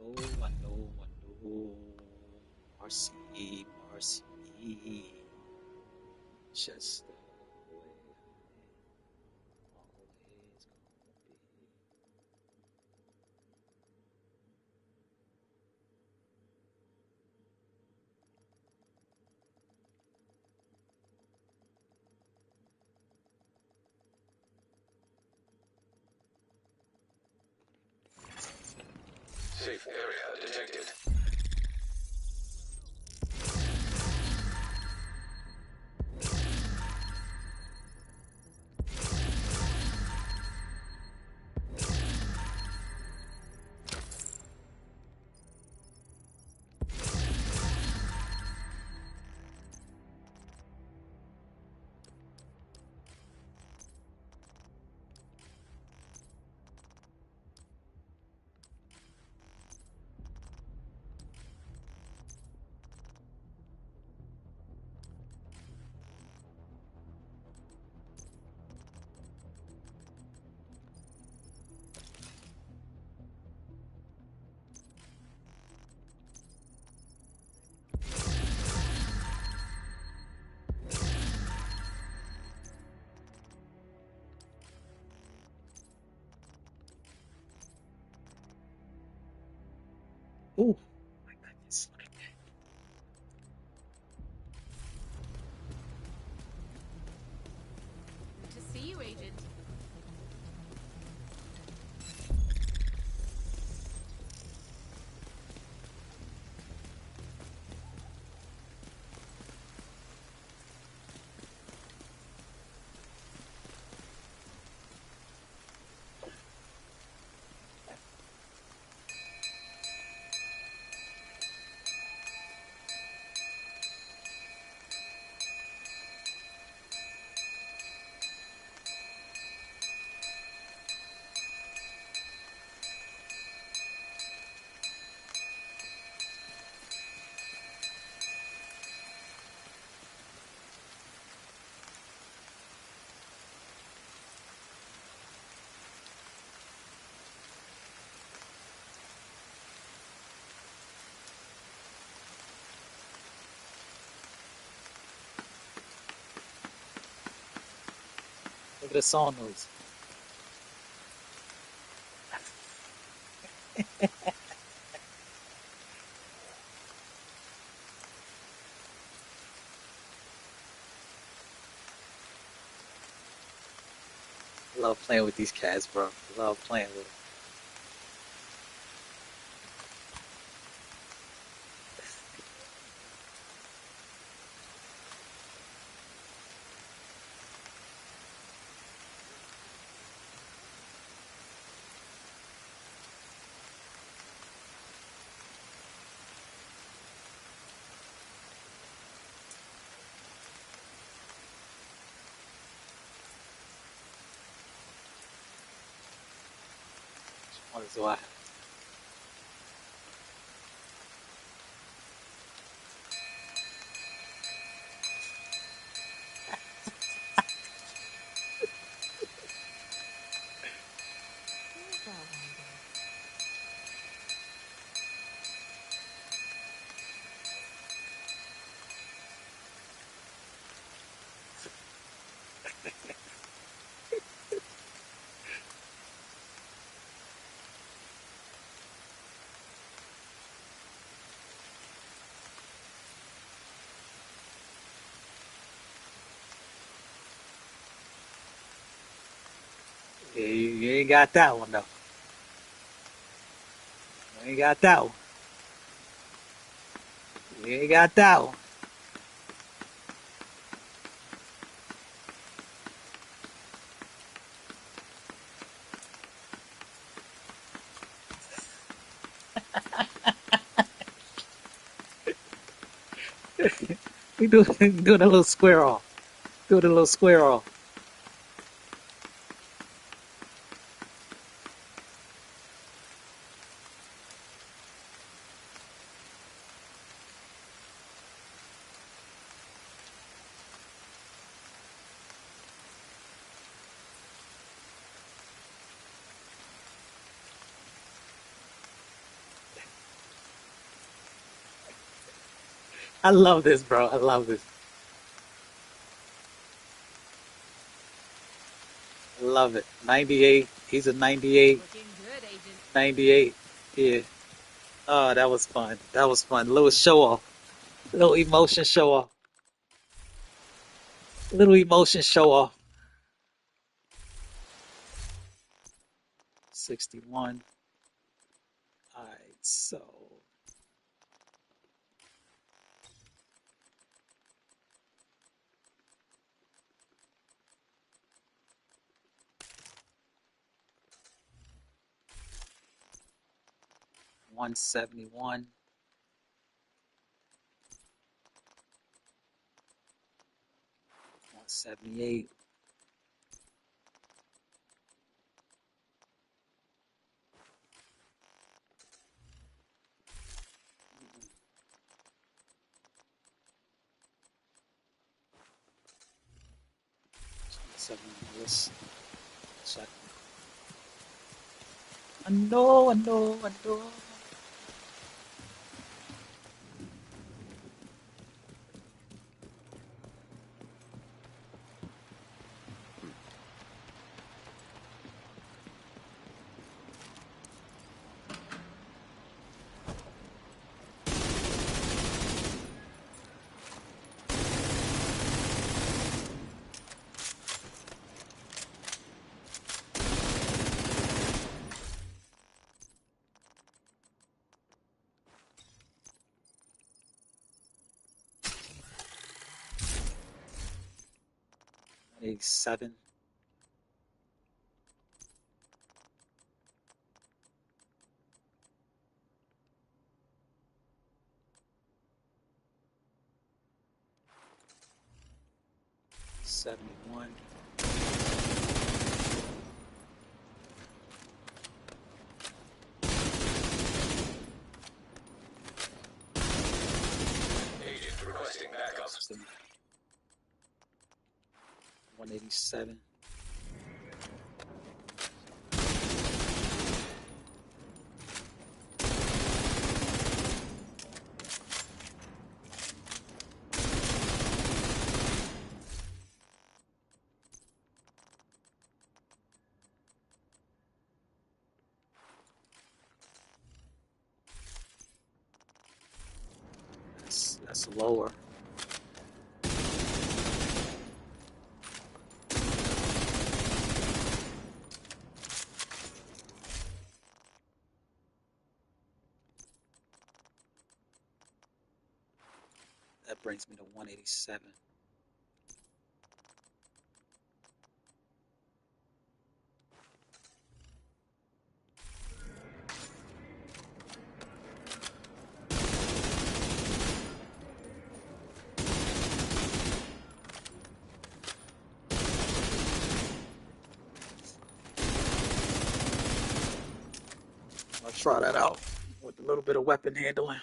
I know, I know. Marcy, Marcy, just the way I always gonna be. Safe area detected. Oh my goodness! Look at Good to see you, Agent. look at the song notes. I love playing with these cats, bro. I love playing with them. What is why? Yeah, you ain't got that one though. You ain't got that one. You ain't got that one. We do doing a little square off. Doing a little square off. I love this, bro. I love this. I love it. 98. He's a 98. Looking good, Agent. 98. Yeah. Oh, that was fun. That was fun. Little show off. Little emotion show off. Little emotion show off. 61. All right. So 171. 178. 27. Let's check. I know, I know, I know. 87. 71. 187. That's lower. That brings me to 187. I'll try that out with a little bit of weapon handling.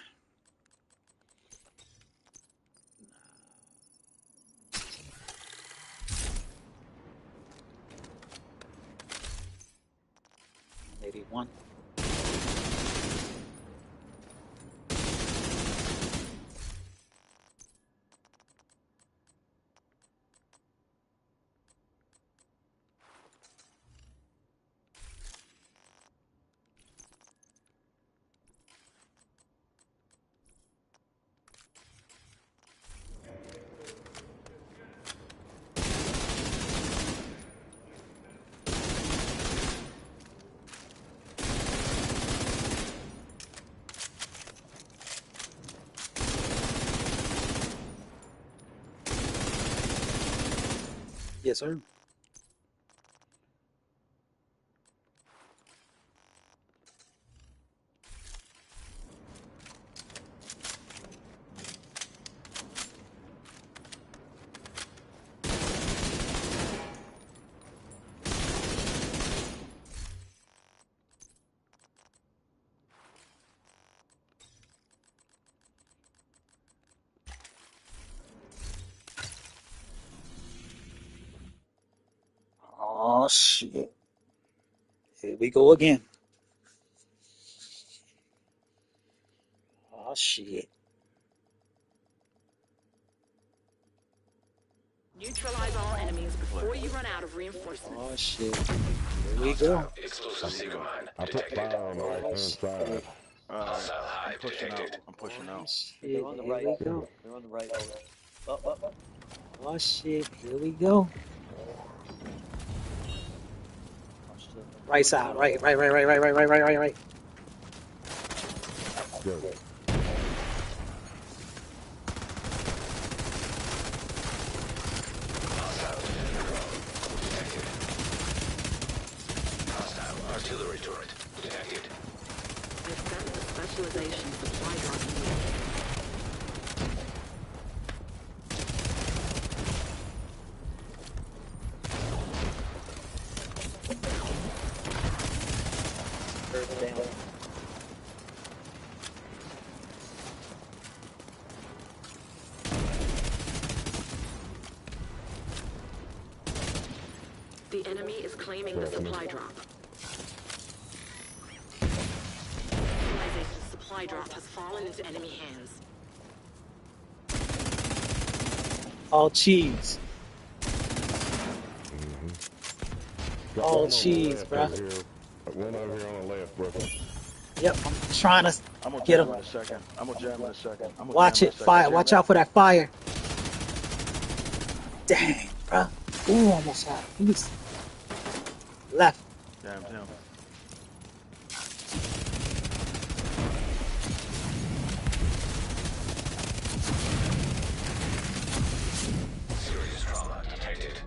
81. Yes, sir. Oh, shit. Here we go again. Oh, shit. Neutralize all enemies before you run out of reinforcements. Oh shit. Here we go. Explosive seeker mine I put detected. fire on the right Oh hand shit. side. Hostile I'm hive pushing out. detected. I'm pushing Oh out. shit. They're on the Here right. we go. They're on the right. Up. Oh shit. Here we go. Oh, shit. Right side. Right. Go. Hostile artillery turret detected. I've got the specialization supply drop here. Down. The enemy is claiming the supply drop. Specialization supply drop has fallen into enemy hands. All cheese. Got Oh, one on the jeez, left bruh. over here. One over here on the left, Brooklyn. Yep. I'm trying to I'm gonna get jam him. in a second. I'm gonna jam in a second. Watch it. Fire. Watch out for that fire. Dang, bro. Ooh, almost had. He was left. Jammed him. Serious trauma detected.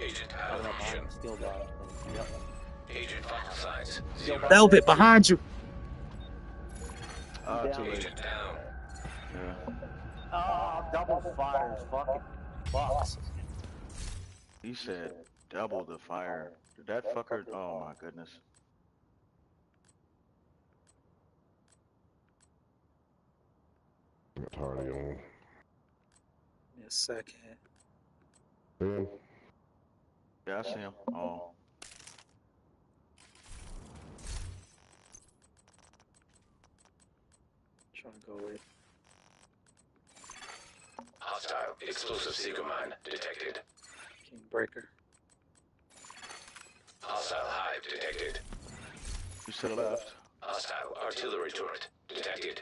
Agent out of mission. Still by. Yep. Agent vital signs. 0. Velvet behind you. Ah, too late. Agent down. Yeah. Oh, double fires. Fucking fuck. He said double the fire. Did that fucker? Oh my goodness. Got Hardy on. Give me a second. Yeah. Yeah, I see him. Oh. Trying to go with. Hostile explosive seeker mine detected. King Breaker. Hostile hive detected. You to the left. Hostile artillery turret detected.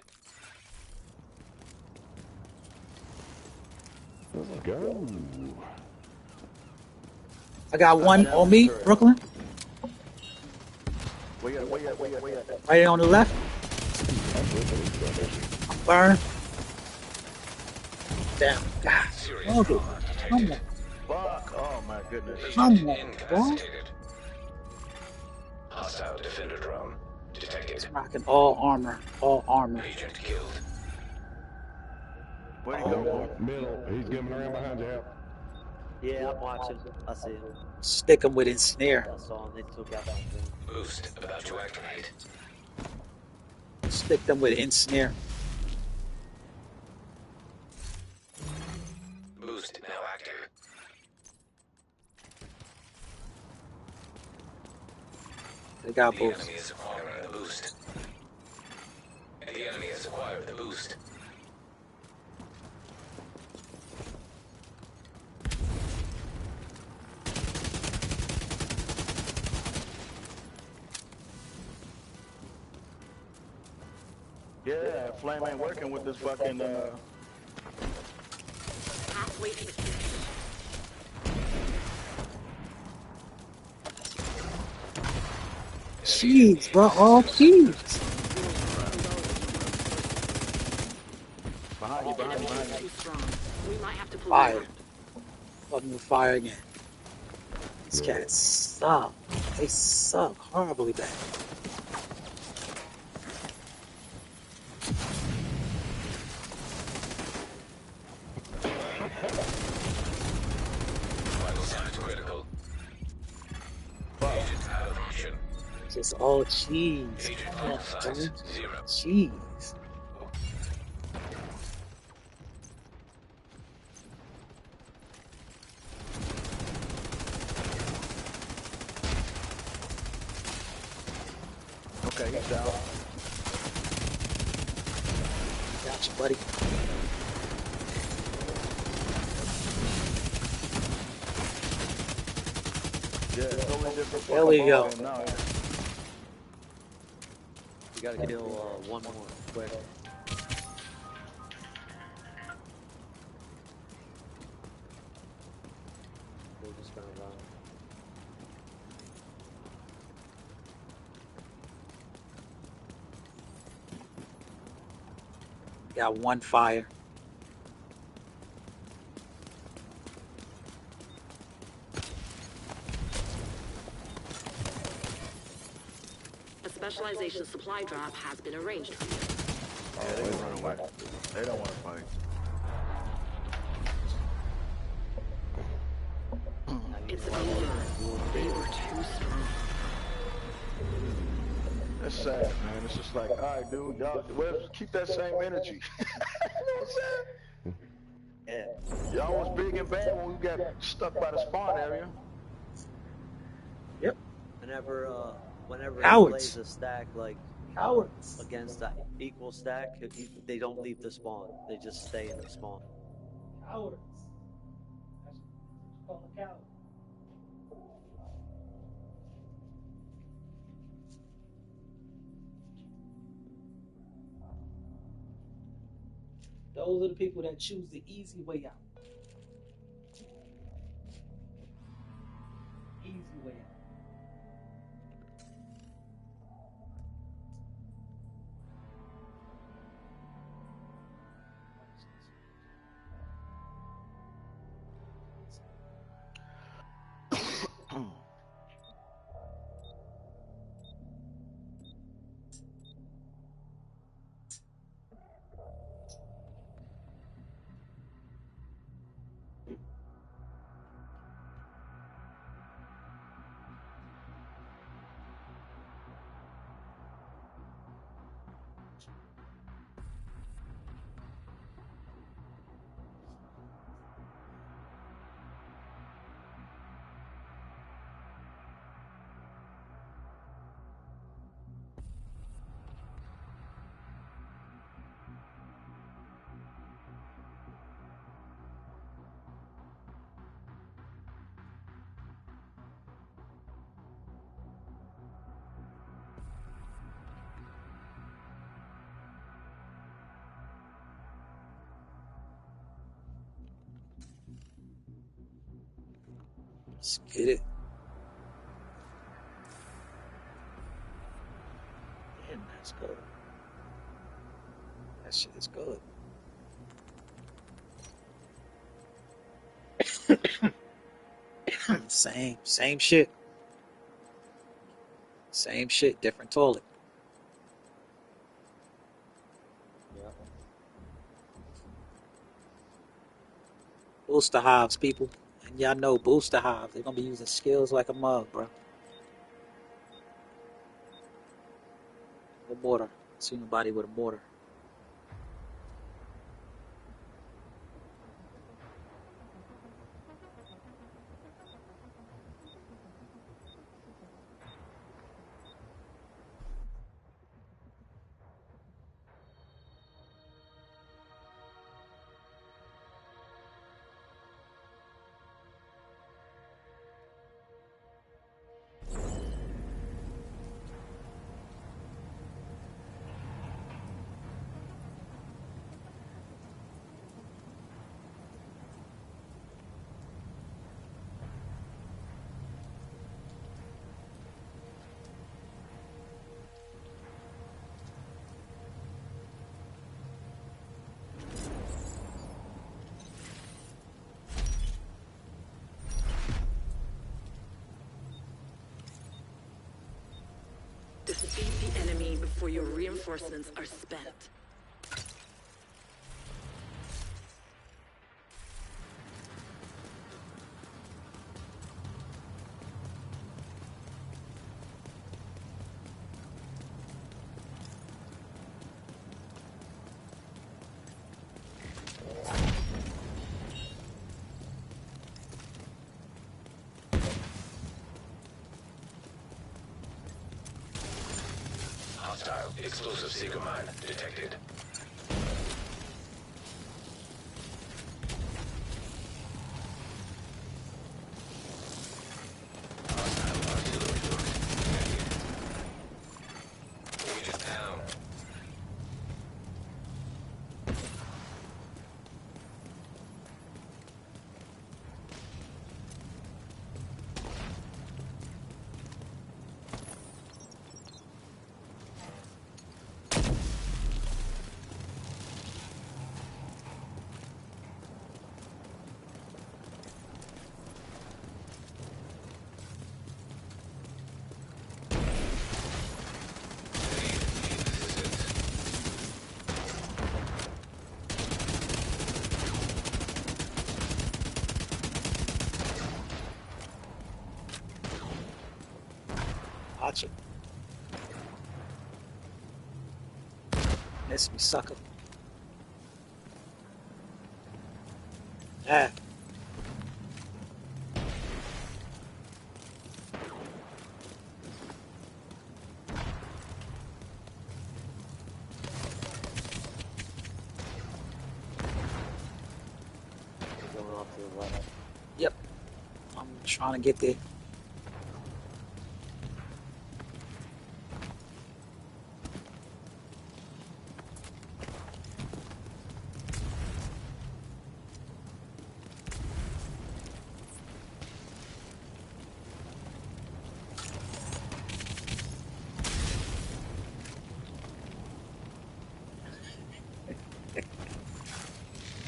Let's go. I got one on me, Brooklyn. Where you at? Right on the left. I'm burning. Damn. God. Serious Oh, trauma come detected. on. Fuck. Oh my goodness. Come Agent on, bro. incapacitated. Hostile defender drone detected. Rocking all armor. All armor. Agent killed. Where'd he go? Middle. He's coming around behind you. Hal. Yeah, I'm watching. I see him. Stick him with ensnare. I saw him. They took out my thing. Boost about to activate. Stick them with ensnare. Boost now active. They got The both. enemy is acquiring the boost. The enemy has acquired the boost. Yeah, Flame ain't working with this fucking Halfway to the finish. Jeez, bro. All cheese. behind you. Enemy is too strong. We might have to pull Fire. back. Fucking with fire again. These cats suck. They suck horribly bad. Vital signs critical. Agent out of mission. Just all cheese. Agent Come on, vital signs bro. 0. Cheese. Okay, he's down. Got you, buddy. Yeah, totally different There we fucking go. ballgame now. Yeah. You gotta kill one more quick. We're just gonna run. Got one fire. A specialization supply drop has been arranged for you. Yeah, they can run away. They don't want to fight. It's over. They were too strong. That's sad, man. It's just like, all right, dude, y'all, well, keep that same energy. You know what I'm saying? Yeah. Y'all was big and bad when we got stuck by the spawn area. Whenever he Cowards. plays a stack like Cowards. against an equal stack, they don't leave the spawn. They just stay in the spawn. Cowards. That's called a coward. Those are the people that choose the easy way out. Easy way out. Let's get it. Damn, that's good. That shit is good. Same shit. Same shit, different toilet. Yeah. Booster hives, people. And y'all know booster hives. They're gonna be using skills like a mug, bro. No mortar. See nobody with a mortar. Defeat the enemy before your reinforcements are spent. Hostile explosive seeker mine detected. Watch it. Miss me, sucker. Ah. They're going off to the left. Yep. I'm trying to get there.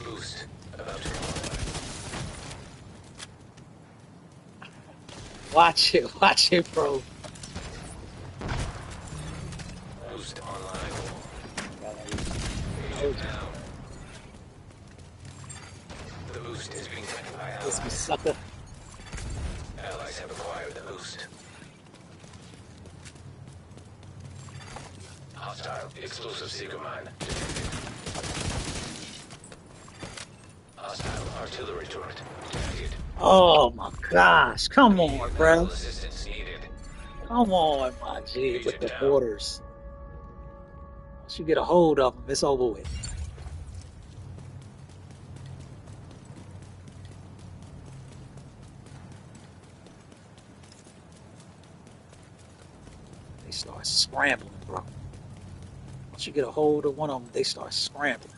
Boost. About to come Watch it, bro. Boost online. Got boost. Agent down. The boost is being taken by Miss me, allies. sucker. Allies have acquired the boost. Hostile explosive seeker mine detected. Hostile artillery turret detected. Oh my gosh. Come on, Medical bro. assistance needed. Come on, my G, with the orders. Once you get a hold of them, it's over with. They start scrambling, bro. Once you get a hold of one of them, they start scrambling.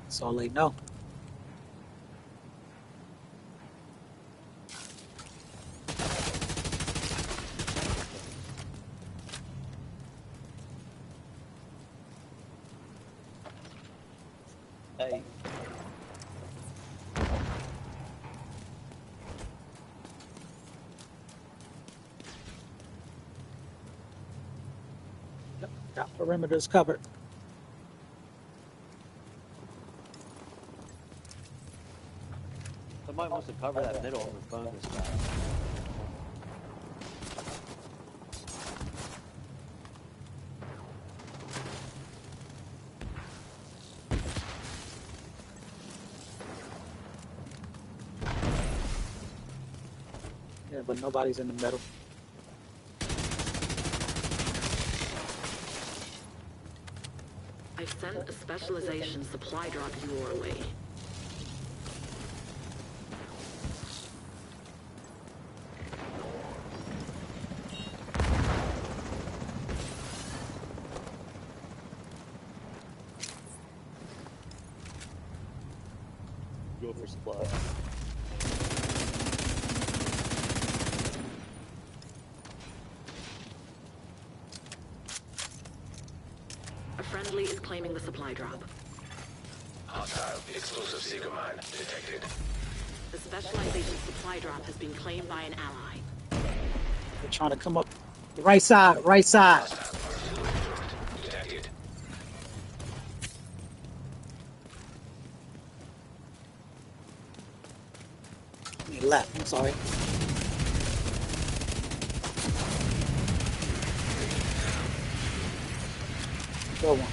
That's all they know. Hey, Yep, got perimeters covered. somebody wants to cover that middle on the phone this guy. Yeah, but nobody's in the middle. I've sent a specialization supply drop your way. Go for supply. A friendly is claiming the supply drop. Hostile explosive seeker mine detected. The specialization supply drop has been claimed by an ally. They're trying to come up the right side, right side. Hostile artillery turret detected. I mean, left, I'm sorry. Good one.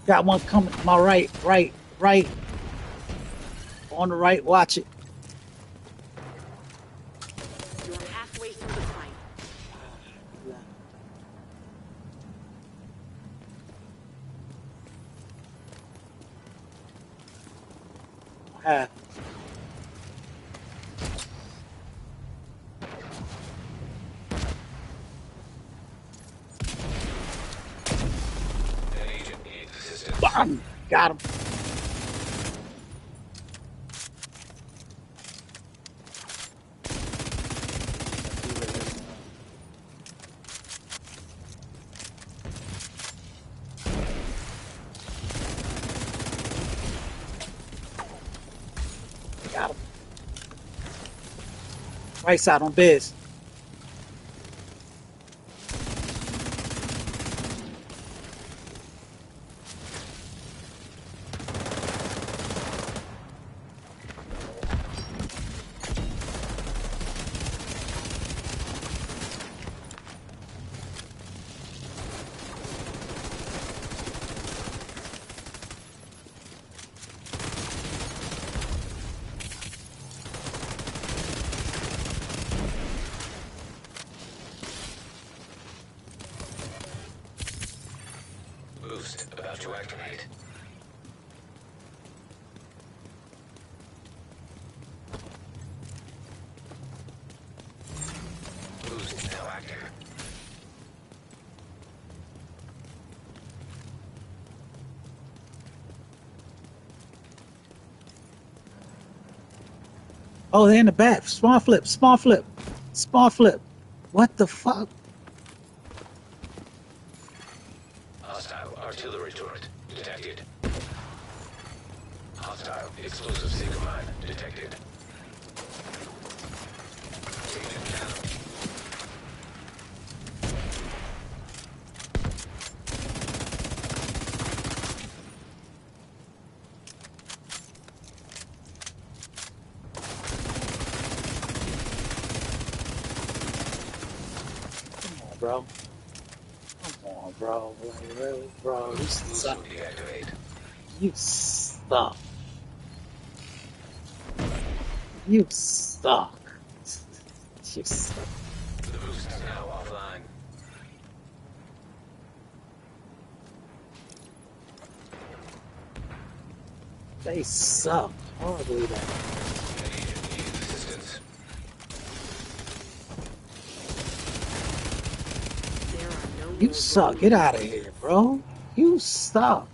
Got one coming to my right, right. On the right, watch it. You're halfway through the fight. Half. An agent needs assistance. Bam! Got him. Right side on Biz. Boost about to activate. Boost now active. Oh, they're in the back. Spawn flip. Spawn flip. Spawn flip. What the fuck? Hostile artillery turret detected. Hostile explosive seeker mine detected. Agent down. Come on, bro. Come on, bro. Like, really, bro. You Boost suck. will deactivate. You suck. You suck. You suck. The boost is now offline. They suck horribly. That. Agent needs assistance. There are no You more suck. Get out of here, bro. You suck.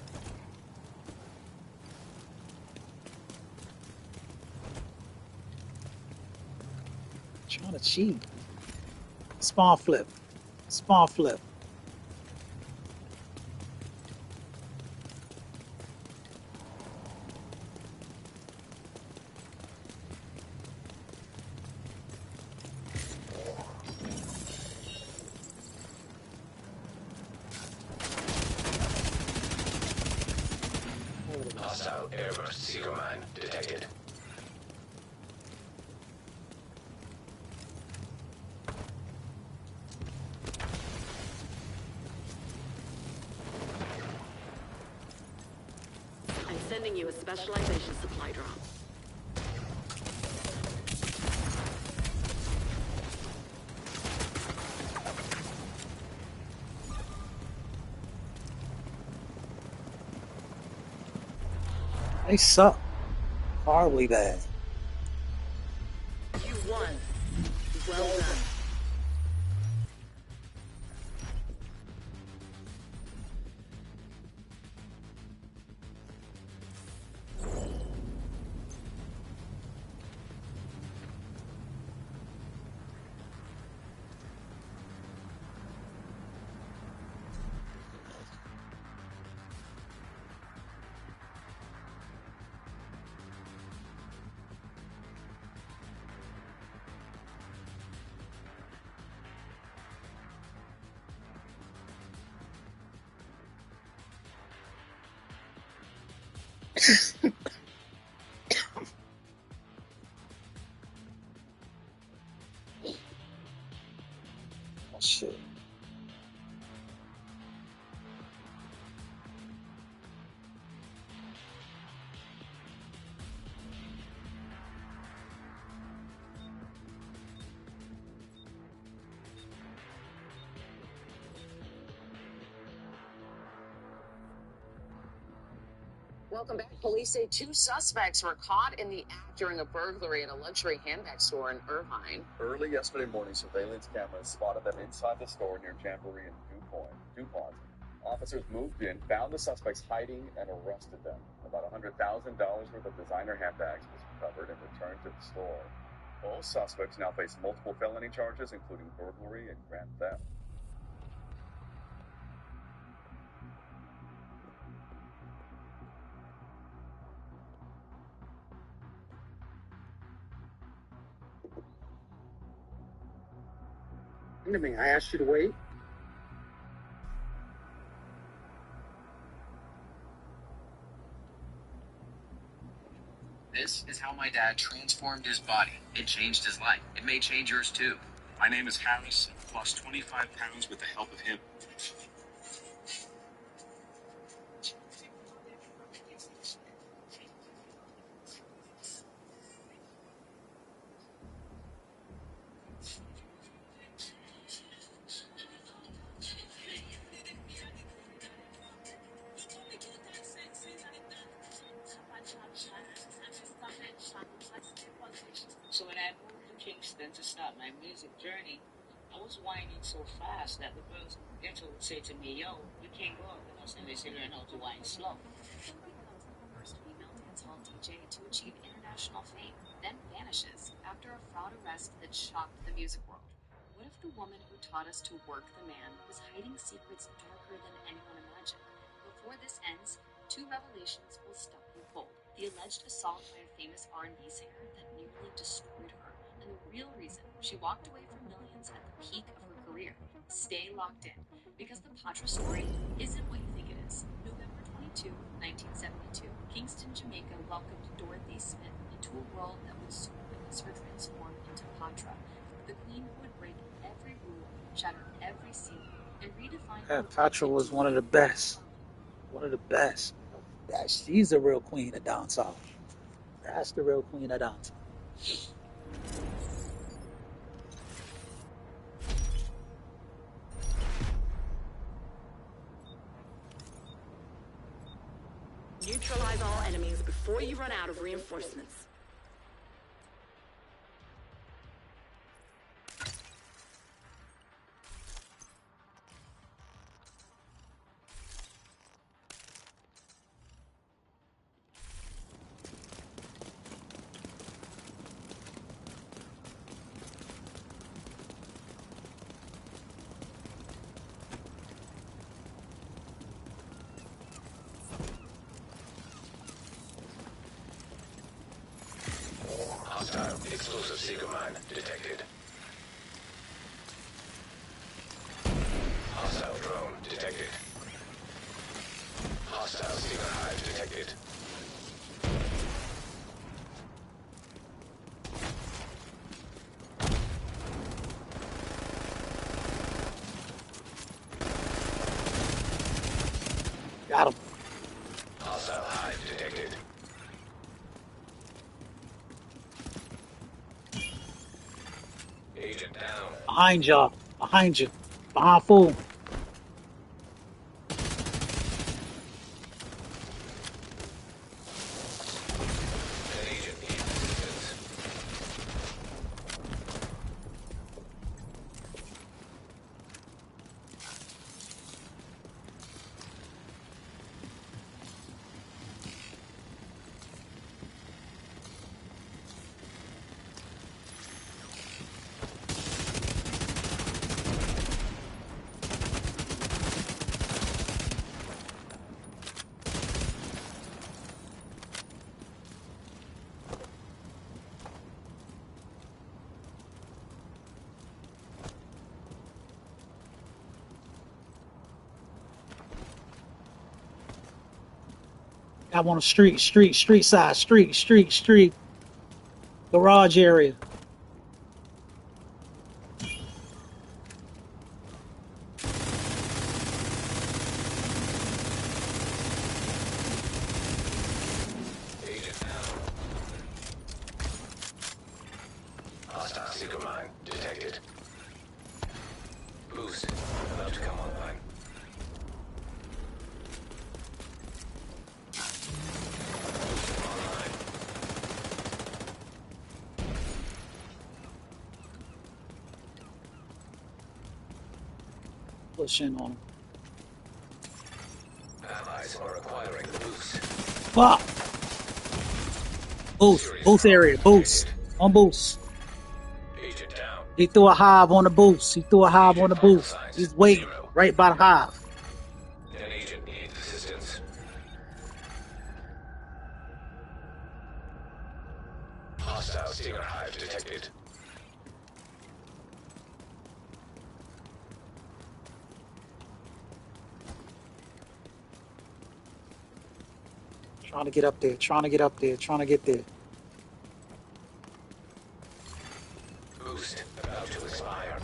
Trying to cheat. Spawn flip. Spawn flip. Hostile airburst seeker mine detected. I'm sending you a specialization supply drop. They suck horribly bad. You won. Well done. Oh, shit. Welcome back. Police say two suspects were caught in the act during a burglary at a luxury handbag store in Irvine. Early yesterday morning, surveillance cameras spotted them inside the store near Jamboree and DuPont. Officers moved in, found the suspects hiding, and arrested them. About $100,000 worth of designer handbags was recovered and returned to the store. Both suspects now face multiple felony charges, including burglary and grand theft. Listen to me. I asked you to wait. This is how my dad transformed his body. It changed his life. It may change yours too. My name is Harris. I've lost 25 pounds with the help of him. So when I moved to Kingston to start my music journey, I was whining so fast that the girls in the ghetto would say to me, yo, you can't go out with us unless you learn how to whine slow. Quickly becomes the first female dancehall DJ to achieve international fame, then vanishes after a fraud arrest that shocked the music world. What if the woman who taught us to work the man was hiding secrets darker than anyone imagined? Before this ends, 2 revelations will stop you cold. The alleged assault by a famous R&B singer that nearly destroyed her, and the real reason she walked away from millions at the peak of her career. Stay locked in, because the Patra story isn't what you think it is. November 22, 1972, Kingston, Jamaica welcomed Dorothy Smith into a world that would soon witness her transform into Patra, the queen who would break every rule, shatter every seal, and redefine Yeah, what Patra music was to one of the the best. One of the best. She's the real queen of dancehall. That's the real queen of dancehall. Neutralize all enemies before you run out of reinforcements. Hostile explosive seeker mine detected. Hostile drone detected. Hostile seeker hive detected. Got him. Hostile hive detected. Agent down. Behind y'all. Behind you. Behind fool. An agent needs assistance. Got one on street side, street. Garage area. Agent down. Hostile seeker mine detected. Boost about to come online. Boost online. Push in on him. Allies are acquiring the boost. Fuck. Boost area. Boost. On boost. Agent down. He threw a hive on the boost. He's waiting right by the hive. An agent needs assistance. Hostile stinger hive detected. Trying to get up there. Trying to get up there. Trying to get there. Boost about to expire.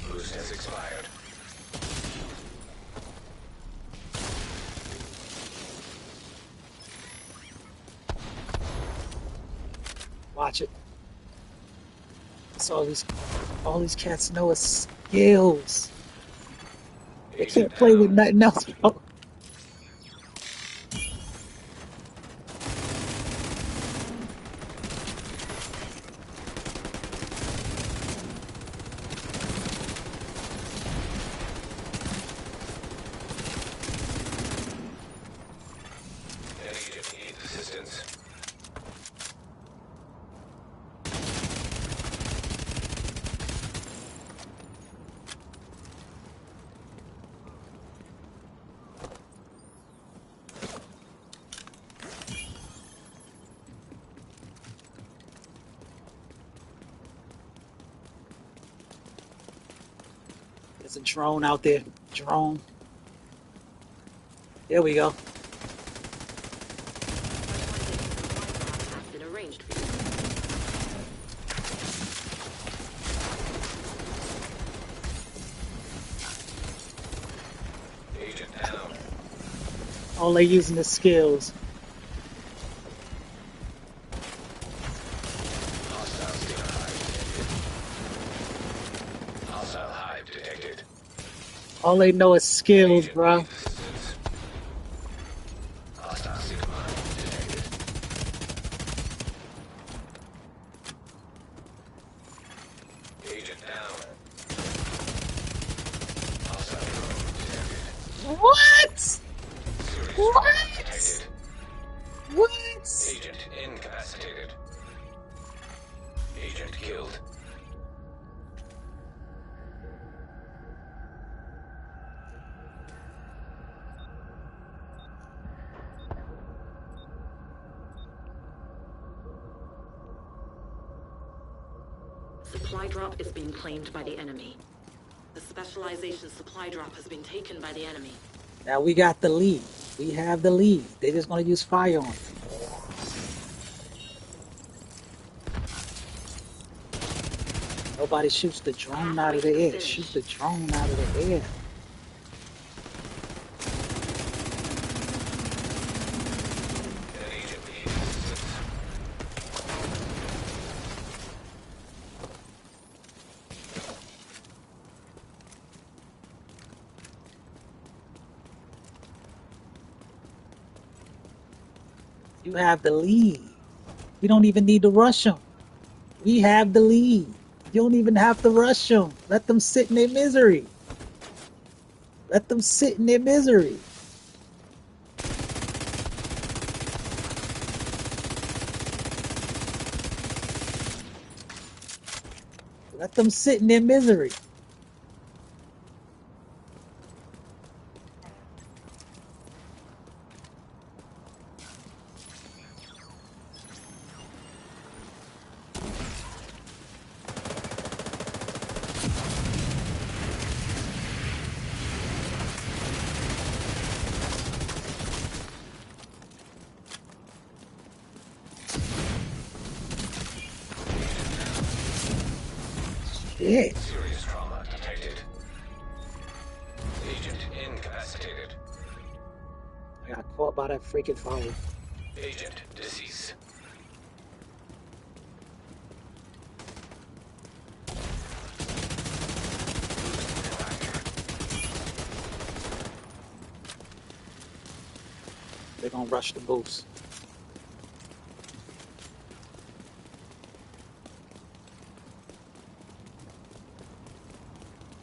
Boost has expired. Watch it. So all these cats know is skills. They can't play with nothing else, bro. Agent needs assistance. There's a drone out there. Drone. There we go. Has been arranged for you. Agent down. All they using the skills. Hostile scanner hive detected. Hostile hive detected. All they know is skills, Agent bro. needs assistance. Hostile seeker mine detected. Agent down. Hostile drone detected. What? Serious What? trauma detected. What? Agent incapacitated. Agent killed. Supply drop is being claimed by the enemy. The specialization supply drop has been taken by the enemy. Now we got the lead. We have the lead. They're just gonna use fire on it. Nobody shoots the drone out of the air. Shoot the drone out of the air. An agent needs assistance. You have the lead. We don't even need to rush them. We have the lead. You don't even have to rush them. Let them sit in their misery. Let them sit in their misery. Let them sit in their misery. Shit. Serious trauma detected. Agent incapacitated. I got caught by that freaking fire. Agent deceased. They're gonna rush the boost.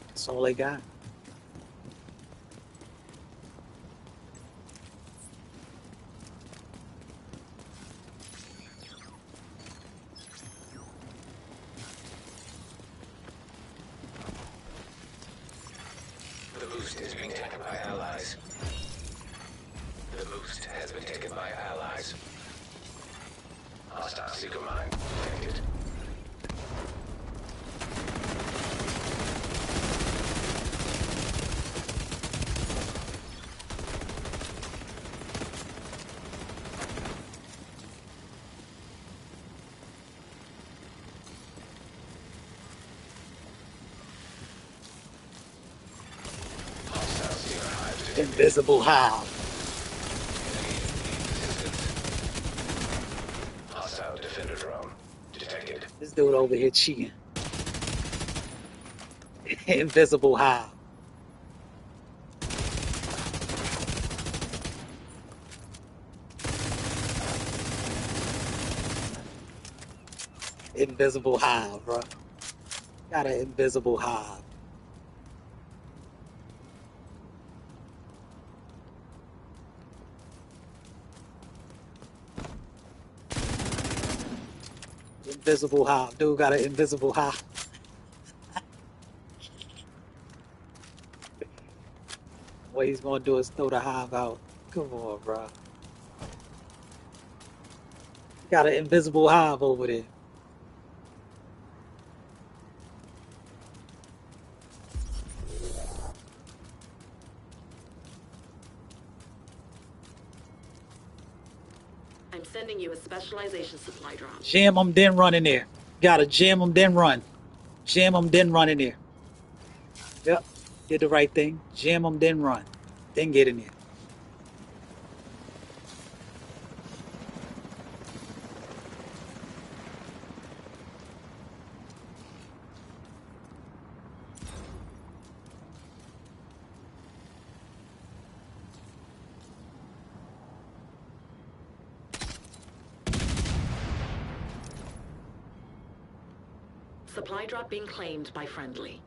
That's all they got. The boost is being taken by allies. The boost has been taken by allies. Hostile seeker mine detected. Invisible Hive. Hostile defender drone detected. This dude over here cheating. Invisible Hive. Invisible Hive, bro. Got an invisible hive. Invisible hive. Dude got an invisible hive. What he's gonna do is throw the hive out. Come on, bro. Got an invisible hive over there. I'm sending you a specialization supply drop. Jam them, then run in there. Gotta jam them, then run. Jam them, then run in there. Yep. Did the right thing. Jam them, then run. Then get in there. Supply drop being claimed by friendly.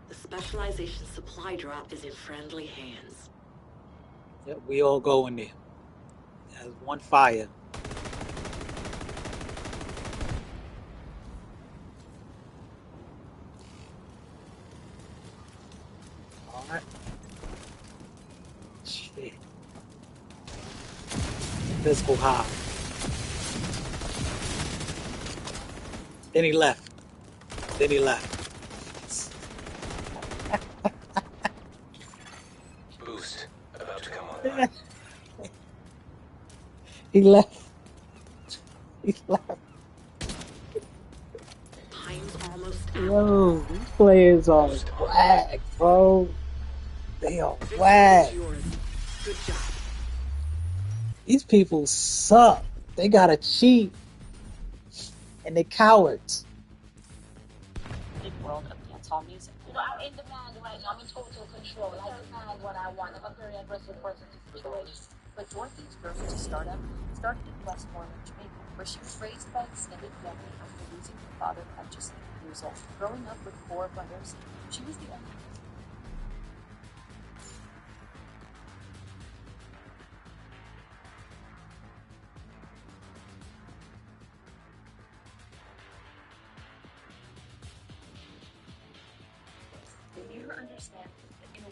The specialization supply drop is in friendly hands. Yep, we all go in there. There's one fire. Alright. Shit. Invisible hive. Then he left. Then he left. Boost about to come online. He left. He left. Time's almost out. Yo, these players are whack, bro. They are whack. Good job. These people suck. They gotta cheat. And they cowards. Big world of dancehall music. You know, I'm in demand right now. I'm in total control. I demand what I want. I'm a very aggressive person to situation. But Dorothy's journey to stardom started in Westmoreland, Jamaica, where she was raised by extended family after losing her father at just 8 years old. Growing up with 4 brothers, she was the only. Do you understand that in a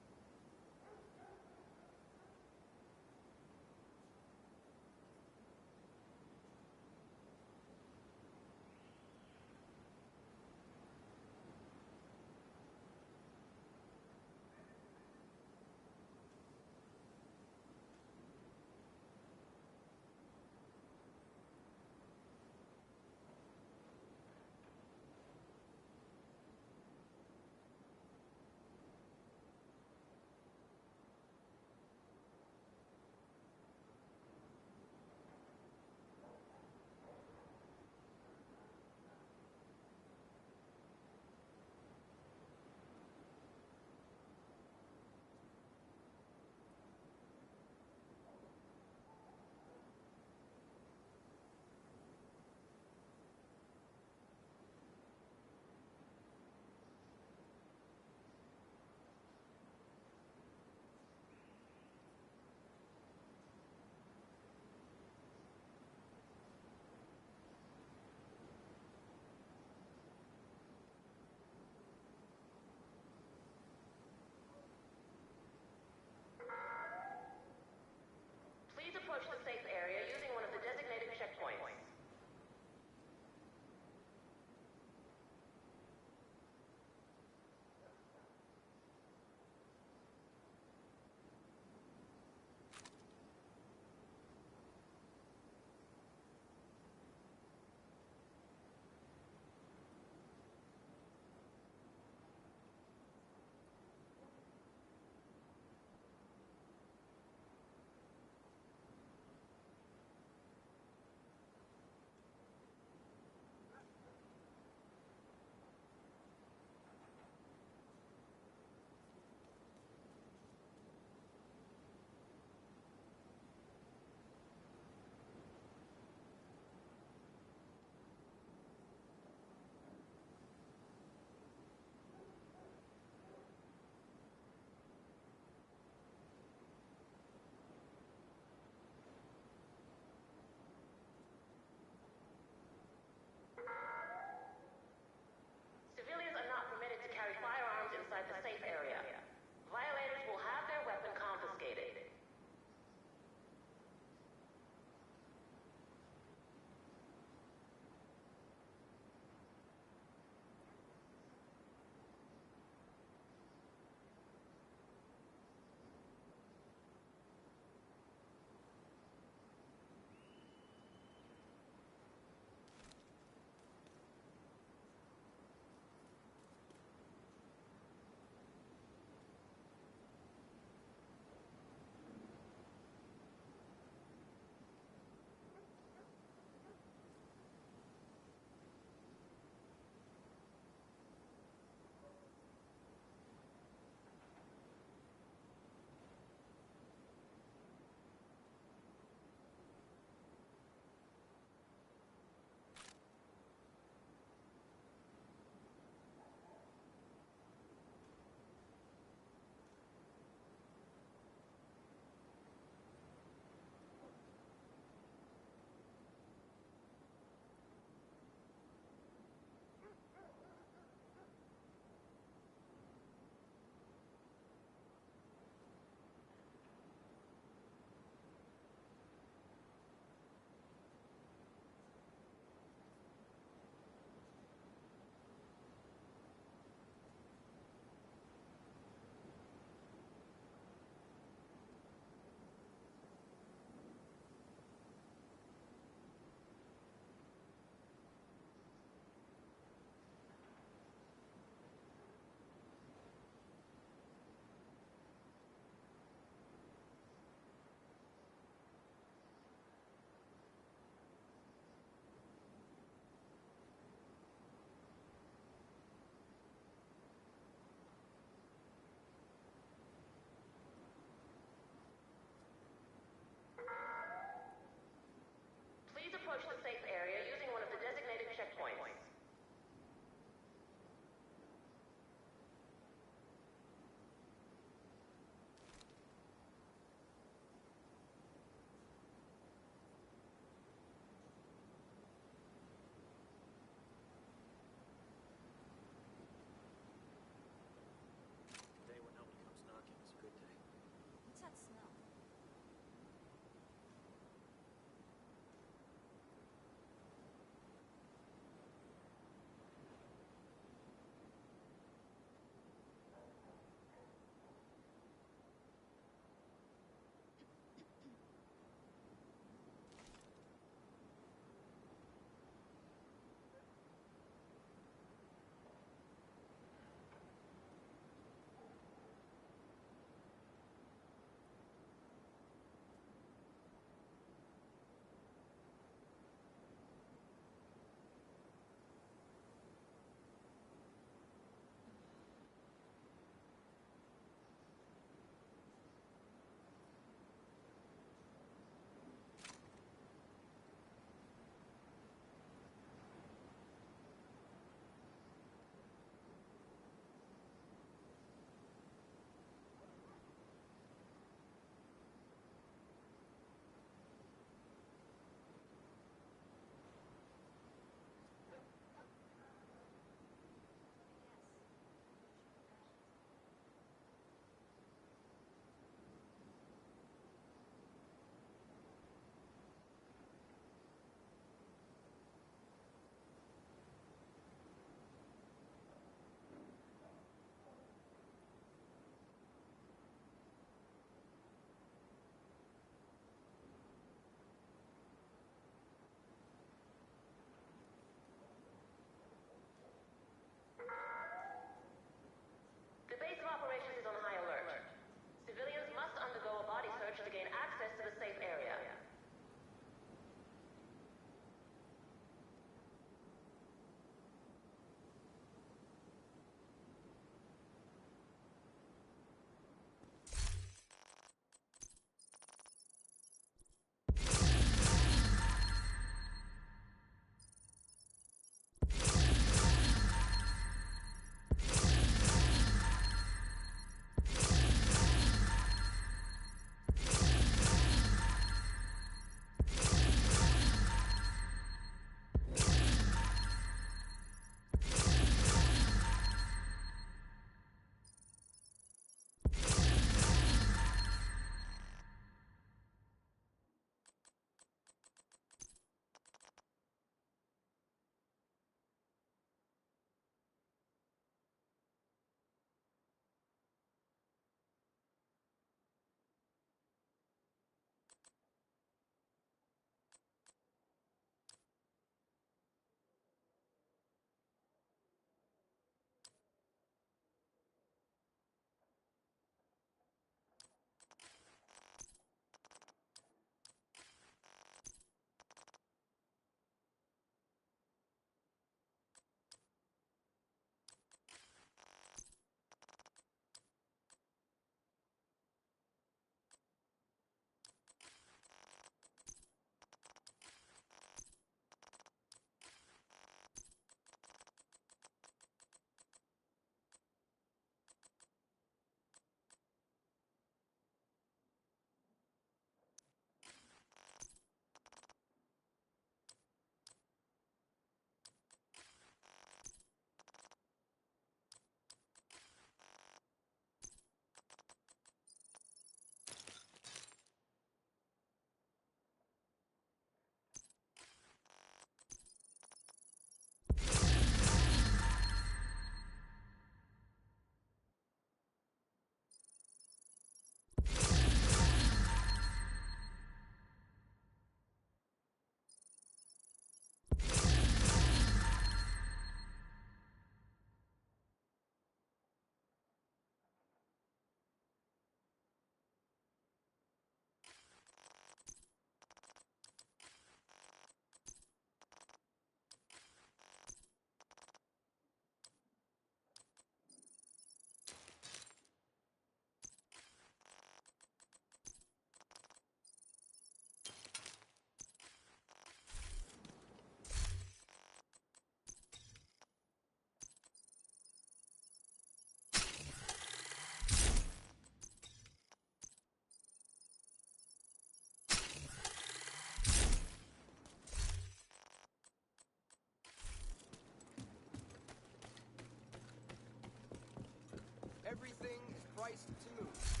advice to move.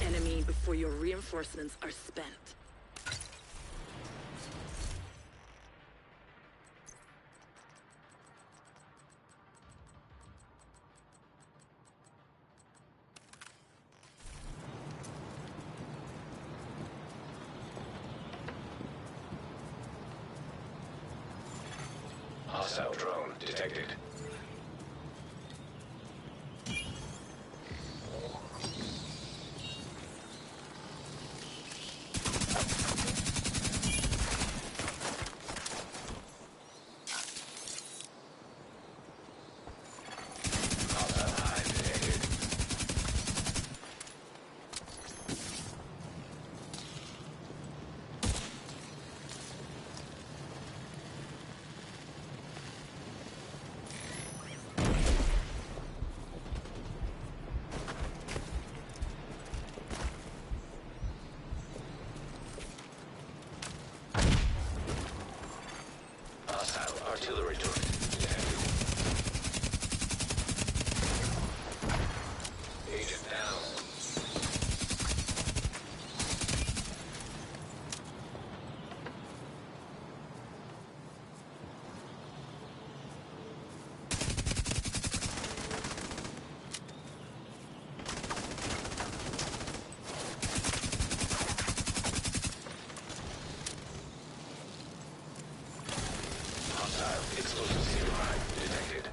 the enemy before your reinforcements are spent. Hostile drone detected. Hostile hive detected. Hostile artillery turret detected. Agent down. Hostile explosive zero hive detected.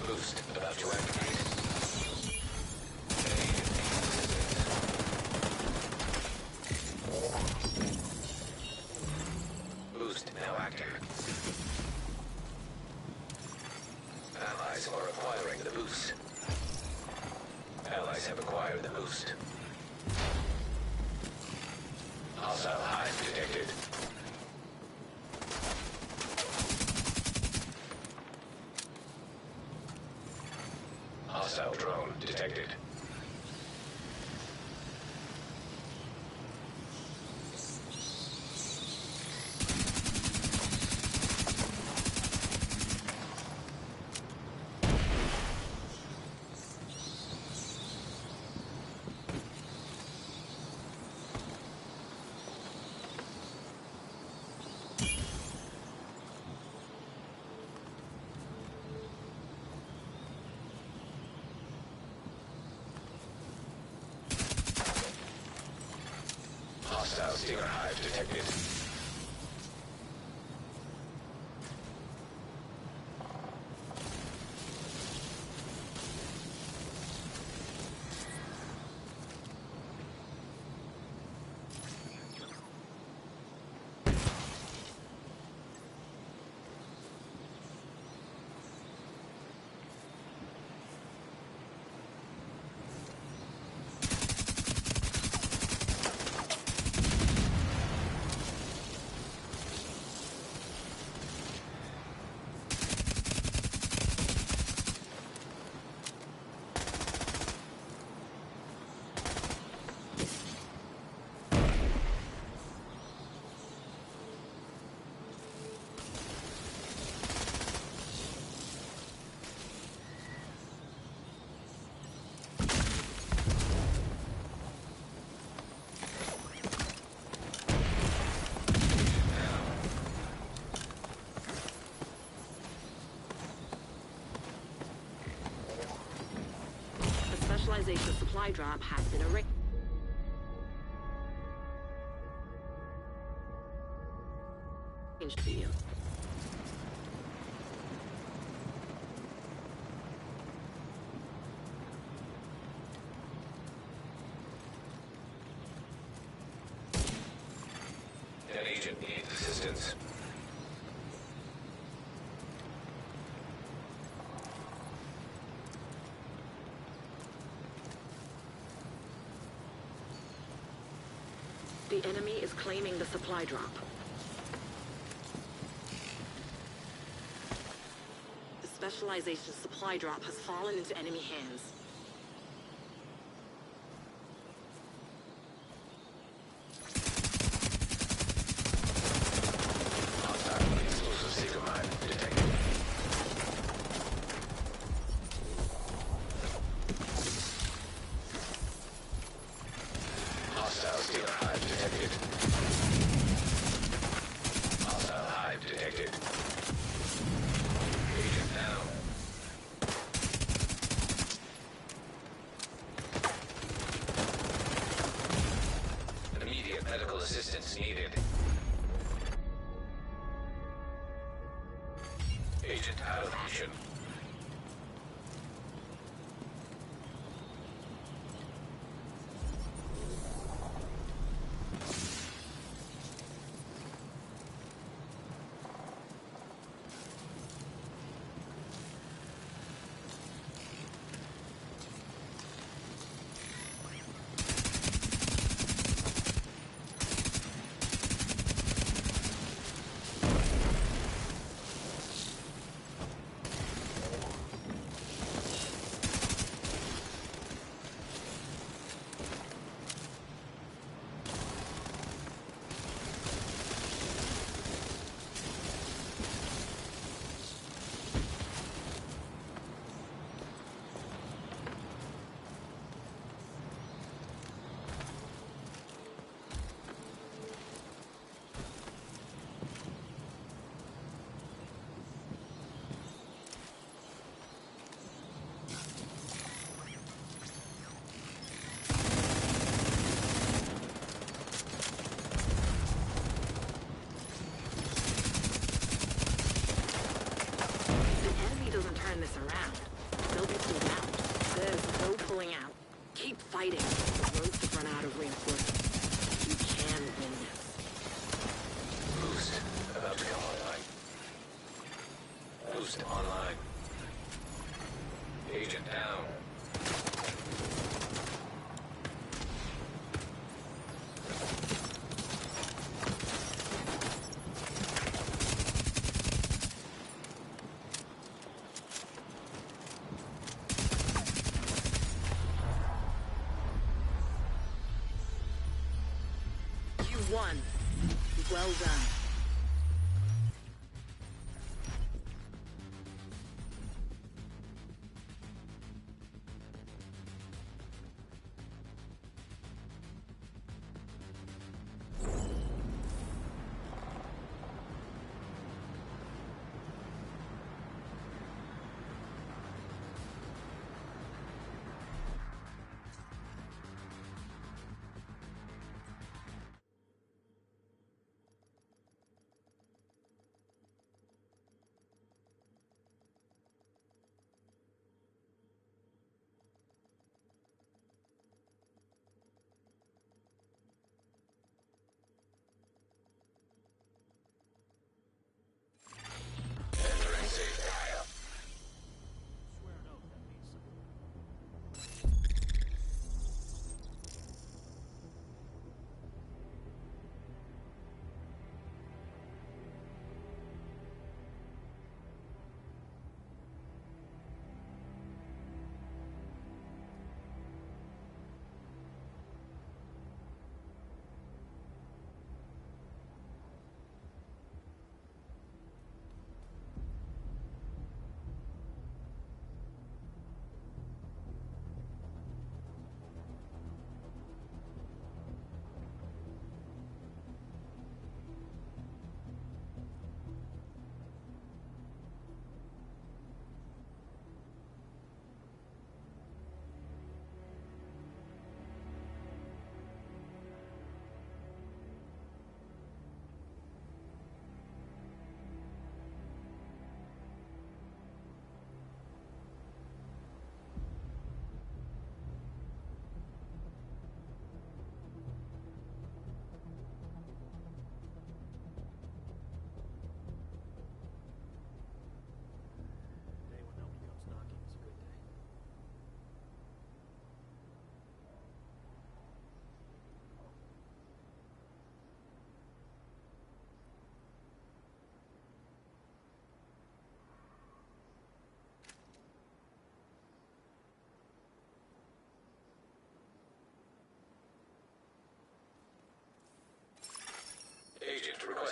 Boost about to activate. Boost now active. Allies are acquiring the boost. Allies have acquired the boost. Hostile hive detected. Hostile drone detected. Hostile Stinger hive detected. Specialization supply drop has been arranged for you. An agent needs assistance. resistance. The enemy is claiming the supply drop. The specialization supply drop has fallen into enemy hands. Hostile explosive seeker mine detected. Hostile stealer hive detected. Hostile hive detected. Agent down. Immediate medical assistance needed. Agent out of mission. Turn this around. They'll be pulled out. There's no pulling out. Keep fighting. The roads have run out of reinforcements. You can win this. Boost about to come online. Boost online. Agent down. Won. Well done.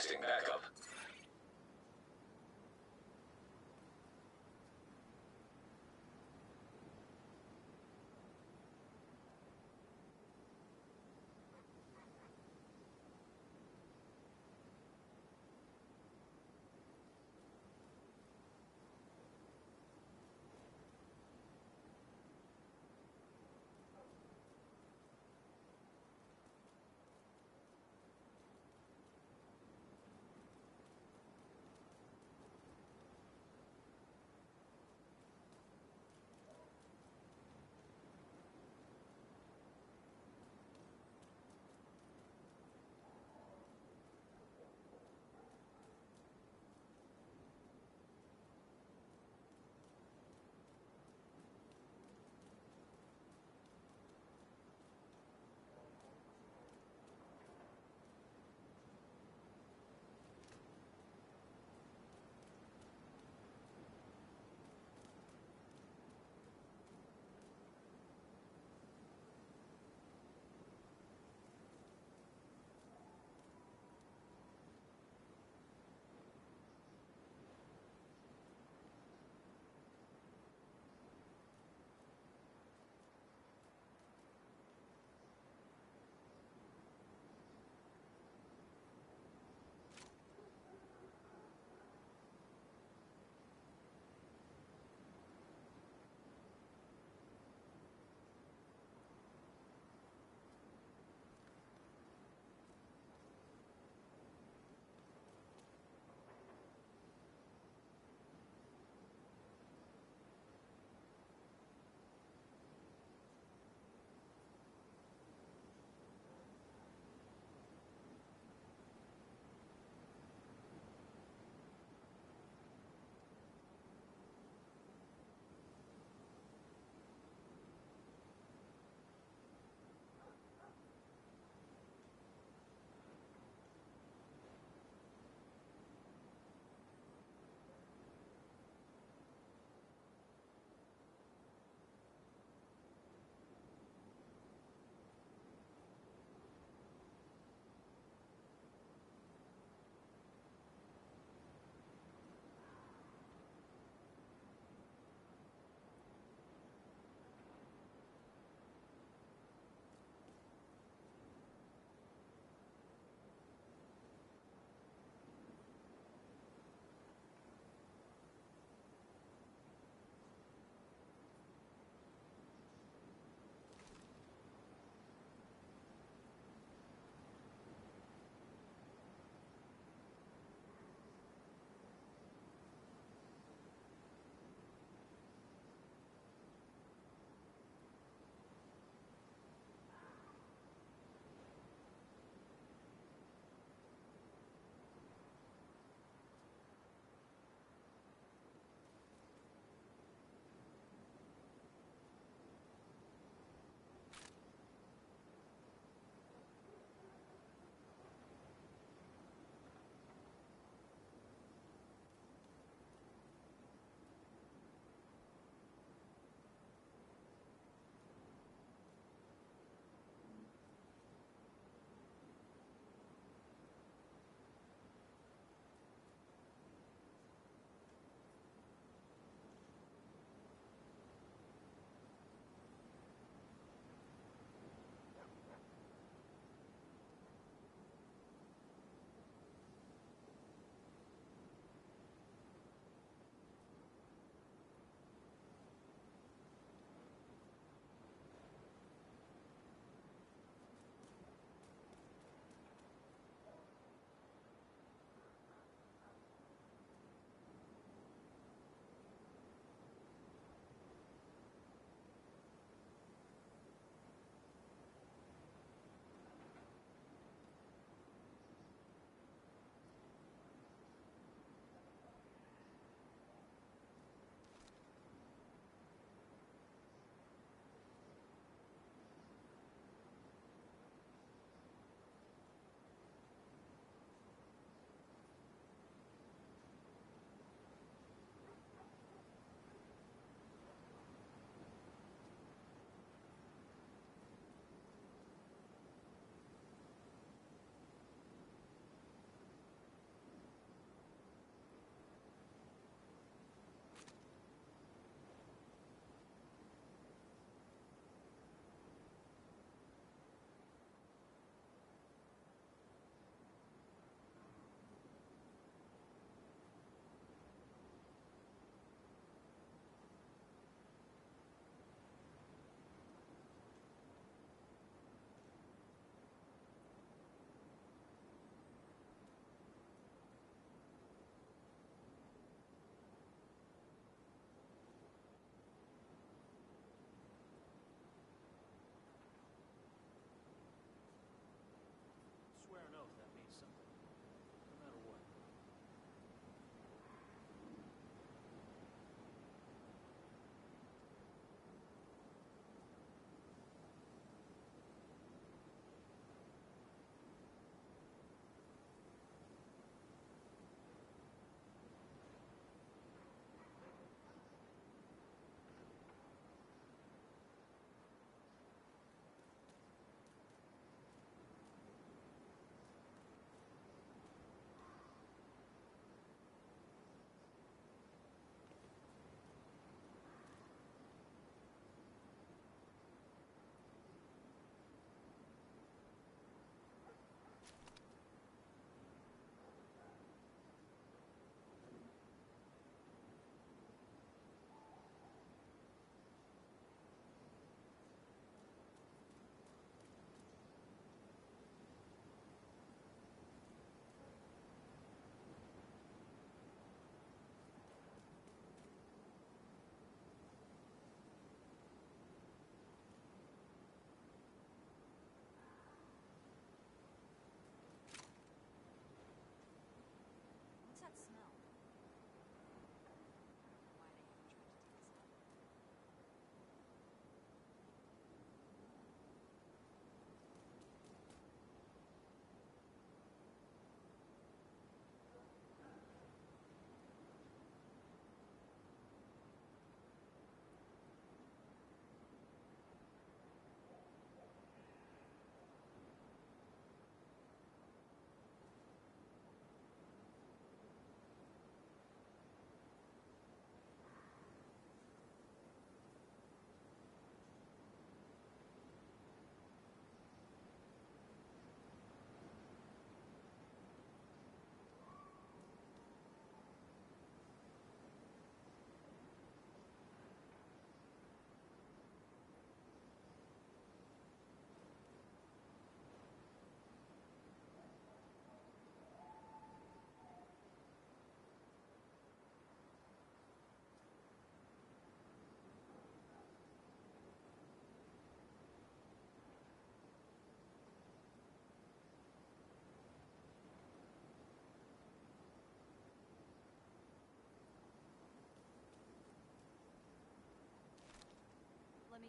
Requesting backup.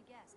me guess.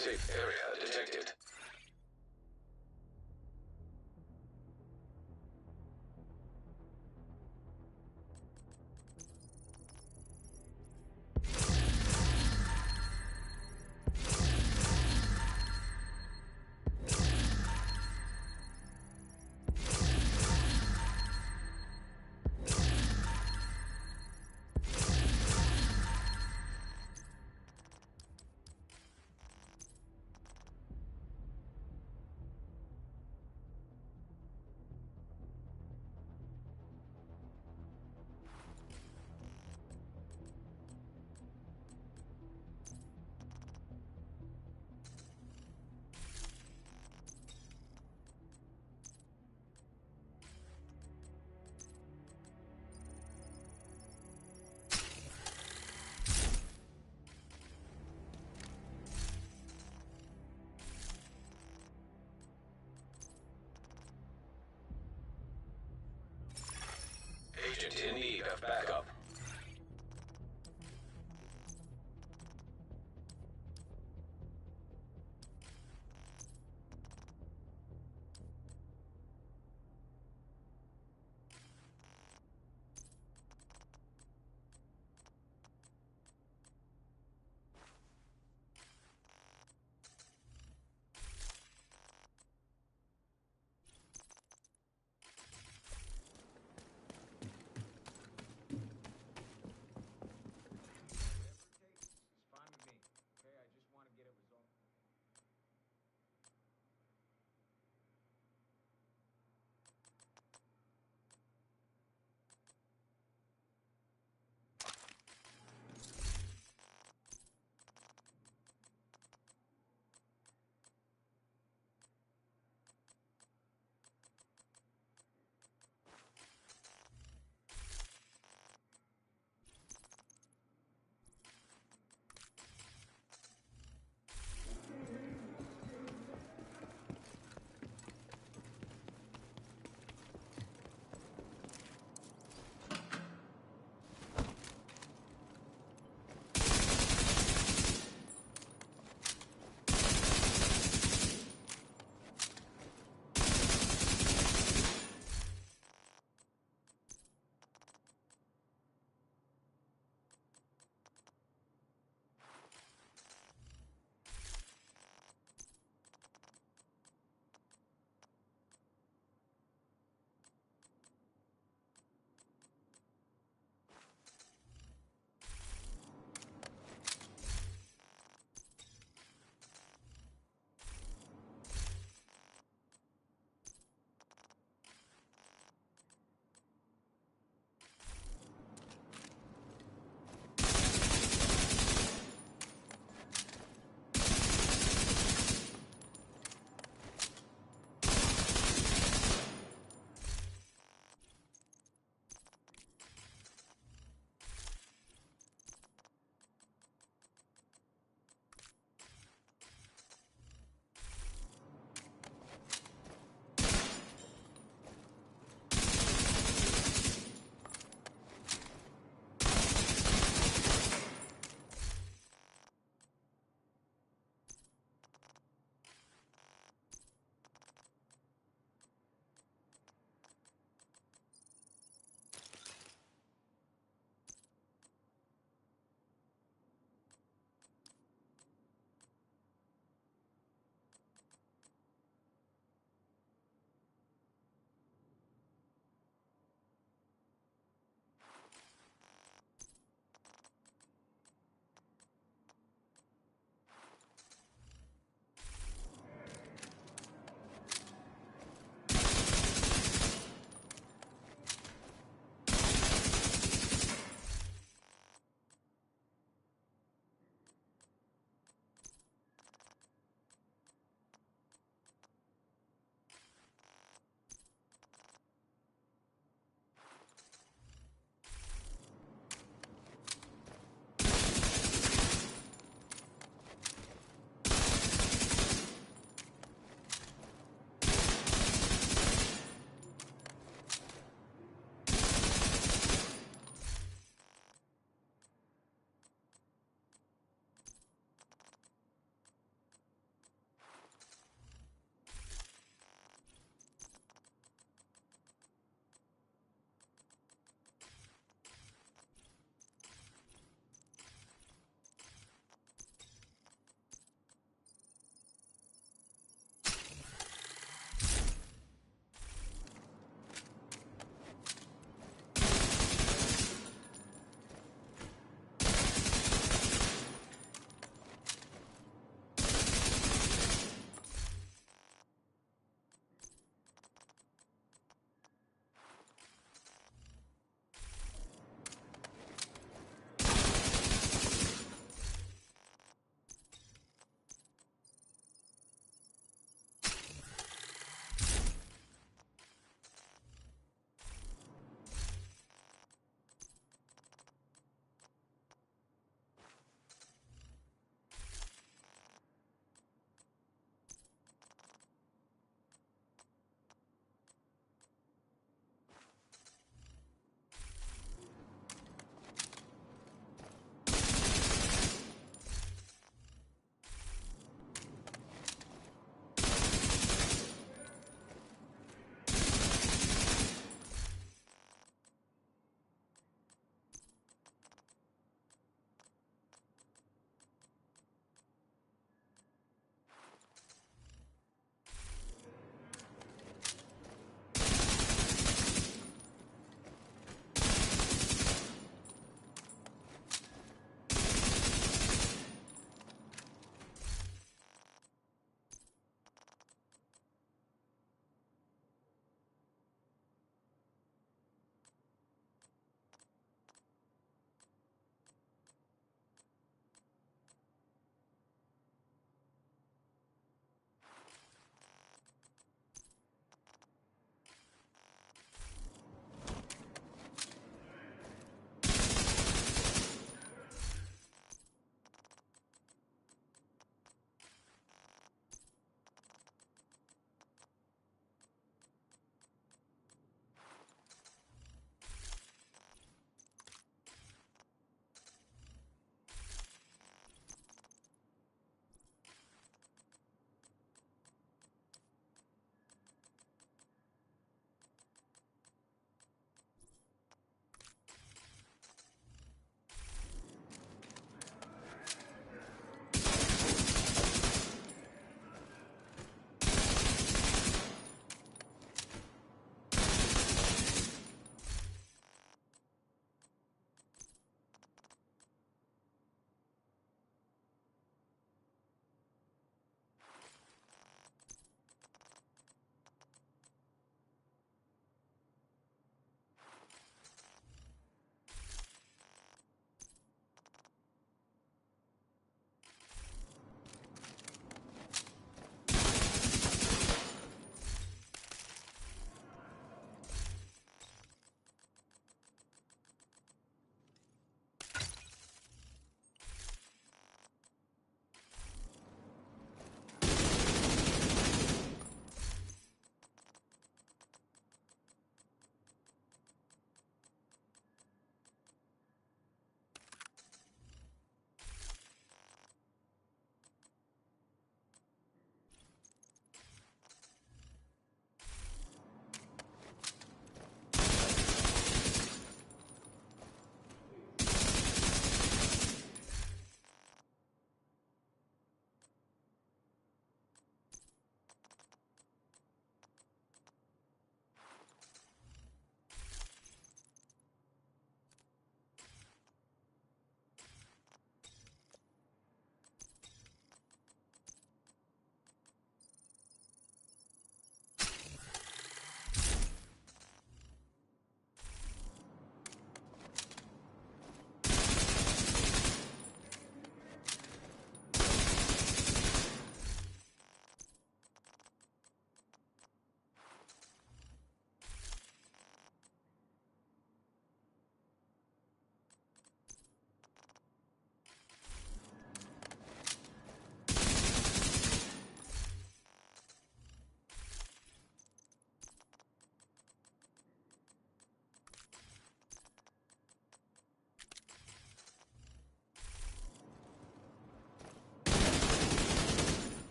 Safe area detected.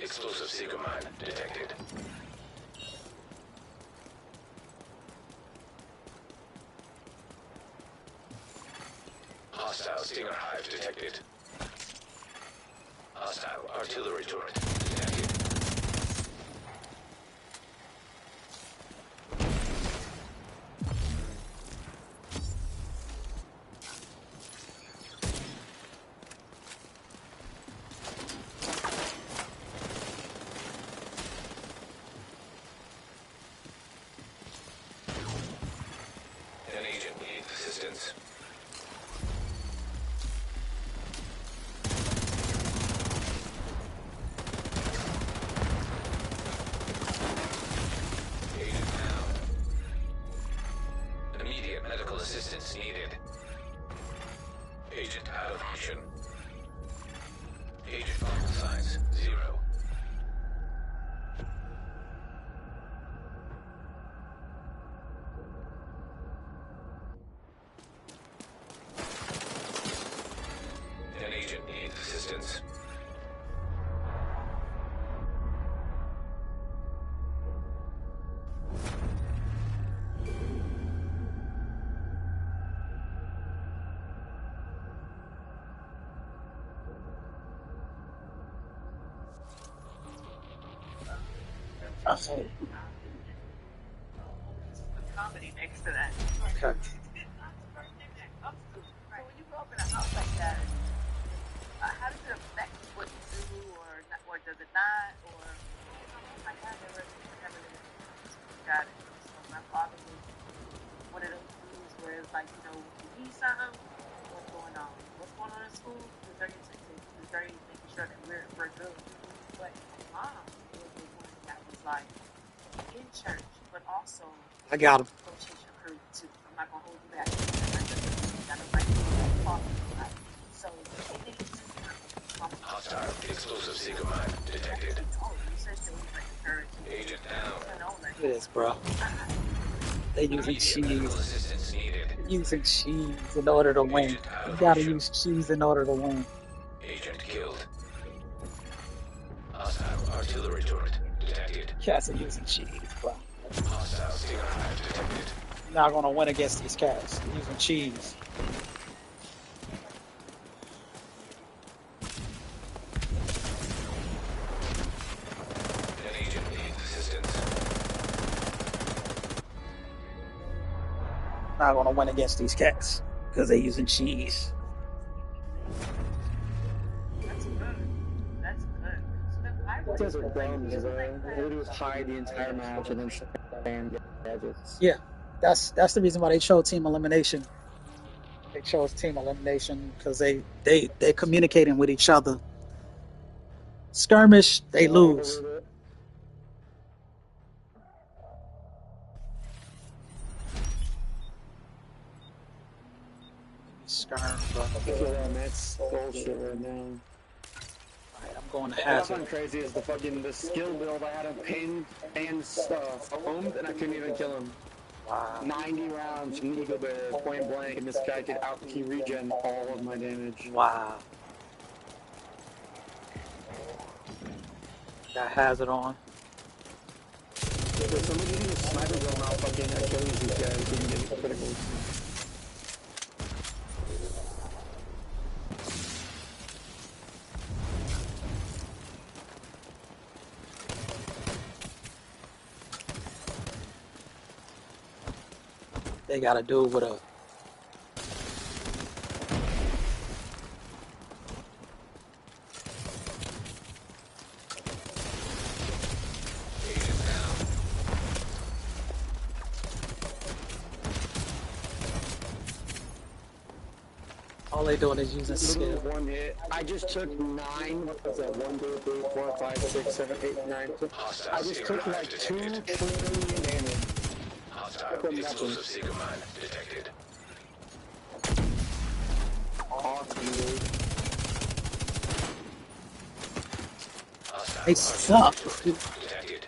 Explosive seeker mine detected. Hostile Stinger hive detected. Hostile artillery turret detected. An agent needs assistance. Agent down. Immediate medical assistance needed. Agent out of mission. Agent vital signs 0. An agent needs assistance. Okay. Comedy next to that. Okay. So when you grow up in a house like that, how does it affect what you do, or does it not, or I never got it. So my father was one of those dudes where it's like, you know, if you need something, what's going on? What's going on in school? He was very attentive. He was very making sure that we're good. But my mom was the one that was like in church, but also I got him. coaching your crew too. I'm not gonna hold you back. I know like so it needs Hostile explosive seeker mine detected. oh, you said she was like encouraging. Agent down. Look at this, bro. They using Immediate medical cheese. assistance needed. Using cheese in order to win. You gotta use cheese in order to win. Agent killed. Hostile artillery turret detected. Cats are using cheese, bro. Hostile Stinger hive detected. You're not gonna win against these cats. They're using cheese. An agent needs assistance. Not gonna win against these cats because they're using cheese. That's good. That's good. So then why would Those are dumb, they would just hide the entire match and then spam gadgets. Yeah, that's the reason why they chose team elimination. They chose team elimination because they're communicating with each other. Skirmish, they lose. Skirmish, bro. Yeah, that's bullshit right now. Alright, I'm going to What's hazard. crazy is the skill build. I had him pinned and foamed, and I couldn't even kill him. Wow. 90 rounds from Eagle Bear, point blank, and this guy could out-key regen all of my damage. Wow. Got hazard on. If somebody using a sniper gun, I'll fucking Achilles these guys didn't get criticals. They got to do it with a. All they doing is using skill. One hit. I just took 9. What was that? 1, 2, 3, 4, 5, 6, 7, 8, 9. I just took like 2 trillion damage. Hostile explosive seeker mine detected. Awesome, dude. They suck. Detected.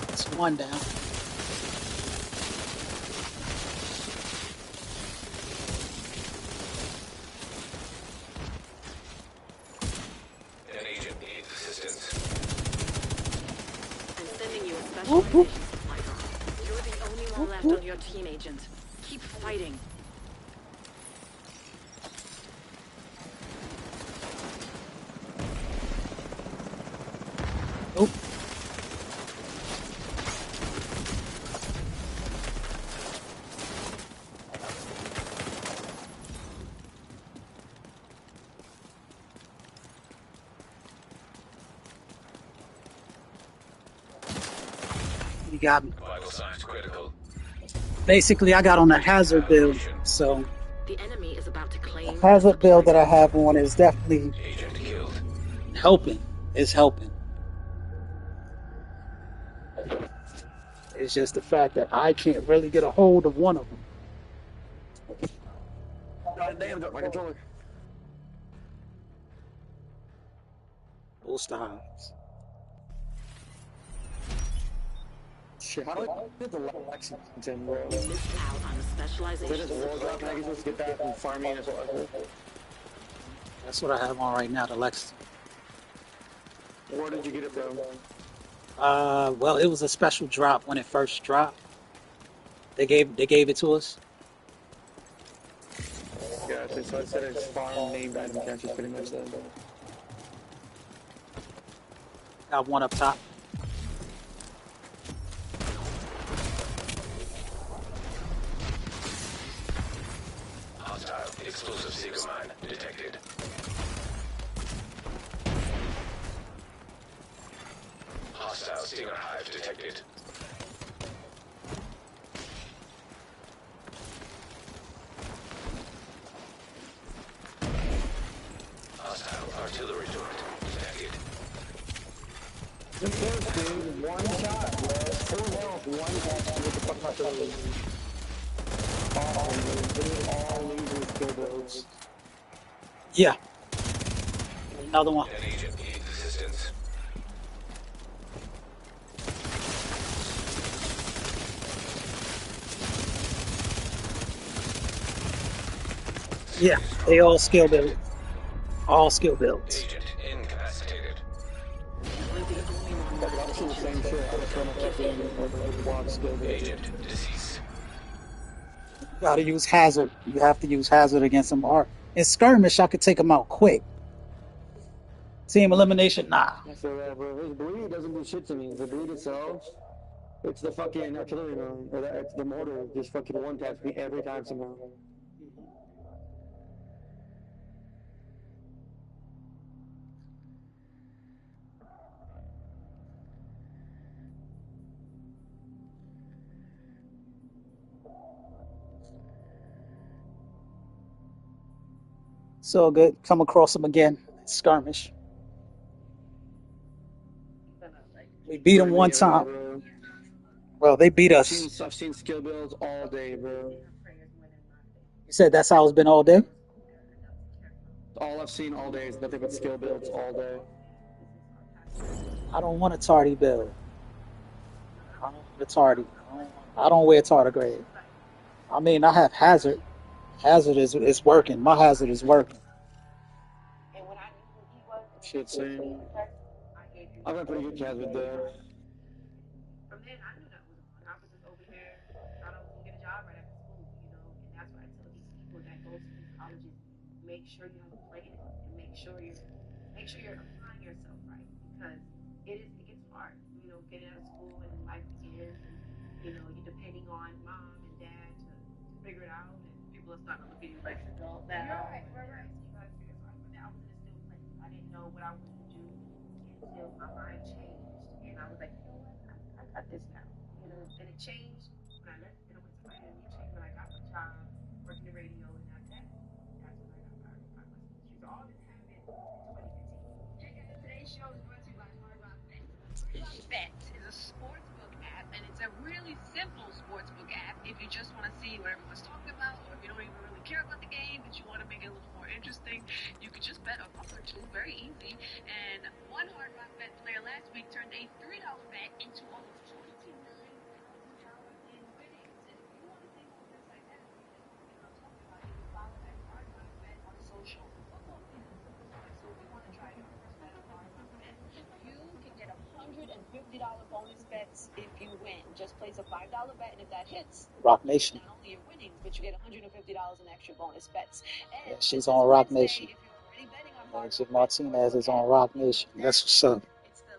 It's one down. Specialization supply drop. You're the only one left on your team, Agent. Keep fighting. Nope. You got me. Vital signs critical. Basically, I got on a hazard build, so The enemy is about to claim the hazard build that I have on is definitely Agent killed. helping. It's helping. It's just the fact that I can't really get a hold of one of them. God damn, got my controller. Bull styles. Shit, how do I get the Lexington, bro? You missed out on the They specialization just roll supply drop drop. packages, get that from farming as well. That's what I have on right now, the Lexington. Where did you get it from? Well, it was a special drop when it first dropped. They gave it to us. Yeah, so I said it's farm named item catches pretty much then. Got one up top. Hostile explosive Seeker mine detected. Hostile Stinger hive detected. Hostile artillery turret detected. Just this, dude. One shot, bro. Full health, one shot. What the fuck am I doing? All losers kill builds. Yeah. Another one. An agent needs assistance. Yeah, they all skill build. All skill builds. Agent incapacitated. I'm also the same shit. I was trying to fucking block skill builds. Agent deceased. You gotta use hazard. You have to use hazard against them. Or in skirmish, I could take them out quick. Team elimination, nah. I feel that, bro. His bleed doesn't do shit to me. The bleed itself, it's the fucking artillery round, or it's the mortar just fucking one taps me every time somehow. So good. Come across them again. Skirmish. We beat them one time. Bro. Well, they beat us. I've seen skill builds all day, bro. You said that's how it's been all day? All I've seen all day is nothing but skill builds all day. I don't want a tardy build. I don't want a tardy. I don't wear tardigrade. I mean, I have hazard. Hazard is working. My hazard is working. Shit, same. I've got pretty good cats with the. From then, I knew that was fun. I was just over here, thought I was gonna get a job right after school, you know. And that's why I tell these people that go to these colleges, make sure you have a plan and make sure you're applying yourself right, because it gets hard, you know, getting out of school and then life begins, and you know you're depending on mom and dad to figure it out, and people are starting to look at you like an adult now. You're right. So you gotta figure it out. For me, I was in a still place. I didn't know what I wanted to do until my mind changed, and I was like, you know what, I got this now, you know. And it changed when I left and I went to Miami. It changed when I got my job working the radio, and that's when I got my industry. So all this happened in 2015. Hey guys, today's show is brought to you by Hard Rock Bet. Hard Rock Bet is a sportsbook app, and it's a really simple sportsbook app if you just want to see what everyone's talking about, or if you don't even really care about the game, but you want to make it a little more interesting. You could just bet a buck or two, very easy. And one Hard Rock Bet player last week turned a $3 bet into almost $29,000 in winnings. And if you want to see more things like that, you know what I'm talking about, you can follow at Hard Rock Bet on social football fans. So if you want to try your first bet on Hard Rock Bet, you can get $150 bonus bets if you win. Just place a $5 bet, and if that hits, Rock Nation. not only you're winning, but you get $150 in extra bonus bets. And Yeah, she's this on is Rock Wednesday. Nation. If you're already betting on Hard Magic Rock Martinez Bet is on Rock Nation. That's what's up. it's the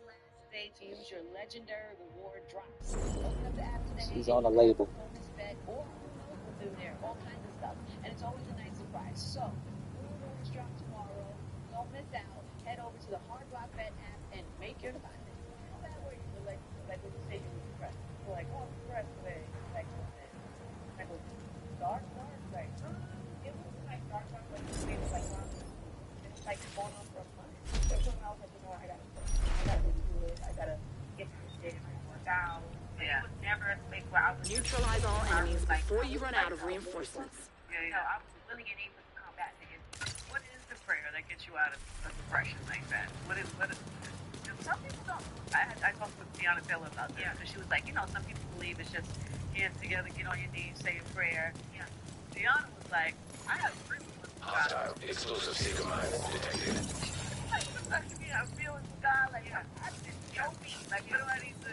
last day to use your legendary reward drops. Open up the app today. She's on the label. Bonus bet or who knows what's in there, all kinds of stuff. And it's always a nice surprise. So, new rewards drop tomorrow. Don't miss out. Head over to the Hard Rock Bet app and make your deposit. Feel that way. Like when you say you're depressed. You're like, oh, I'm depressed today. Like, dark, like, it was like dark, but it was like, it's like going on for a month. There's someone else like, you know, I gotta do it. I gotta get to the gym. I gotta work out. Yeah. It was never a space where I was Neutralize all enemies before you run out of reinforcements. Yeah, you know, I was willing and able to combat it. What is the prayer that gets you out of a depression like that? What is you know, some people don't. I talked with Deanna Taylor about this because she was like, you know, some people believe it's just hands together, get on your knees, say a prayer. Yeah. Deanna was like, I have three with God. Hostile explosive seeker mine detected. Like, sometimes you have feelings with God, like, I just show me. Like, what do I need to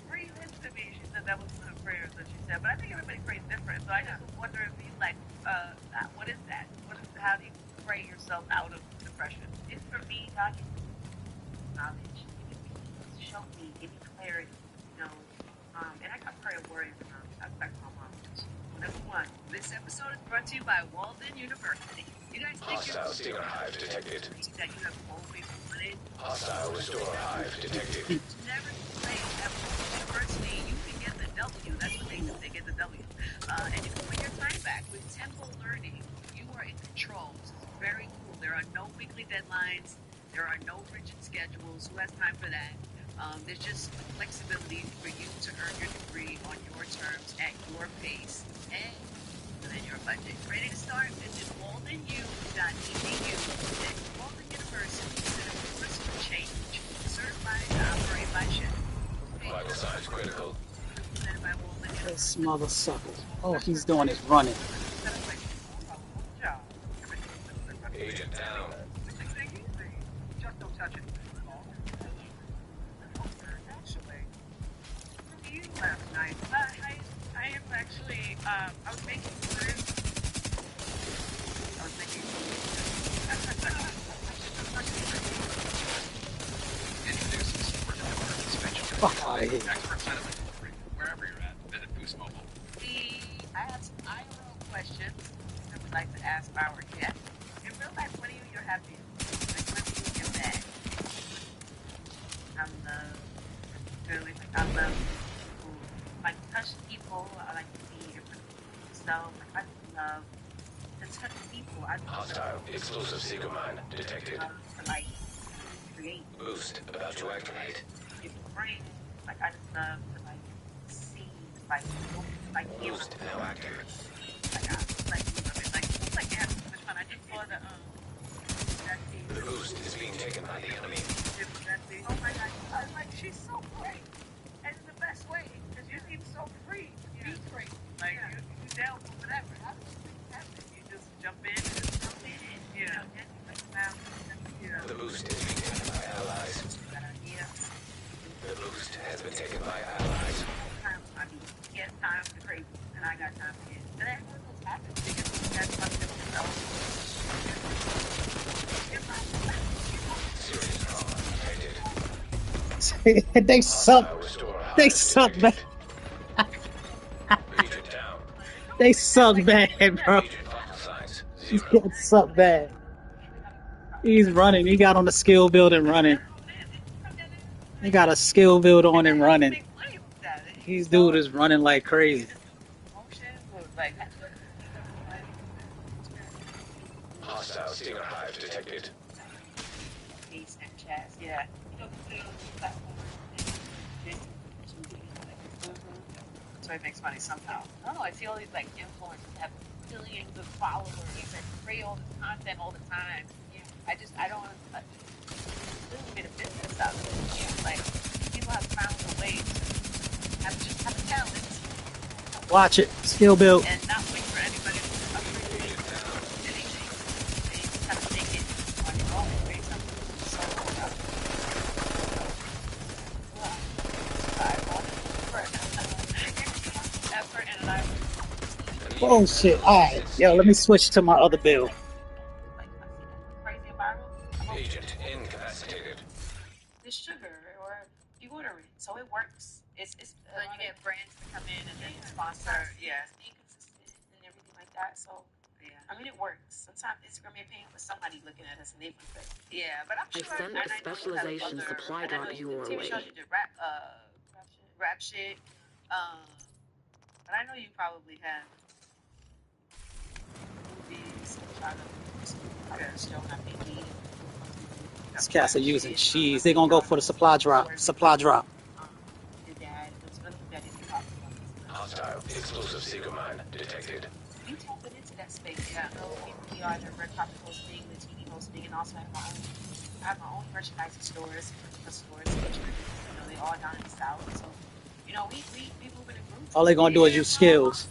breathe into me? She said that was one of the prayers that she said. But I think everybody prays different. So I just wonder if you, like, what is that? How do you pray yourself out of depression? It's for me, God gives me knowledge, give me peace, show me, give me clarity, you know. And I got prayer warriors around me. I expect my mom. Number one, this episode is brought to you by Walden University. You guys think Hostile stinger hive detected. that you have always wanted? Hostile restore hive detected. Never play at Walden University. You can get the W. That's what they do. They get the W. And you can win your time back with Tempo Learning. You are in control. This is very cool. There are no weekly deadlines. There are no rigid schedules. Who has time for that? There's just flexibility for you to earn your degree on your terms at your pace and within your budget. Ready to start? Visit waldenu.edu. That's Walden University, Center for Personal Change. Certified to operate by shift. Vital signs critical. This mother sucker. All he's doing is running. Agent down. Just don't touch it. Actually, you last night. I am actually, I was making food. Fuck out of here. Wherever you're at, visit Boost Mobile. I have some IRL questions I would like to ask our guest. In real life, what are you your happy? Like, what are you your mad? I love people. I like to touch people. I like to be here for myself. I love to touch people. I Hostile explosive seeker mine detected. love to like create. Boost about to activate. Brain. Like I just love to like see, like hear. Boost now active. I just saw The boost is being taken by the enemy. oh my God, I was like, she's so great. And in the best way, because you seem so free. Be free. Like, you down for whatever. How do things happen? You just jump in and just jump in. Yeah. The boost is being taken by allies. The boost has been taken by allies. I mean, he has time for crazy, and I got time for it. And that's what's happened because that's something They suck. They suck bad. They suck bad, bro. They suck bad. He's running. He got on the skill build and running. He got a skill build on and running. These dude is running like crazy. Hostile stinger hive detected. Yeah. So it makes money somehow. I don't know. I see all these like influencers have millions of followers and create all this content all the time. I don't. Really made a business out of it. Like people have found a way to have a talent Watch it. Skill build. and not wait for anybody to upgrade anything. They just have to take it on your own and create something. So Bullshit. Alright, yo, let me switch to my other bill. Crazy viral. Agent incapacitated. This sugar, or you order it, so it works. It's so you get brands to come in and then sponsor, inconsistent and everything like that. So I mean, it works. Sometimes Instagram may paint with somebody looking at us and they would say, but I'm I sure. sent a specialization supply drop your TV way. shows you did rap shit. But I know you probably have movies, showing up in need. These cats are using cheese. They're gonna go for the supply drop. Supply drop. Your dad, those other that is possible. Hostile explosive seeker mine detected. We tapping into that space. Yeah. So we are the red carpet hosting, the TV hosting, and also I have my own merchandising stores, they all down in the south. So, we moving in groups. All they're gonna do is use skills.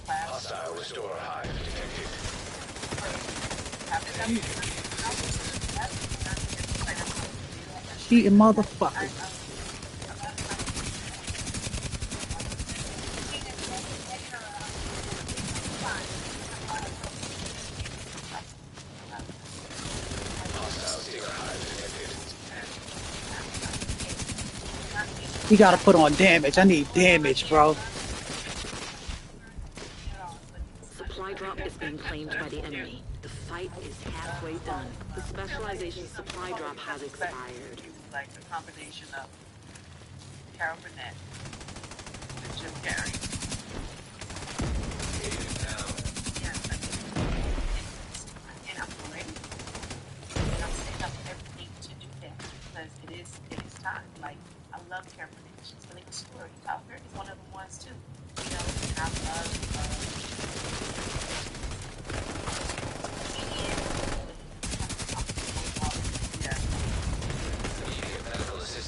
Hostile restore hive detected. Cheating motherfucker. He gotta put on damage. I need damage, bro. Supply drop is being claimed by the enemy. The fight is halfway done. The specialization supply drop has expired. Like a combination of Carol Burnett and Jim Carrey. And I'm ready. And I'm setting up everything to do that because it is time. Like, I love Carol Burnett. She's telling a story. Tyler Perry is one of the ones too. And I love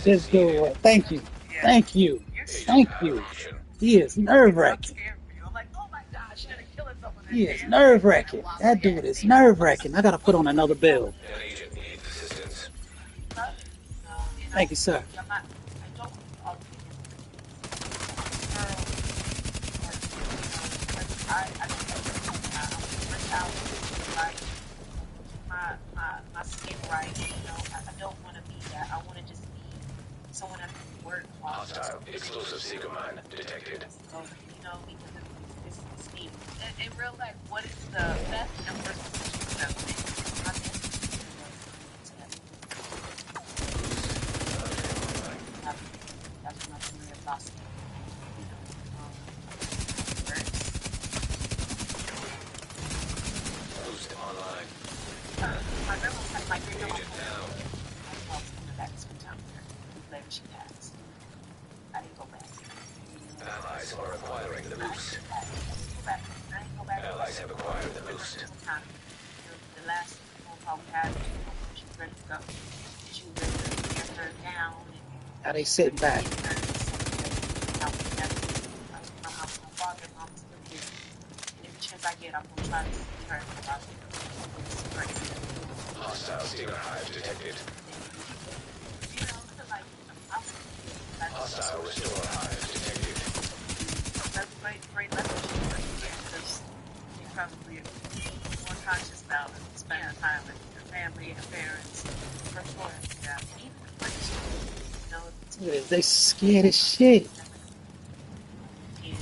Just do it. Thank you. Thank you. Thank you. He is nerve-wracking. He is nerve-wracking. That dude is nerve-wracking. I gotta put on another bill. Thank you, sir. My skin right, I don't want to be that. I want to just be someone that can work hard. Hostile explosive seeker mine detected. So, because it's me. In real life, what is the best and worst decision that we that's when I really have lost it. Boost online. My grandma had my great grandma. I was coming back to spend time with her. Later she passed. I didn't go back. Allies are acquiring the boost. I didn't go back. Allies have acquired the boost. The last phone call we had, she was ready to go. She was ready to get her down. Now they sitting back. I get, I'm gonna try to see her. Hostile seeker hive detected. Hostile restore hive detected. That's great lesson. Because you're probably more conscious now and spending time with your family and parents. For sure. Yeah. Even the friends, They scared as shit. And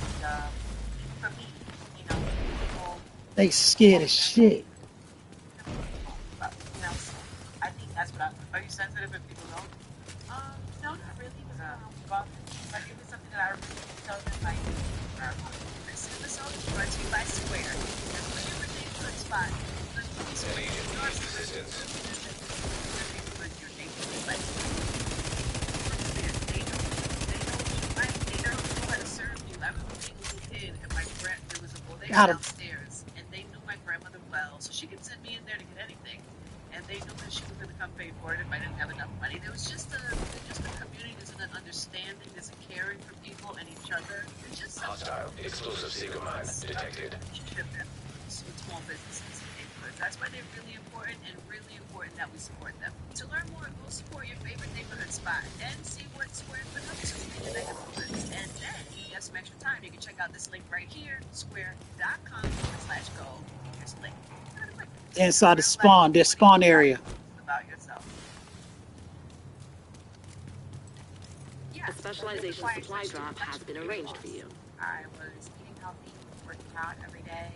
for me, people. They scared as shit. I think that's what are you sensitive if people don't? No, not really. But it was something that I really tell them, like, this episode is brought to you by Square. That's what you would think to spot. Downstairs, and they knew my grandmother well, so she could send me in there to get anything, and they knew that she was going to come pay for it if I didn't have enough money. There was just a community, there's an understanding, there's a caring for people and each other. It's just hostile explosive seeker mine detected. Small businesses in neighborhood. That's why they're really important and really important that we support them. To learn more, go support your favorite neighborhood spot and see what Square put up to in your neighborhoods. And then, if you have some extra time, you can check out this link right here, square.com/go. Here's the link. Inside the spawn, their spawn area. About yourself. A specialization supply drop has been arranged for you. I was eating healthy, working out every day.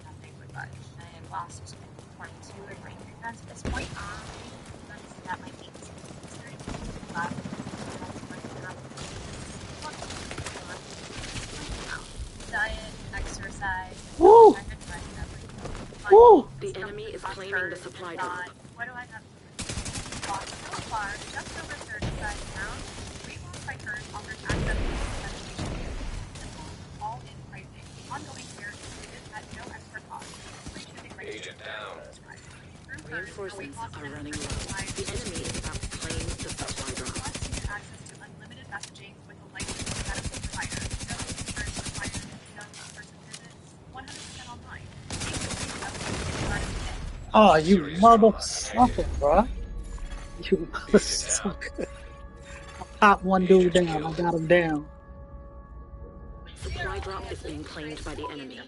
Nothing but I had lost 22 or 23 pounds at this point. Noticing that my weight is very low. Diet, exercise. Woo! Woo! The enemy is claiming the supply drop. What do I have? So far, just over 35 pounds. We lost by turn on their access to medication. All in pricing. Ongoing care is at no extra cost. Agent down. Reinforcements are running low. The enemy is about to claim the supply drop. Access to unlimited messaging with a licensed medical provider. No insurance required. No in-person visits. 100% online. Oh, you motherfucker, bro. You motherfucker. I popped one dude down. I got him down. Supply drop is being claimed by the enemy. An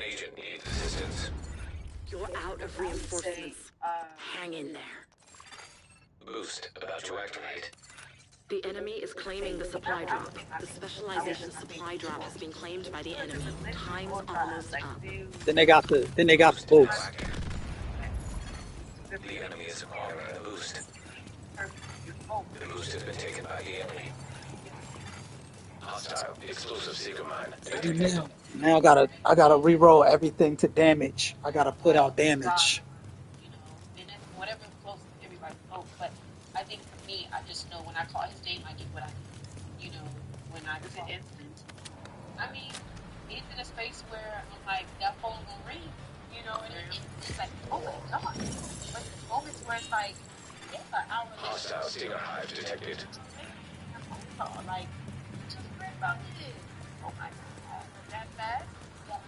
agent needs assistance. You're out of reinforcements. Hang in there. Boost about to activate. The enemy is claiming the supply drop. The specialization supply drop has been claimed by the enemy. Time's almost up. Then they got the boost. The enemy is acquiring the boost. The boost has been taken by the enemy. Hostile explosive seeker mine. Now I gotta re-roll everything to damage. I gotta put out damage. And then whatever close to everybody knows. But I think for me, I just know when I call his name, I get what I need. You know, when I call him. I mean, he's in a space where I'm like, that phone will ring. You know, and it's like, oh my God. But the moments where it's like, yeah, an hour later. Hostile stinger hive detected. Like, just read about it. Oh my God. That fast? Yeah.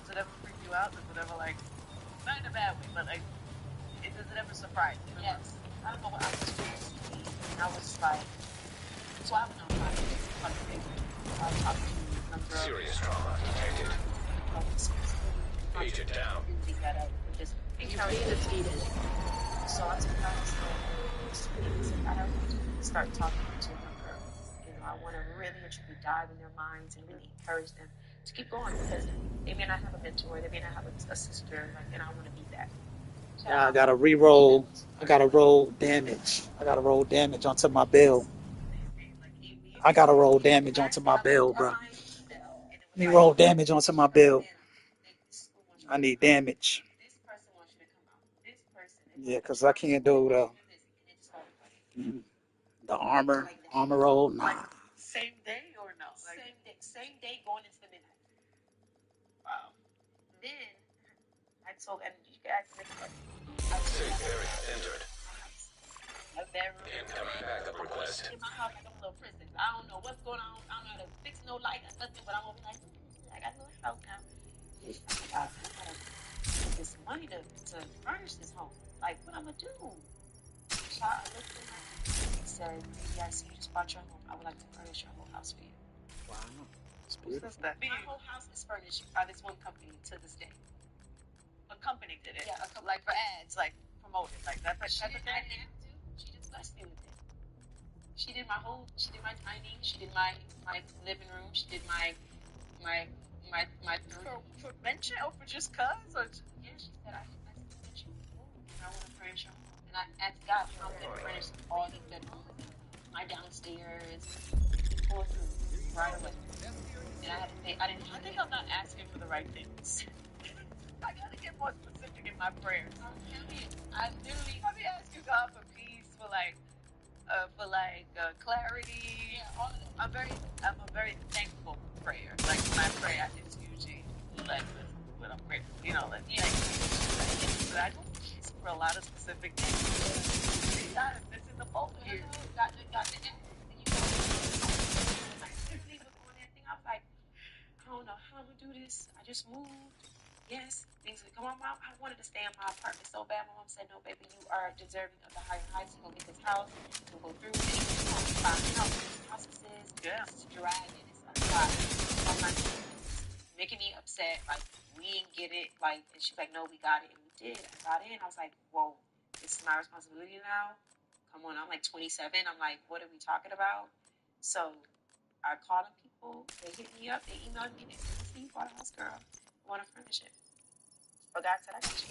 Does it ever freak you out? Does it ever, like, not in a bad way, but, like, does it ever surprise you? Yes. I don't know what I was doing. I was like, so I don't know. I was talking to some girl. Serious trauma detected. Agent down. Just defeated. So I took out I don't want to start talking to young girls. You know, I want to really truly dive in their minds and really encourage them to keep going because they may not have a mentor, they may not have a sister, like, and I want to be that. So Yeah, I gotta re-roll. I gotta roll damage. I gotta roll damage onto my bill. I gotta roll damage onto my bill, bro. Let me roll damage onto my bill. I need damage. Yeah, because I can't do the armor roll. Nah. Same day or no? Like, same day going into the midnight. wow. Then I told energy, you guys next question. Safe area entered. A bedroom. Incoming backup request. In my house, like a little prison. I don't know what's going on. I don't know how to fix no light or nothing, but I'm over like, I got no house now. I gotta get this money to furnish this home. Like, what I'm gonna do? So I looked at him and said, yes, you just bought your home. I would like to furnish your whole house for you. Wow. It's What's beautiful. that? My whole house is furnished by this one company to this day. A company did it. Yeah, like for ads, like promoted, like that. But She didn't have to. She just blessed me with it. She did my dining. She did my living room. She did my for mention or for just cuz or yeah. She said I want to furnish your home, and I asked God how I'm gonna furnish all these bedrooms, my downstairs, full through right away. And I had to say I didn't. I think I'm not asking for the right things. I gotta get more specific in my prayers. I'm telling you, I literally. Let me ask you God for peace, for clarity. Yeah, all of it. I'm a very thankful prayer. Like my prayer is usually led with what I'm grateful. You know, like thank you. But I don't ask for a lot of specific things. God is missing the boat here. Got the and you know, like literally was on that thing. I was like, I don't know how to do do this. I just moved. Yes, things come on, Mom. I wanted to stay in my apartment so bad. My mom said, no, baby, you are deserving of the higher heights. You're going to get this house. You'll go through it. You're going to find houses. Yeah. It's dragging. It's a lot. So my making me upset. Like, we didn't get it. Like, and she's like, no, we got it. And we did. I got in. I was like, whoa, this is my responsibility now. Come on. I'm like 27. I'm like, what are we talking about? So I called up people. They hit me up. They emailed me. They said, see, you bought a house, girl. I want to furnish it. But God said, I got you.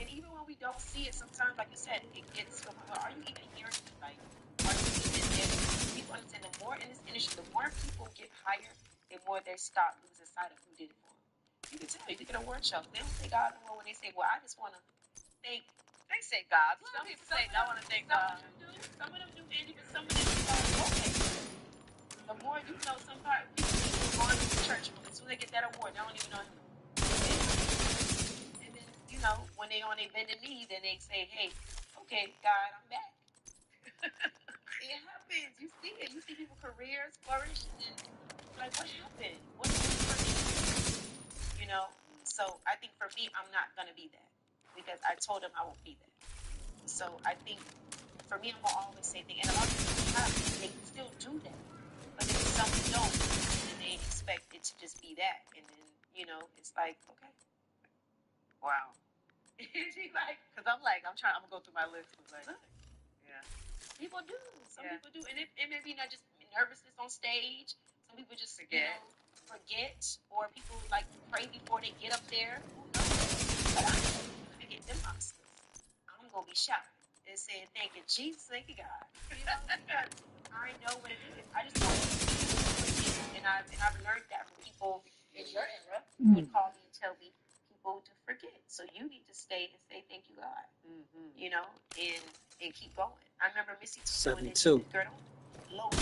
And even when we don't see it, sometimes, like you said, it gets from, well, are you even hearing me? Like, are you even there? People understand the more in this industry, the more people get hired, the more they start losing sight of who did it for them. You can tell, you can get a award show. They don't say God no more when they say, well, I just want to thank. They say God. Some people say, I want to thank God. Some of them do, Andy, but some of them okay. The more you know, sometimes people go on to the church, as soon as they get that award, they don't even know him. And then, you know, when they on a bended knee, then they say, hey, okay, God, I'm back. It happens. You see it. You see people's careers flourish, and then, like, what happened? What happened for me? You know? So I think for me, I'm not going to be that. Because I told him I won't be that. So I think, for me, I'm going to always say things. And a lot of people, they can still do that. But then some don't. And they expect it to just be that. And then, you know, it's like, okay. Wow. She's like, because I'm like, I'm gonna go through my list. Like, yeah. People do. Some people do. And it may be not just nervousness on stage. Some people just forget, or people like pray before they get up there. Who knows? But I'm gonna get them Oscars. I'm gonna be shouting and saying, "Thank you, Jesus, thank you, God." You know, because I know what it is. I just want to forget, and I've learned that from people in your era who would call me and tell me people to forget. So you need to stay and say, "Thank you, God." Mm-hmm. You know, and keep going. I remember Missy 72. Girl, low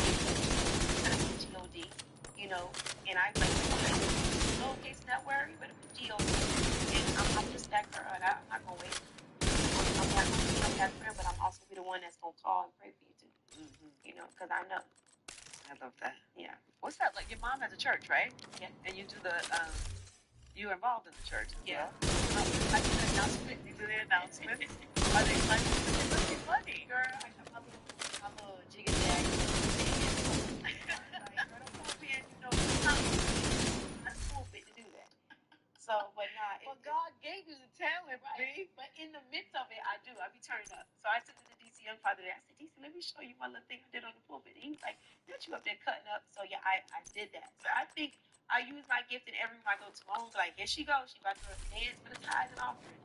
G-O-D, you know, and I like lowercase not worry, but put G-O-D. And I'm just that girl, and I'm not going to wait. I'm not going to be that friend, but I'm also be the one that's going to call and pray for you too. Mm-hmm. You know, because I know. I love that. Yeah. What's that? Like, your mom has a church, right? Yeah. And you do the, you're involved in the church as well? I do the announcement. You do the announcements. Are they funny? They must be funny. Girl, I got my little jiggy jag. Like, girl, don't come up here, you know, I'm stupid to do that. So, but nah. Well, God gave you the talent, right? But in the midst of it, I do. I be turned up. So I said to the DC Young Father, I said, DC, let me show you my little thing I did on the pulpit. And he was like, "That you up there cutting up?" So yeah, I did that. So I think I use my gift in every room I go to. My mom's like, "Here she goes. She about to dance for the tithes and offering."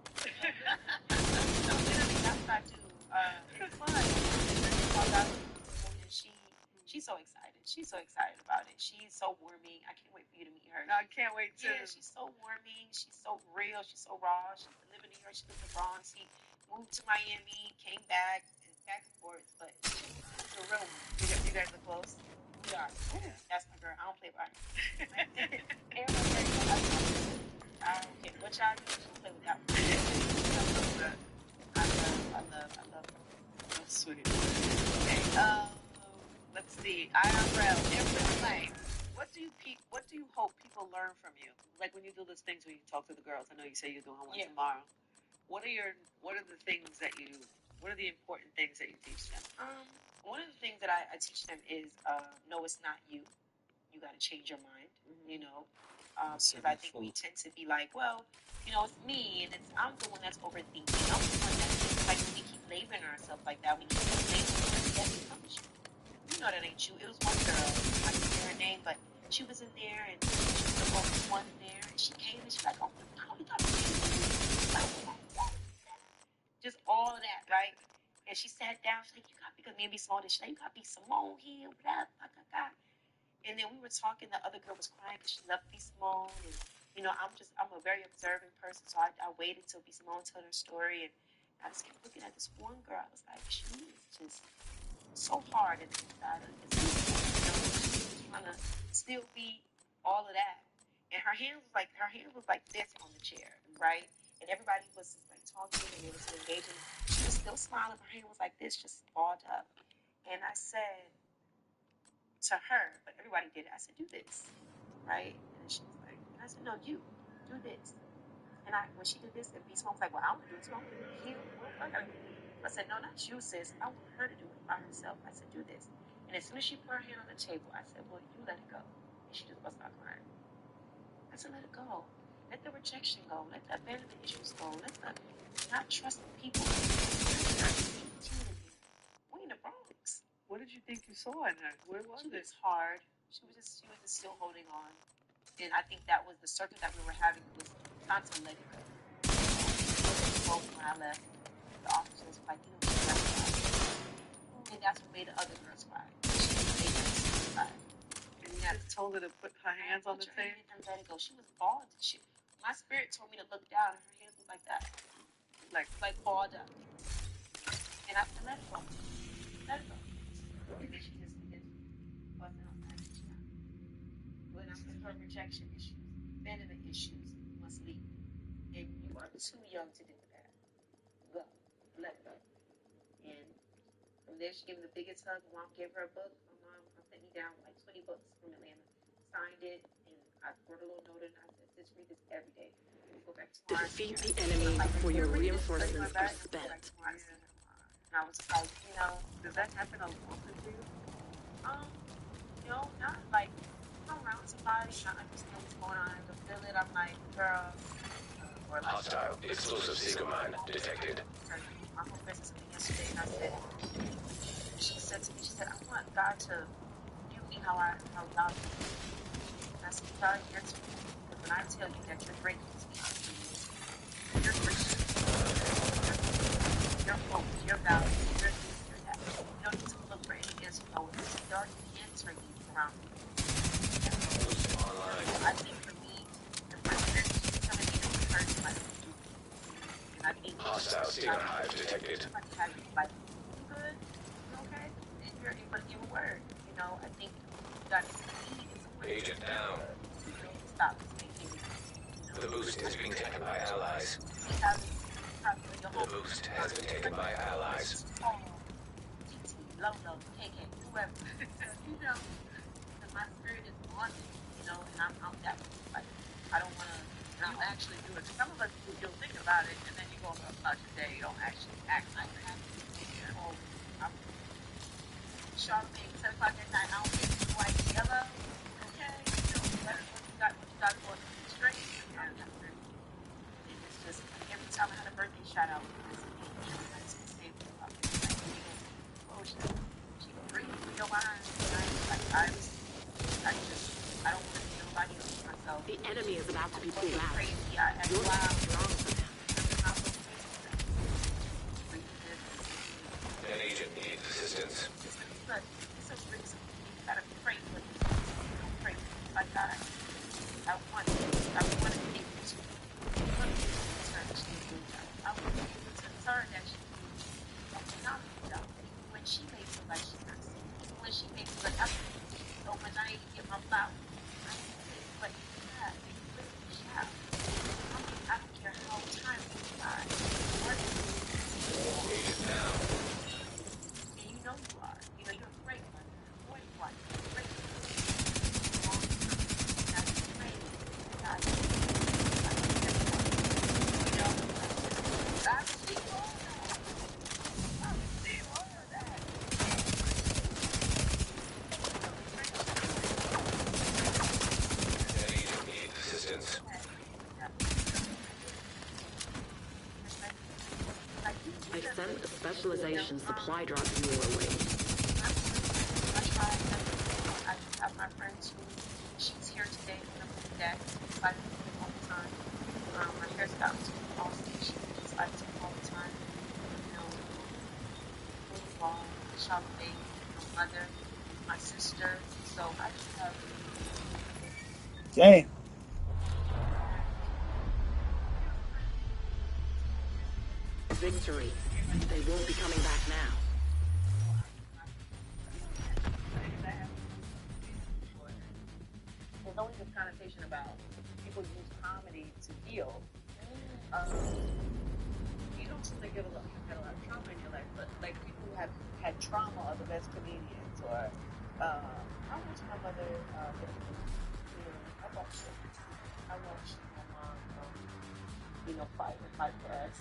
So literally, that's what I do. It's fun. And she's so excited. She's so excited about it. She's so warming. I can't wait for you to meet her. I can't wait to. Yeah, she's so warming. She's so real. She's so raw. She lived in New York. She lived in the Bronx. She moved to Miami, came back and forth. But she's a real one. You guys are close? We are. Yeah. That's my girl. I don't play by her. And my girl, I don't care what y'all do. She'll play with that one. I love her. That's sweet. Okay. Let's see. IRL, every night. What do you hope people learn from you? Like when you do those things when you talk to the girls. I know you say you're doing one tomorrow. What are the things that what are the important things that you teach them? One of the things that I teach them is no, it's not you. You got to change your mind. Mm-hmm. You know, because I think we tend to be like, well, you know, it's me and I'm the one that's overthinking. I'm the one that's like we keep labeling ourselves like that. We keep labeling that becomes you. You know that ain't you. It was one girl. I can't remember her name, but she was in there and she was the only one there, and she came and she's like, "Oh, you got me." Just all of that, right? And she sat down. She's like, "You got because maybe Simone. She's like, you got to be Simone here, blah blah blah blah." And then we were talking. The other girl was crying because she loved B. Simone, and you know, I'm a very observant person, so I waited till B. Simone told her story, and I just kept looking at this one girl. I was like, she is just so hard in the inside of this, you know, she's trying to still be all of that. And her hand was like this on the chair, right? And everybody was just like talking and they was engaging. She was still smiling. Her hand was like this, just balled up. And I said to her, but everybody did it. I said, "Do this," right? And she was And I said, no, you do this. And when she did this, and B Smoke was like, well, I want to do it. Smoke, I said, no, not you, sis. I want her to do it by herself. I said, do this. And as soon as she put her hand on the table, I said, well, you let it go. And she just bust out crying. I said, let it go. Let the rejection go. Let the abandonment issues go. Let the not trusting people. We in the Bronx. What did you think you saw in her? Where was She it? was hard. She was just still holding on. And I think that was the circle that we were having. It was time to let it go. When I left, the officer was like, you know, and that's what made the other girls cry. She made them cry. And you just told her to put her hands on the table? And let it go. She was bald. My spirit told me to look down, and her hands was like that. Like balled up. And I said, let it go. Let it go. And then she just busting out laughing. When I said her rejection issues, abandonment issues must leave. And you are too young to do that. Go. Let it go. And from there, she gave me the biggest hug. Mom gave her a book. My mom sent me down like 20 books from Atlanta. Signed it, and I wrote a little note in. I said, "Sis, read this every day. We go back tomorrow." Defeat the enemy before your reinforcements are spent. And I was just like, you know, does that happen a lot to you? No, not like I'm around somebody and I understand what's going on. I feel it. I'm like, girl. Or like, Hostile explosive seeker mine detected. My whole business meeting yesterday, and I said, she said to me, she said, I want God to view me how God views me. And I said, God, answer me. Because when I tell you that you're great, you're Christian, you're hope, you're value, you're this, you're that. You don't need to look for any answer. No, it's already answering you around me. I think for me, the president is coming in and encouraging my people. And I think hostile seeker hive detected. Like, you good? You okay? And you're able to give a word. You know, I think you got to see Agent down. Stop thinking. The boost is being taken by allies. The boost has been taken by allies. Lolo, KK, whoever. You know, because my spirit is on it, you know, and I'm that way. Like, I don't want to. You actually do it. Some of us, you'll think about it, and then you go about your day. You don't actually act like it. Oh, I'm Charlamagne, 7 o'clock at night. I don't get white, yellow. Okay, you know, what you got going straight. I'm not ready. And it's just every time I had a birthday shout out, she can breathe with your mind. I don't want to be nobody else myself. The enemy is about to be pulled out. Crazy. I act You're wild. strong for them. An agent needs assistance. It's a risk. You gotta pray for this. Don't pray like God. I want to take this. I want to give it to you. I want to give it to her. I want to give it to her that she can when she may feel like she's not sick. When she may feel like I'm so when I ain't get my flowers. I ain't sick, but God, I don't care how time goes by. Agent down. And you know you are. You know, you're a great one. Great one. Great one. Now you pray. God, you know, God see all that. God see all of that. An agent needs assistance. I sent a specialization supply drop your way. I have my friend she's here today with a dad. I do it all the time. My hairstylist all she decides to all the time. You know, really long, Charlamagne, my mother, my sister. So I just have Damn. Victory. They won't be coming back now. There's always this connotation about people use comedy to heal. You don't seem to get a lot of trauma in your life, but like people who have had trauma are the best comedians. Or how was my mother? How about you? I watched my mom, fight and fight for us,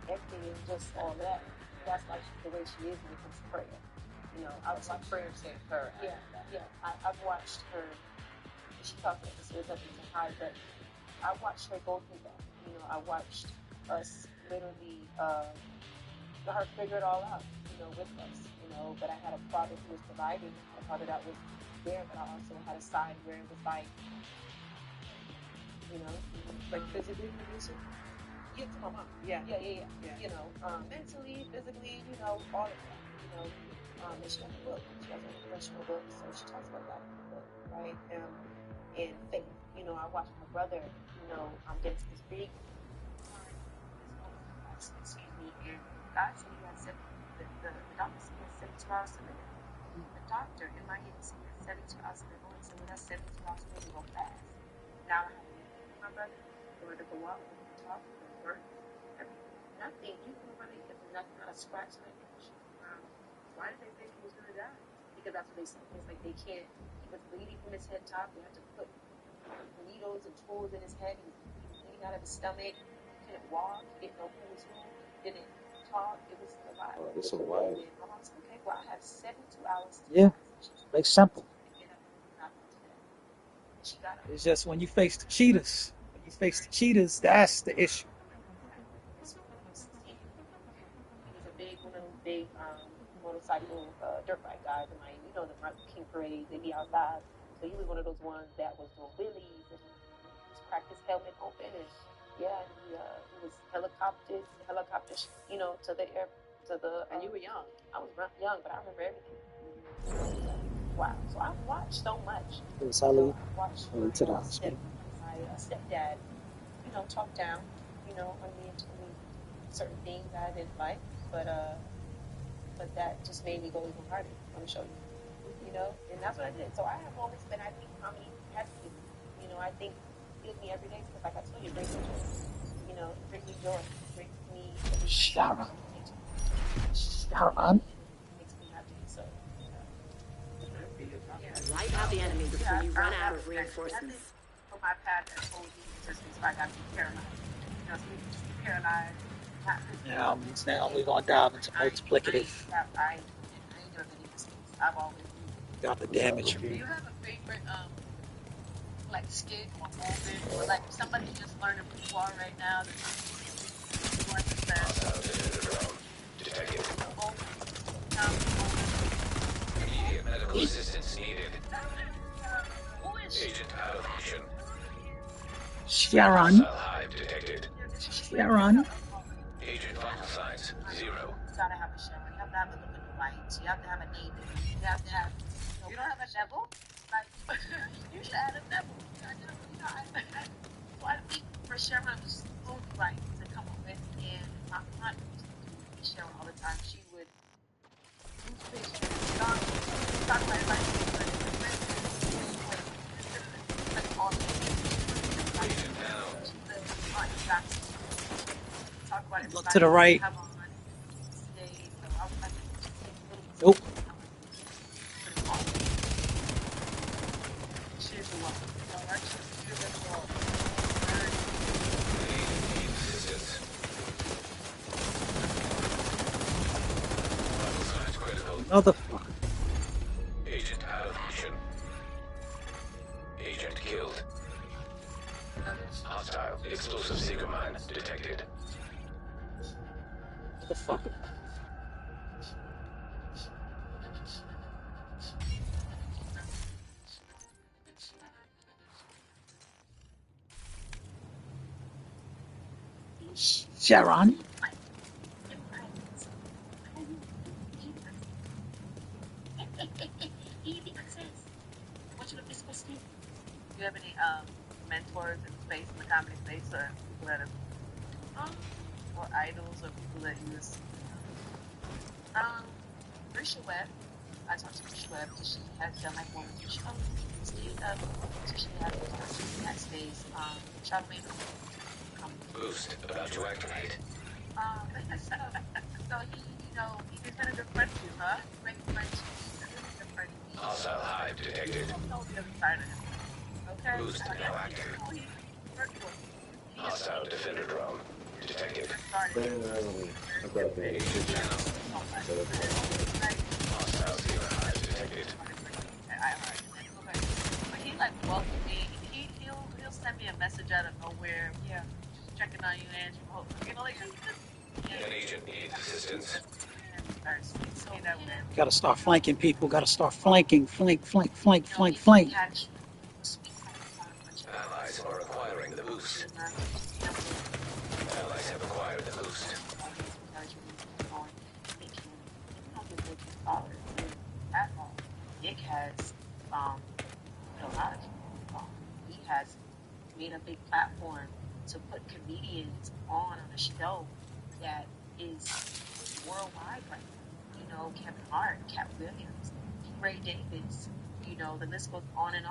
everything is just all that. That's like the way she is when it comes to prayer. I've watched prayer saved her. Yeah. I've watched her. She talks about this. There's nothing to hide, but I watched her go through that. I watched us literally her figure it all out. With us. But I had a father who was providing, a father that was there, but I also had a side where it was like, like physically abusive. Yeah, to my mom. Yeah. Mentally, physically, all of that. And she has a book. She has a professional book, so she talks about that in the book, right? And faith. I watched my brother, get to this big excuse me, and God said he had the doctor said he had 72 hours to live. The doctor in my head said he had 72 hours to live. Only said, well, that's 72 hours to live, go fast. Now I have to meet my brother, or to go out, or to talk, or to work, everything. Nothing. You can really get nothing, not a scratch, like why did they think he was going to die? Because that's what they said. It's like they can't, he was bleeding from his head top. They had to put needles and tools in his head. He was bleeding out of his stomach. He couldn't walk. He didn't know who was who. Didn't talk. It was a lot. Oh, it's so wild. And my mom said, okay, well, I have 72 hours to Yeah, make simple. get up and not today. She got up. It's just when you face the cheaters, that's the issue. He was a big, one of those big motorcycle dirt bike guys in Miami. The Martin King Parade, they be outside. So he was one of those ones that was doing wheelies and just cracked his helmet open and he was helicopter, to the air, to the. And you were young. I was young, but I remember everything. Wow. So I've watched so much. Ali, I've watched to the hospital. my stepdad, talk down, on me and told me certain things I didn't like, but that just made me go even harder. I'm gonna show you. And that's what I did. So I have moments that I think mommy has to do. I think heals me every day because, like I told you, it brings me joy. It brings me joy. It brings me. Sharon. Makes me happy. So. Wipe out the enemy before you run out of reinforcements. For my path that told me just means I got to be paralyzed. Paralyzed. Now we're going to dive into multiplicative. I ain't never been in mistakes. I've always got the damage. Do you have a favorite like skit or movie, or like somebody just learning who you are right now that you understand? Immediate medical assistance needed. Agent out of mission. Sharon. Hive detected. Sharon. Agent vital signs 0. You gotta have a shower. You have to have a little bit of light. You have to have a neighbor. You have to have. You don't have a devil? Like, you should add a devil. I think for Sharon, it was so right to come up with, and my aunt used to do Sharon all the time. She would use pictures, talk about everybody, like all the Look to the right. Nope. Motherfucker. Agent out of mission. Agent killed. Hostile explosive seeker mine detected. Motherfucker. Sharon. Do you have any mentors in space, in the comedy space, or people that are, or idols, or people that you just, Risha Webb. I talked to Risha Webb because she has done like one show, stand up, so she has in that space. Charlamagne. Boost about to activate. So he's been a good friend to you, huh? Great friend to you. He's a good friend to you. Hostile hive detected. Don't know the other side of him. Okay? Boost now active. Hostile defender drone detected. Agent down. Hostile Sierra Hive detected. But he like welcomed me. He'll send me a message out of nowhere. Yeah, just checking on you, Andrew. You know, like An agent needs assistance. Gotta start flanking people. Gotta start flanking. Flank. Allies are acquiring the boost. Allies have acquired the boost. Nick has a lot of he has made a big platform to put comedians on a show that is worldwide right now. You know, Kevin Hart, Cat Williams, Ray Davis, you know, the list goes on. And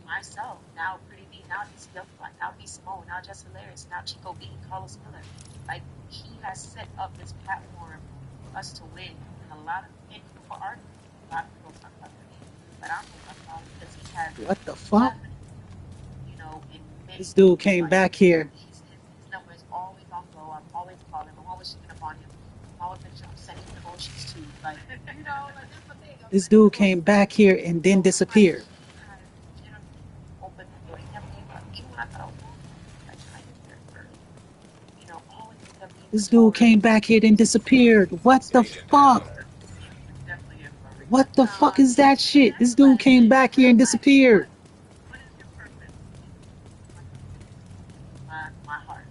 myself, now Pretty B, now this young one, now B Simone, now Just Hilarious, now Chico B, Carlos Miller. Like, he has set up this platform for us to win. And a lot of people for art, a lot of people talk about that. But I'm talking about it because he has What the fuck? you know, in many This dude came back here. his number is always on low. I'm always calling him. I'm always checking up on him. I'm always making sure I'm sending him emotions too. Like, you know, like that's the thing. This dude came back here and then disappeared. Open the door. He never gave up. Even when I thought I was wrong, like, I did very early. You know, always kept me This dude came back here and disappeared. What the fuck? What the fuck is that shit? This dude came back here and disappeared. my heart.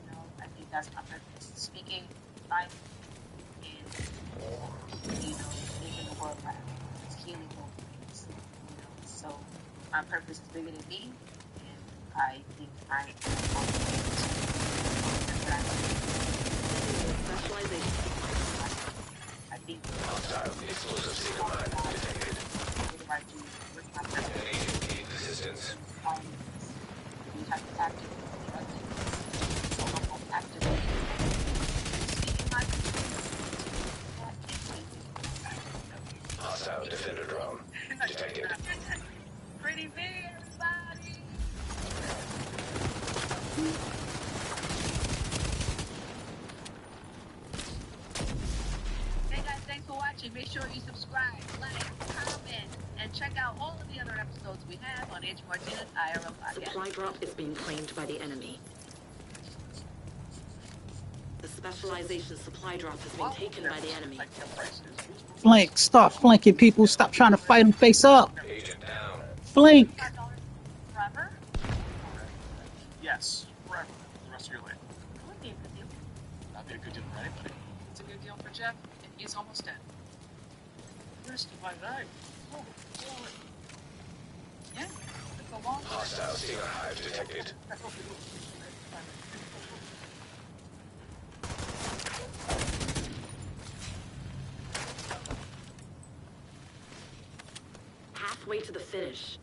You know, I think that's my purpose. Speaking life and, you know, making the world laugh. It's healing both ways. You know, so my purpose is bigger than me, and I think I am on the way to what I I think Explosive Seeker mine detected. what I do with my purpose. An agent needs assistance. We have to activate. So I'm going to activate. Hostile defender drone detected. Pretty big, everybody. Hey guys, thanks for watching. Make sure you subscribe, like, comment, and check out all of the other episodes we have on H. Martinez IRL Podcast. Supply drop is being claimed by the enemy. The specialization supply drop has been taken by the enemy. Flank. Stop flanking people. Stop trying to fight them face up. Agent down. Flank. Forever? Yes, forever. The rest of your life. It would be a good deal. That'd be a good deal for anybody. It's a good deal for Jeff, and he's almost dead. Risk of my life. Oh, boy. Yeah, it's a long Hostile Seeker Hive detected. Halfway to the finish.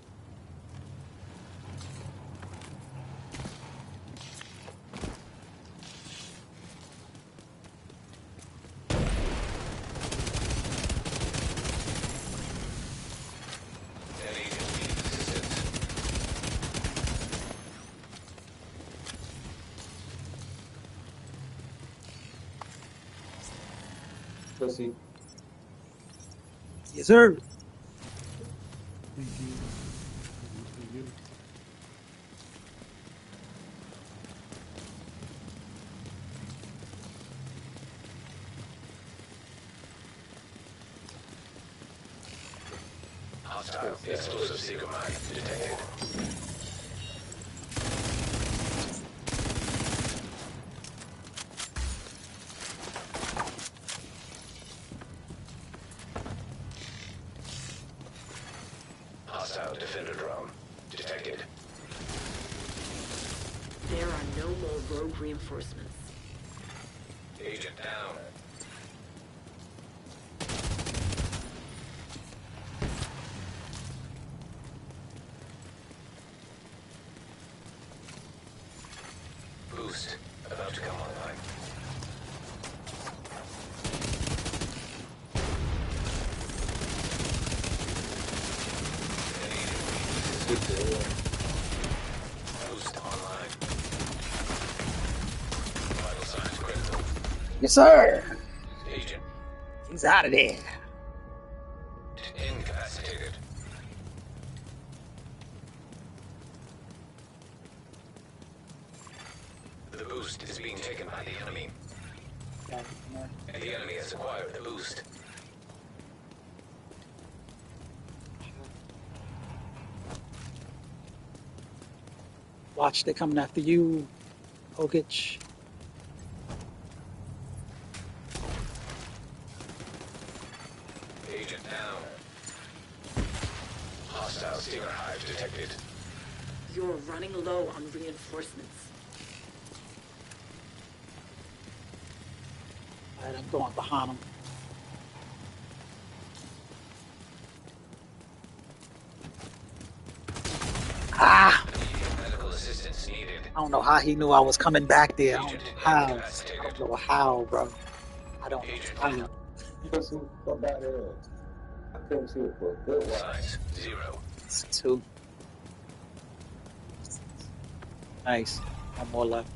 An agent needs assistance. Pussy. Yes, sir. Hostile explosive Seeker mine detected. Hostile defender drone detected. There are no more rogue reinforcements. Agent down. Boost about to come online. An agent needs assistance. Boost online. Vital signs critical. Yes, sir. Agent He's out of there. incapacitated. The boost is being taken by the enemy. And the enemy has acquired the boost. Watch, they're coming after you, Ogic. Agent down. Hostile Stinger hive detected. You're running low on reinforcements. All right, I'm going behind him. Ah! Medical assistance needed. I don't know how he knew I was coming back there. I don't know how. I don't know how, bro. I don't know how. You can see what that is. I couldn't see it for a good while. Signs 0. It's 2. Nice. One more left.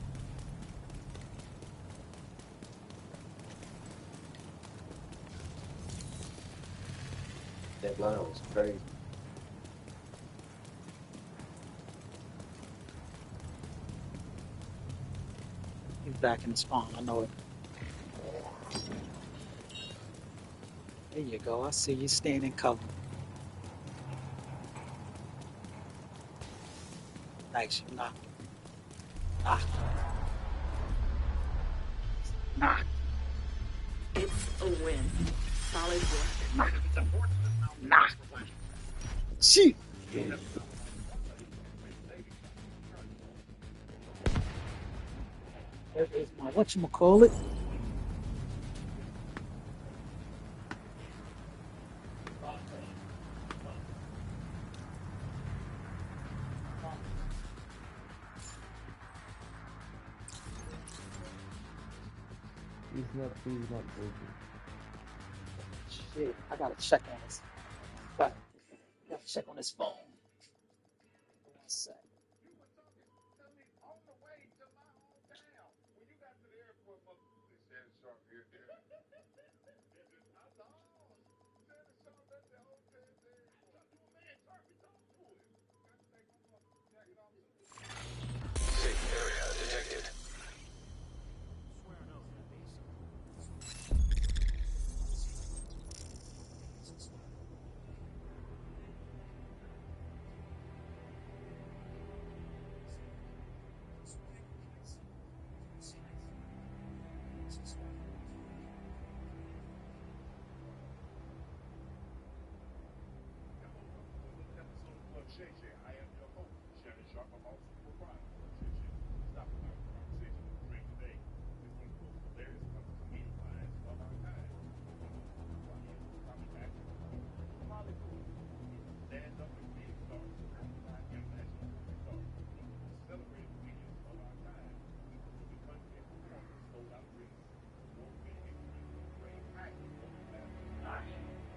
That line was crazy. He's back in the spawn. I know it. There you go. I see you standing cover. Nice. You knocked. Knock. It's a win. Solid work. Knock. Shoot. There is my whatchamacallit. He's not broken. Shit, I gotta check on this. But I gotta check on his phone. One sec. Safe area detected.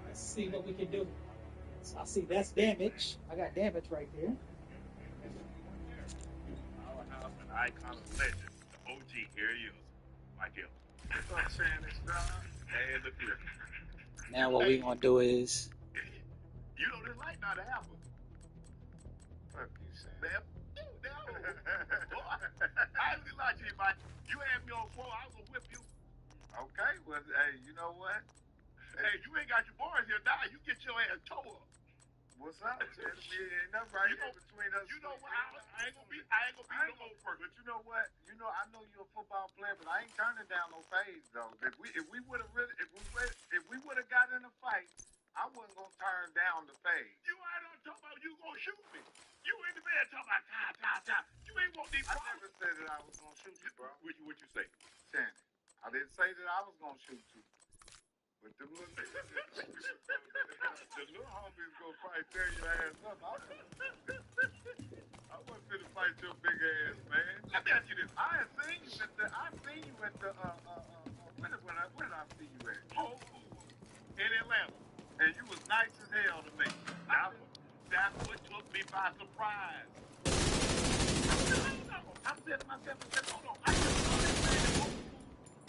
Let's see what we can do. So I see that's damage. I got damage right there. Powerhouse and icon of legend. The OG, here he is. Mike Hill. What's up, Shannon? Hey, look here. Now what we gonna do is You know this light not happen. Fuck you, Shannon. Man, no. Boy, I ain't gonna lie to you, Mike. You had me on phone, I was gonna whip you. Okay, well, hey, you know what? Hey, you ain't got your boys here now. You get your ass towed up. What's up, Shannon? Ain't nothing right here between us. You know what? I ain't gonna be no more person. But you know what? You know, I know you're a football player, but I ain't turning down no fades though. If we would have got in a fight, I wasn't gonna turn down the fade. You ain't talking about you gonna shoot me. You in the bed talking about time. You ain't want these problems. I never said that I was gonna shoot you, bro. What you say? Shannon, I didn't say that I was gonna shoot you. But the little homies gonna probably tear your ass up. I wasn't finna fight your big ass, man. Let me ask you this. I seen you at the where did I see you at? Oh, in Atlanta. And you was nice as hell to me. That's what took me by surprise. I said to myself, hold on. I just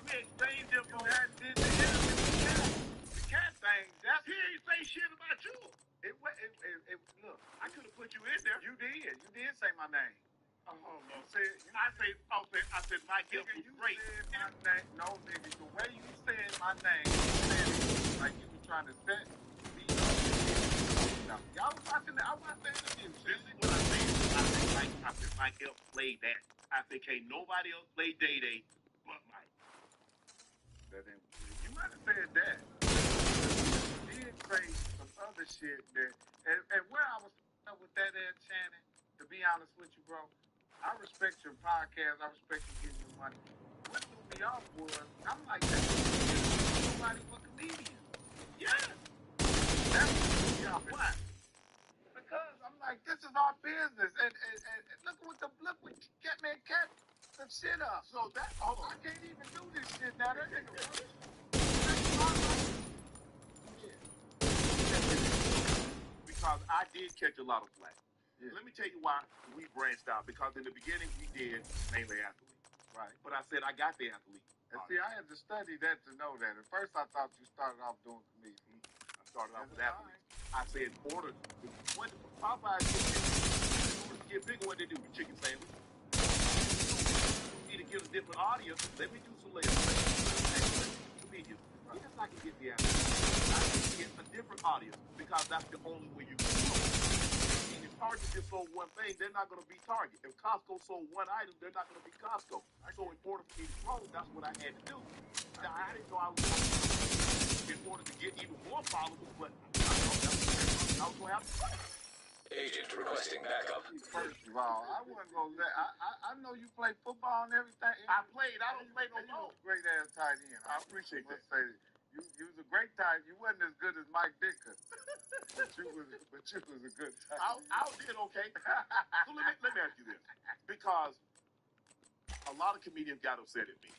we exchanged info, had did the cat thing. That's he ain't say shit about you. Look, I could have put you in there. You did. You did say my name. Oh no, I said Mike Hill was great. Said my name. No, nigga, the way you said my name, you said it like you were trying to set me up. Y'all was watching that. I watched the interview. This is what I said. I said Mike Hill played that. I said can't nobody else play Day Day but Mike. You might have said that. He did say some other shit that, and where I was with that Ed Shannon, to be honest with you, bro, I respect your podcast. I respect you getting your money. What threw me off was, I'm like, nobody but comedians. Yeah. That's what threw me off. Why? Because I'm like, this is our business. And look what Cat the shit up. So that, hold on. I can't even do this shit now. That nigga works. Because I did catch a lot of flack. Yeah. Let me tell you why we branched out. Because in the beginning, we did mainly athlete. Right. But I said I got the athlete. And see, I had to study that to know that. At first, I thought you started off doing comedian. I started off with athletes. I said, when Popeyes get bigger, what they do? The chicken sandwich. You need to get a different audience. Let me do some layers. Comedians. Yes, I can get the athlete. I can get a different audience because that's the only way you can grow. And if Target just sold one thing, they're not going to be Target. If Costco sold one item, they're not going to be Costco. So in order for me to grow, that's what I had to do. Now, I didn't know I was going to, in order to get even more followers, but I was going to have to. Agent requesting backup. First of all, I wasn't going to let, I know you play football and everything. I played. I don't play no more. Great ass tight end. I appreciate that. You was a great tight. You wasn't as good as Mike Dicker. but you was a good tight end. I did okay. So let me ask you this. Because a lot of comedians got upset at me.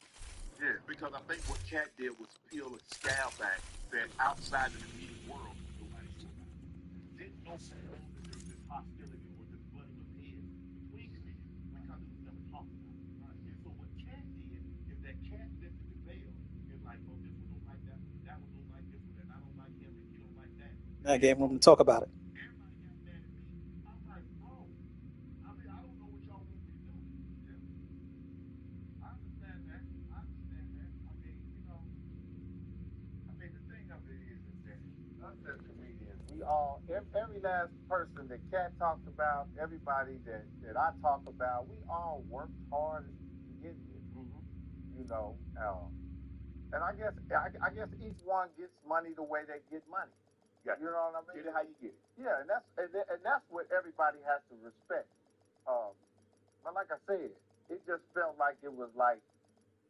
Yeah. Because I think what Cat did was peel a scab back that outside the comedic world, nobody saw about it. Didn't know that there was this hostility or this butting of heads between comedians because it was never talked about. Right. And so what Cat did is that Cat lifted the veil and like, oh, this one don't like that one, that one don't like this one, and I don't like him, and he don't like that. I gave him to talk about it. Everybody got mad at me. I'm like, bro, I mean, I don't know what y'all want me to do. Yeah. I understand that. I mean, you know, the thing of it is that us as comedians, we all, every last person that Cat talked about, everybody that I talk about, we all worked hard to get here. Mm-hmm. You know, and I guess each one gets money the way they get money. Yeah. You know what I mean? Get it how you get it. Yeah, and that's what everybody has to respect. But like I said, it just felt like it was like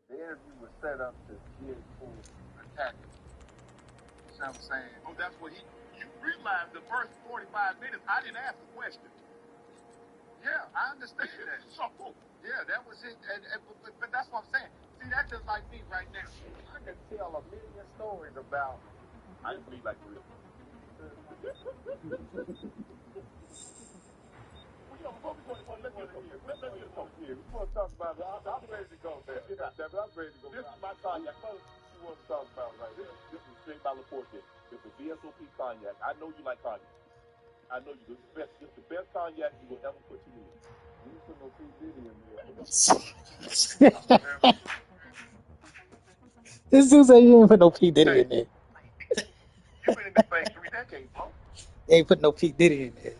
the interview was set up to get full attack. You know what I'm saying? Oh, that's what you realized the first 45 minutes, I didn't ask a question. Yeah, I understand that. So, yeah, that was it. But that's what I'm saying. See, that's just like me right now. I can tell a million stories about. I didn't believe like real. Let's go here. We want to talk about it. I'm ready to go, man. I'm ready to go. This is my cognac. She wants to talk about right here. This is straight by LaPorte. It's a VSOP cognac. I know you like cognac. I know you do. It's the best cognac you will ever put to your lips. You ain't put no P. Diddy in there. This dude said you ain't put no P. Diddy in there. You've been in this thing 3 decades, bro. They ain't put no P. Diddy in there.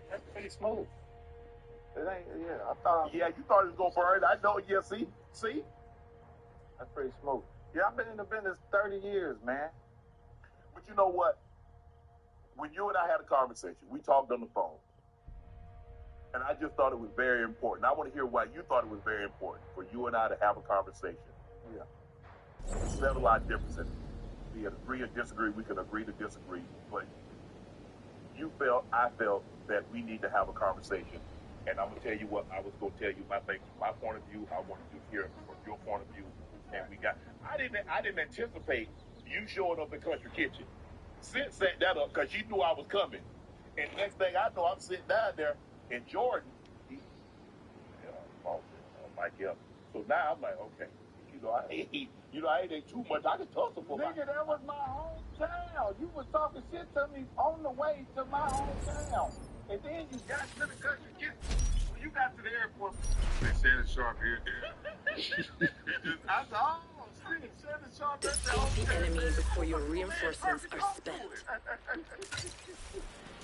That's pretty smooth. It ain't, yeah. I thought. Yeah, you thought it was gonna burn. I know. Yeah, see. That's pretty smooth. Yeah, I've been in the business 30 years, man. But you know what? When you and I had a conversation, we talked on the phone, and I just thought it was very important. I want to hear why you thought it was very important for you and I to have a conversation. Yeah. Settle our differences. We agree or disagree. We can agree to disagree, but I felt that we need to have a conversation. And I'm gonna tell you what I was gonna tell you. My point of view. I wanted to hear from your point of view. And I didn't anticipate you showing up in Country Kitchen. Sid set that up because she knew I was coming, And next thing I know, I'm sitting down there, and Jordan, Mike up. So now I'm like, okay, I ain't too much. I can tussle for Nigga, that was my hometown. You was talking shit to me on the way to my hometown. And then you got to the country. When you got to the airport, they Shannon Sharp here. I said, oh, shit, Shannon Sharp. Defeat the enemy before your reinforcements are spent.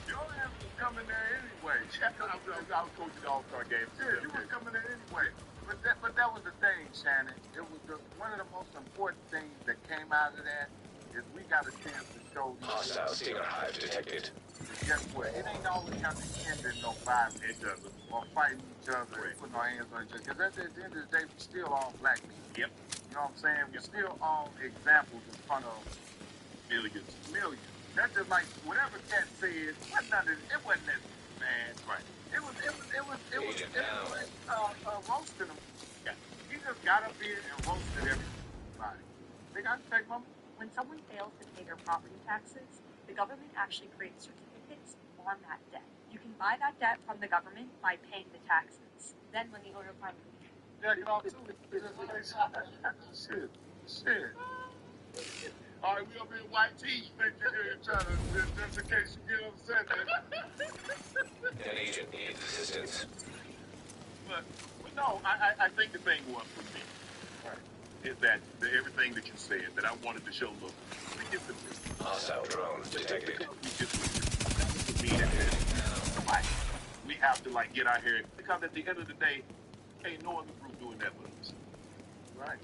Your ass was coming there anyway. I was coaching the All-Star game. Yeah, you was coming there anyway. But that was the thing, Shannon. It was one of the most important things that came out of that is we got a chance to show these Hostile Stinger Hive detected. Guess what? It ain't always got to end in no fighting each other or fighting each other and putting our hands on each other. Because at the end of the day, we still all black people. Yep. You know what I'm saying? We're still all examples in front of millions. That's just like whatever Cat said. It wasn't that bad. Right. It was like roasting them. Yeah. He just got up here and roasted everybody. They got to take them. When someone fails to pay their property taxes, the government actually creates certificates on that debt. You can buy that debt from the government by paying the taxes. Then when the owner finally yeah, you know, shit. All right, we up here in white tees, trying to, just in case you get upset. An agent needs assistance. But no, I think the thing was for me is that everything that you said that I wanted to show. Look, we get the hostile drone detected. We have to like get out here because at the end of the day, ain't no other group doing that with us. Right.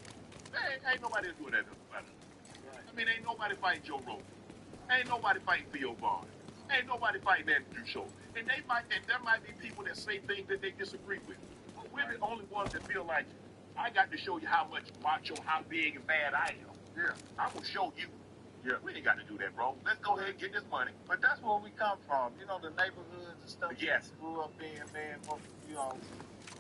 Ain't nobody doing that with us. I mean, ain't nobody fighting Joe Rogan. Ain't nobody fighting Theo Vaughn. Ain't nobody fighting Andrew Schultz. And there might be people that say things that they disagree with. But we're the only ones that feel like I got to show you how much macho, how big and bad I am. Yeah. I'm gonna show you. Yeah. We ain't got to do that, bro. Let's go ahead and get this money. But that's where we come from. You know, the neighborhoods and stuff. Yes. We grew up in, man. You know,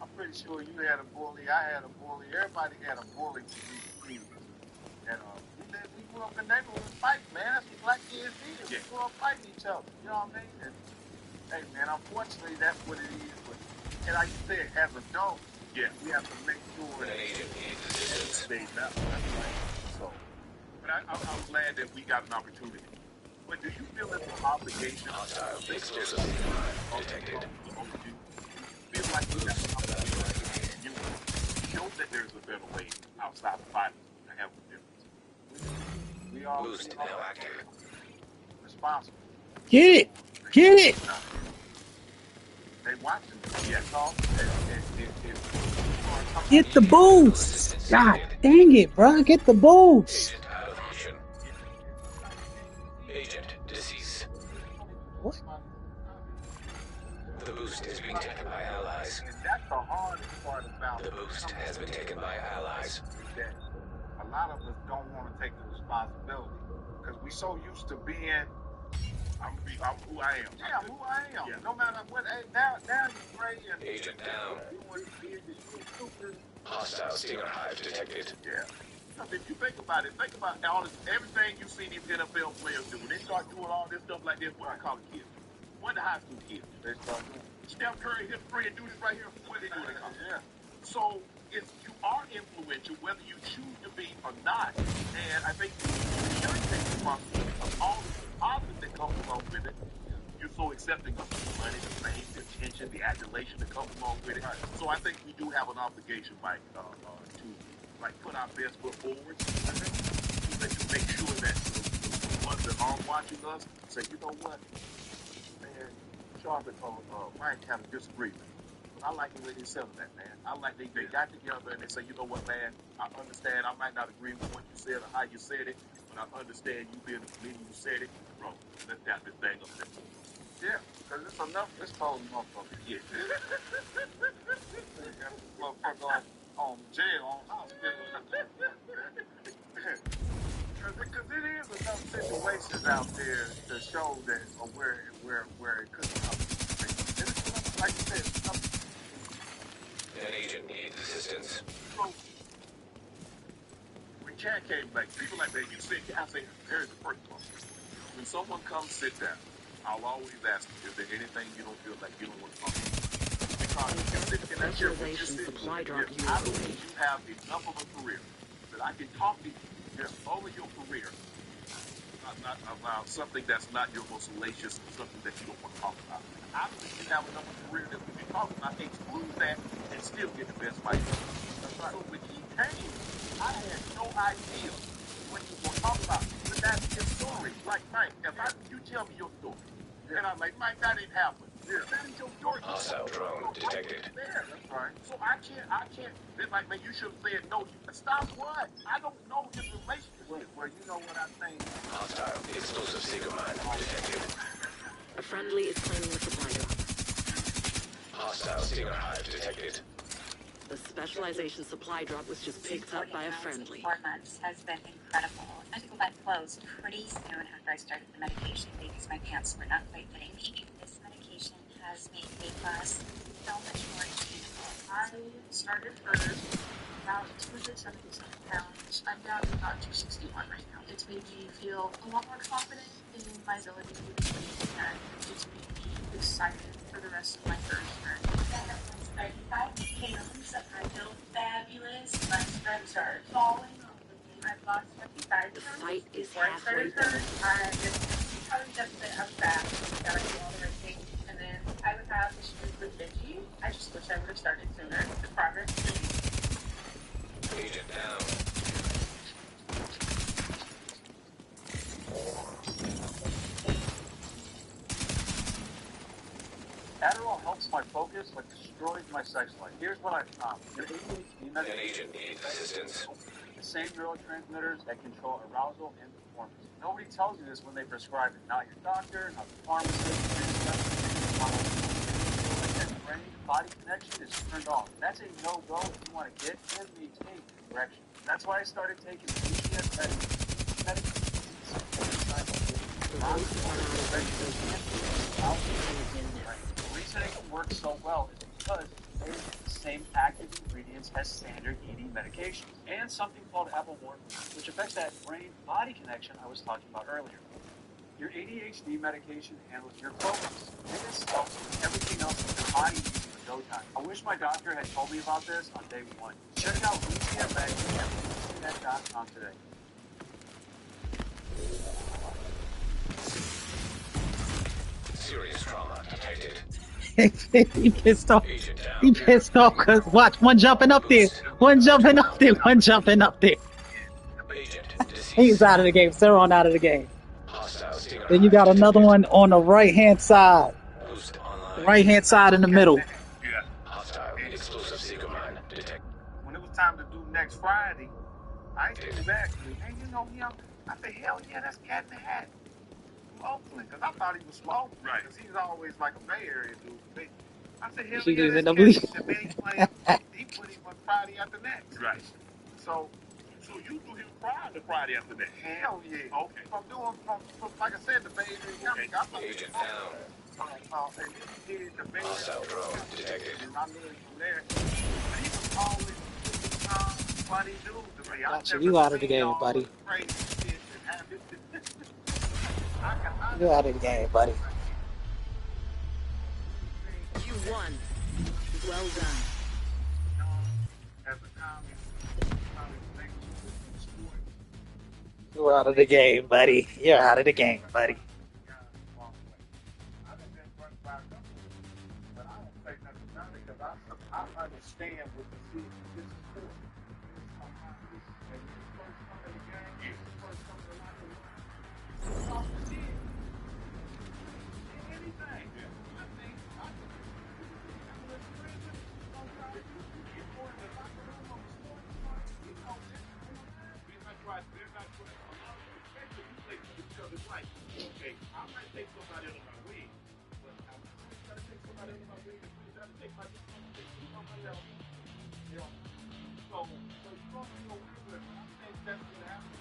I'm pretty sure you had a bully. I had a bully. Everybody had a bully to be free. And we grew up in neighborhoods fighting, man. That's what black kids did. Yeah. We grew up fighting each other. You know what I mean? And, hey, man, unfortunately, that's what it is. But, and like you said, as adults, yeah, we have to make sure that it stays out. So, but I'm glad that we got an opportunity. But do you feel it's an obligation? Explosive detected. You feel like you got an opportunity? You show that there's a better way outside of fighting to have a difference. We are Boost now active. Responsible. Get it. They watching. Yes. Get the boost. God dang it, bro. Get the boost. Agent out of mission. Agent deceased. What? The boost is being taken by allies. And that's the hardest part about The boost has been taken by allies. That a lot of us don't want to take the responsibility because we so used to being. I'm who I am. Yeah, I'm who I am. Yeah. No matter what. Hey, now you're great. And Agent down. you want to be super. Hostile Stinger Hive detected. Yeah. Because if you think about everything you see these NFL players do, when they start doing all this stuff like this, what I call it kids. What the high school kids? They start doing. Steph Curry, his friend, do this right here. What they do? They call it. Yeah. So if you are influential, whether you choose to be or not, and I think you should take responsibility of all the positive that comes along with it. You're so accepting of the money, the fame, the attention, the adulation that comes along with it. Right. So I think we do have an obligation, Mike, to put our best foot forward, to make sure that the ones that are watching us say, you know what, man, Sharp and Mike have a disagreement. But I like the way they settled that, man. I like they got together and they say, you know what, man, I understand. I might not agree with what you said or how you said it, but I understand you being the comedian who said it. Bro, let's tap this thing up there. Yeah, because it's enough exposed motherfuckers. Yeah. Motherfucker on jail, on hospital. Because it is enough situations out there to show that where it could come. Like you said, An agent needs assistance. So, when Chad came back, people like, man, you said, I say, here's the first one. When someone comes sit down I'll always ask you, is there anything you don't feel like you don't want to talk about? Because you're sitting in that chair, what you're sitting here, I believe you have enough of a career that I can talk to you over your career, not about something that's not your most salacious, something that you don't want to talk about. I believe you have enough of a career that we can talk about, exclude that, and still get the best fight. So when he came, I had no idea what he was going to talk about. But that's his story. Like, Mike, you tell me your story. And I'm like, Mike, that didn't happen. Yeah. That is your story. Hostile drone detected. There, that's right. So I can't, it's like, man, you should have said no. Stop what? I don't know his relationship. Well, you know what I think. Hostile explosive Seeker mine detected. A friendly is claiming the supply drop. Hostile Stinger hive detected. The specialization supply drop was just picked up by a friendly. 4 months has been incredible. I had to go back closed pretty soon after I started the medication because my pants were not quite fitting me. This medication has made weight loss so much more achievable. I started first about 277 pounds. I'm down to about 261 right now. It's made me feel a lot more confident in my ability to do things, and it's made me excited for the rest of my first journey. I have 35 pounds. I feel fabulous. My stripes are falling off of me. I've lost 55 pounds. The fight is Before I halfway started done. first, I just probably just I'm fast. Gotta do all the right things. And then I would have issues with Benji. I just wish I would have started sooner. The progress is Agent down. Adderall helps my focus, but destroys my sex life. Here's what I found. Your ADHD An medication agent needs assistance. the same neurotransmitters that control arousal and performance. Nobody tells you this when they prescribe it. Not your doctor, not the pharmacist. That brain-body connection is turned off. That's a no-go if you want to get and maintain erection. That's why I started taking BCS medication. The reason it works so well is because they use the same active ingredients as standard ED medications and something called apomorphine, which affects that brain-body connection I was talking about earlier. Your ADHD medication handles your focus. This helps with everything else that your body needs in no time. I wish my doctor had told me about this on day one. Check out BCM Magazine at BCNet.com today. Serious trauma detected. He pissed off. Agent down. He pissed off because watch one jumping up there, one jumping up there, one jumping up there. Agent deceased. He's out of the game. Zeron out of the game. Hostile Stinger Then you got another one on the right hand side. Boost online. Right hand side in the middle. Yeah. Hostile explosive Seeker mine detected. When it was time to do next Friday, I ain't came back. Hey, you know him? I said, hell yeah, that's Cat in the Hat. Oakland, because I thought he was from Oakland, Right. because he's always like a Bay Area dude. I said, hell He yeah, didn't that's even Cat. believe- He said, man, he put him on Friday after next. Right. So, So you threw him Friday after that. hell yeah. Okay. From doing, from like I said, the Bay Area County. I thought Agent down. and he did the Bay Area Hostile drone detected. and I knew him from there. He was always funny dude to me. I've Gotcha, never you out of the seen game, all buddy. the crazy shit that happened. You out of the game, buddy. You won. Well done. As a comic sport, You're out of the game, buddy. You're out of the game, buddy. I done been run by a couple, but I don't say nothing about it because I understand what the city this is for. Okay, I might take somebody under my wing, but I'm trying to take somebody under my wing and trying to take somebody else. You know, so it's going to go with it. I think that's what happens.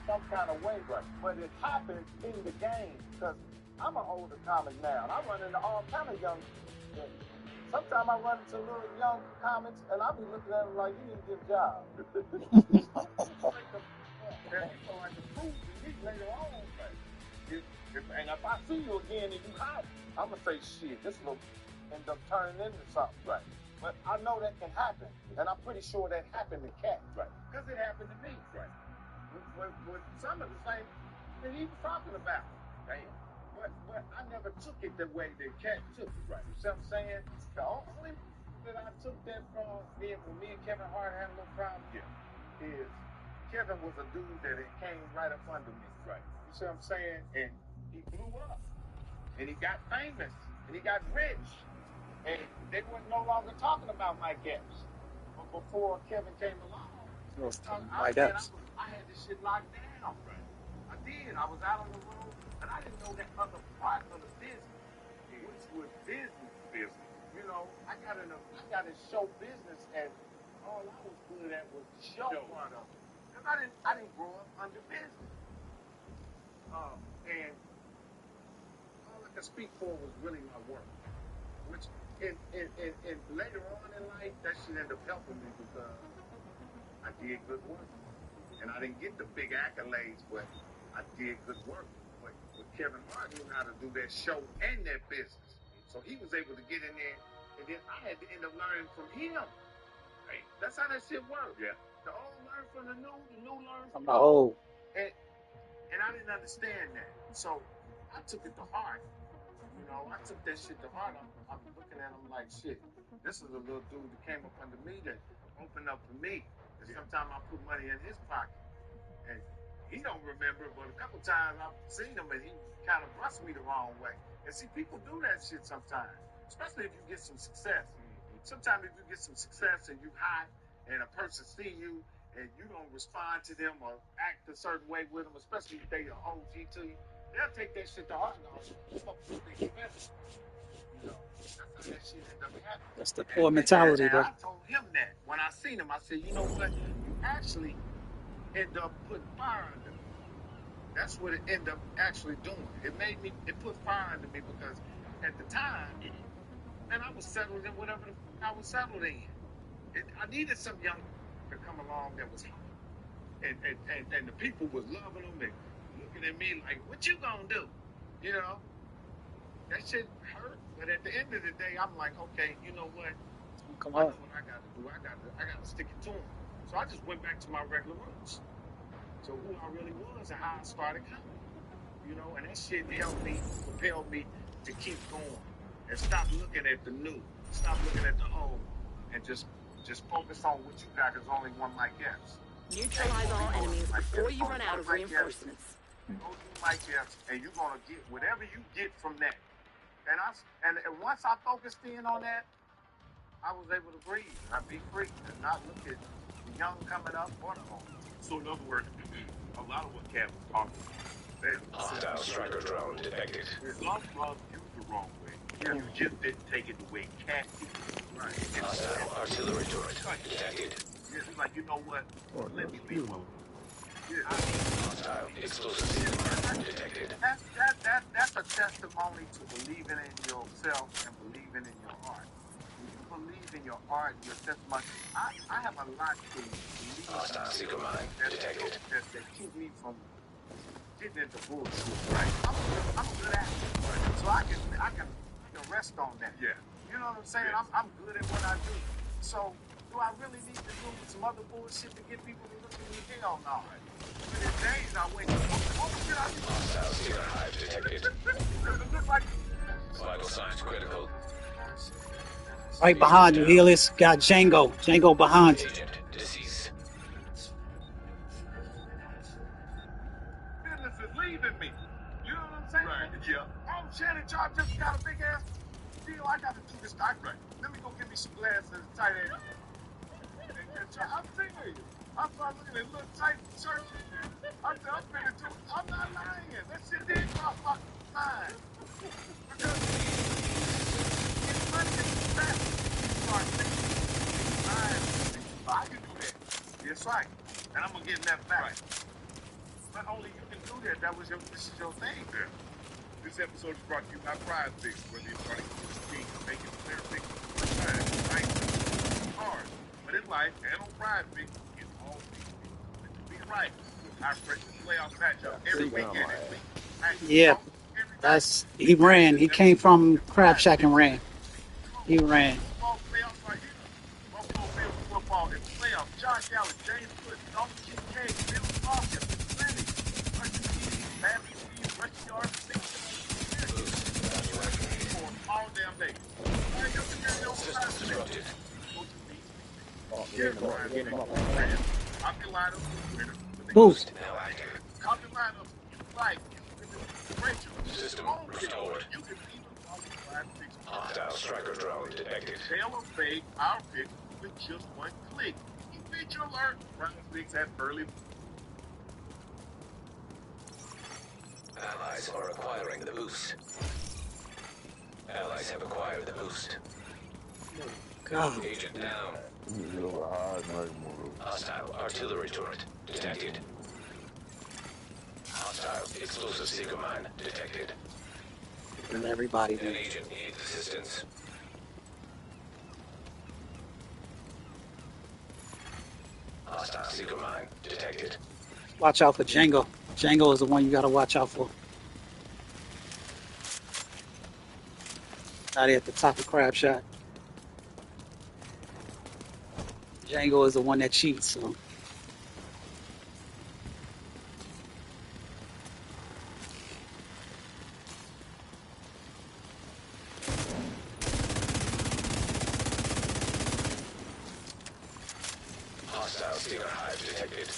Some kind of way, but it happens in the game because I'm an older comic now, and I run into all kind of young. Sometimes I run into little young comics, and I be looking at them like, you need to get a job. And you feel like a proof to me later on. Like, and if I see you again and you hot, I'm gonna say shit. This will end up turning into something. Right. But I know that can happen, and I'm pretty sure that happened to Cat. Right. Because it happened to me. Right. With some of the same that he was talking about. Damn. But I never took it the way that Cat took it. Right. You see what I'm saying? The only that I took that from when me and Kevin Hart had a little problem. Yeah. Is Kevin was a dude that it came right up under me. Right. You see what I'm saying? And he blew up. And he got famous. And he got rich. And they were no longer talking about Mike Epps. But before Kevin came along, Mike Epps. I had this shit locked down. Right. I did. I was out on the road, and I didn't know that other part of the business, which was business. You know, I got in show business, and all I was good at was the show part of it. Because I didn't grow up under business. And all I could speak for was really my work. Which, and later on in life, that shit ended up helping me because I did good work. And I didn't get the big accolades, but I did good work. But Kevin Hart knew how to do that show and that business. So he was able to get in there, and then I had to end up learning from him. Right? That's how that shit works. Yeah. The old learn from the new learn from the old. And I didn't understand that. So I took it to heart. You know, I took that shit to heart. I'm looking at him like, shit, this is a little dude that came up under me that opened up for me. And sometimes I put money in his pocket. And he don't remember, but a couple times I've seen him and he kind of brushed me the wrong way. And see, people do that shit sometimes, especially if you get some success. Sometimes if you get some success and you hot and a person see you and you don't respond to them or act a certain way with them, especially if they an OG to you, they'll take that shit to heart and go, you know, that's how that shit end up happening. That's the poor mentality, bro. I told him that when I seen him. I said, you know what? You actually end up putting fire under me. That's what it ended up actually doing. It put fire under me because at the time, man, I was settled in whatever I was settled in. I needed some young to come along that was hot. And the people was loving them and looking at me like, what you gonna do? You know? That shit hurt. But at the end of the day, I'm like, okay, you know what? Come I on. know what I gotta do. I gotta stick it to them. So I just went back to my regular roots. So who I really was and how I started coming. You know, and that shit helped me, propelled me to keep going. And stop looking at the new. Stop looking at the old. And just focus on what you got. There's only one Mike Epps. Neutralize all enemies before you run out of reinforcements. Go do Mike Epps, and you're gonna get whatever you get from that. And once I focused in on that, I was able to breathe. I'd be free and not look at the young coming up or the old. So in other words, a lot of what Cat was talking about. Hostile striker drone detected. A lot of drugs used the wrong way. Yeah. You just didn't take it the way Cat did. Right. Hostile artillery turret detected. Yeah, it's like, you know what? Let me be one. Yeah. Hostile explosive detected. That's a testimony to believing in yourself and believing in your art. When you believe in your art, your testimony. I have a lot to believe. Hostile seeker mine detected. That keep me from getting into bullshit. Right? I'm a good actor, right? So I can rest on that. Yeah. You know what I'm saying? Yeah. I'm good at what I do. So do I really need to do some other bullshit to get people to look at me? Hell no. But in days I went, what should I do? Hostile seeker hive detected. It look like vital signs critical. Right behind you, Helis. Got Django. Django behind you. Agent deceased. Business is leaving me. You know what I'm saying? Right, yeah. Oh, Shannon Sharp just got a big ass deal. I got to do this. Right. Let me go get me some glasses and tight ass. I'm serious. I'm looking at little tight shirts. I'm finna do it. I'm not lying. That shit did my fucking mind. Because it's money in the back. Start thinking. I can do that. That's right. And I'm gonna get that back. Right. But only you can do that. This is your thing. Yeah. This episode is brought to you by Prize Picks, whether you're starting to use a team or making a clear pick for the first time. Right? It's hard. But in life and on Prize Picks, it's all things. To be right with Our first playoff matchup every weekend this week. Yeah, that's he ran. He came from Crab Shack and ran. He ran. Football playoffs are here. Buffalo Bills football in the playoffs. Josh Allen, James Cook, Dalton Kincaid, Bill Falcon, Lenny, Russell Keating, Matthew Reed, Rusty yards, for all damn day. Copy lineup, Boost. copy lineup, you like, Rachel, System restored. you can even qualify 6 Hostile striker drone detected. tailor fade our pick with just one click. You feature alert, round 6 at early. Allies are acquiring the boost. Allies have acquired the boost. God. Agent down. Hostile artillery turret detected. Hostile explosive seeker mine detected. And everybody. An agent needs assistance. Hostile seeker mine detected. Watch out for Django. Django is the one you gotta watch out for. Out there at the top of Crab Shack. Django is the one that cheats, so. Hostile stinger hive detected.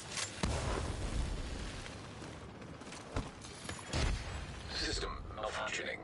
System malfunctioning.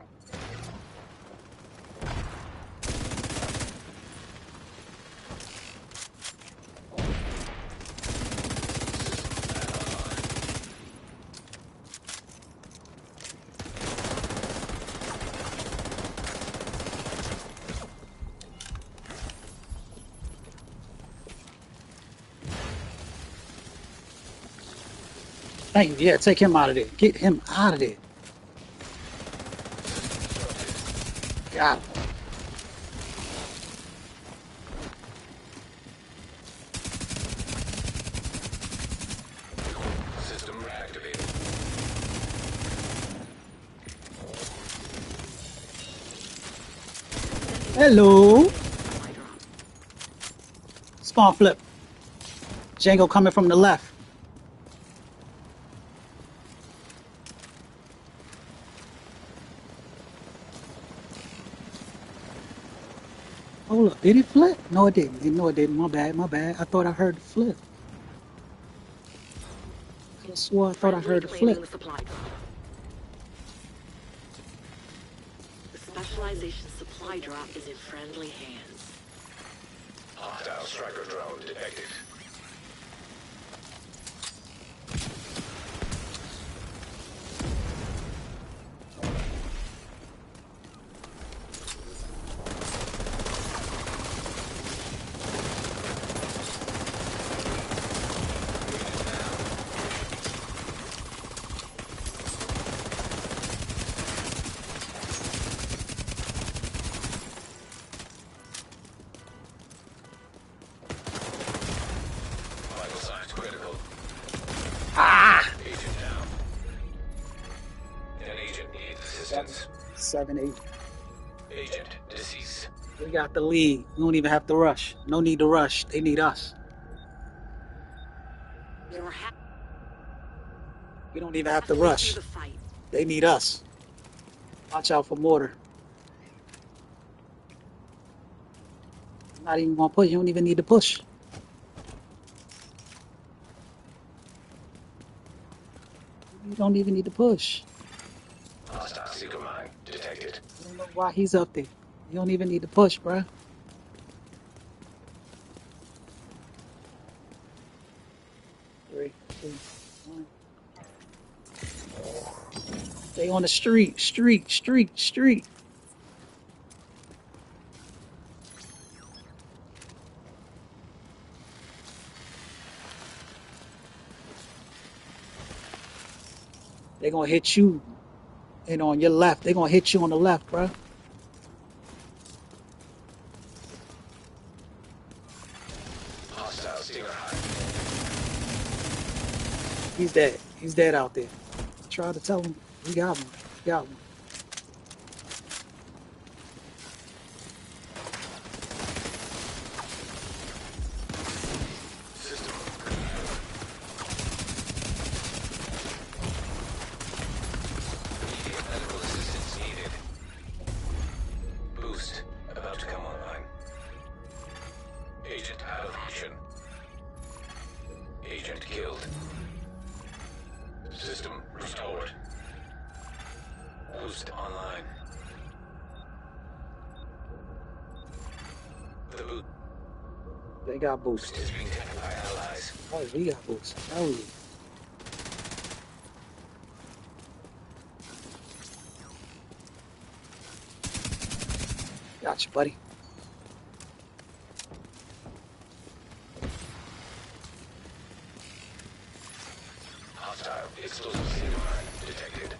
Thank you. Yeah, take him out of there. Get him out of there. Got him. System reactivated. Hello. Spawn flip. Django coming from the left. Hold up. Did it flip? No, it didn't. No, it didn't. My bad. My bad. I thought I heard the flip. I could have swore I thought I heard the Claiming flip. the supply drop. The specialization supply drop is in friendly hands. Hostile striker drone detected. Vital signs critical. Ah! Agent down. An agent needs assistance. 7-8. Agent deceased. We got the lead. We don't even have to rush. No need to rush. They need us. We don't even have to rush. The fight. They need us. Watch out for mortar. Not even gonna push. You don't even need to push. You don't even need to push. Hostile seeker mine detected. I don't know why he's up there. You don't even need to push, bruh. Three, two, one. Stay on the street. Street. They're gonna hit you. And on your left. They're gonna hit you on the left, bruh. Hostile stinger hive. He's dead. He's dead out there. Try to tell him we got one. We got one. Medical assistance needed. Boost about to come online. Agent out of mission. Agent killed. System restored. Boost online. The boot They got boost. is being taken by allies. Oh, we got boost. Hell yeah. Gotcha, buddy. Hostile explosive signal mine detected.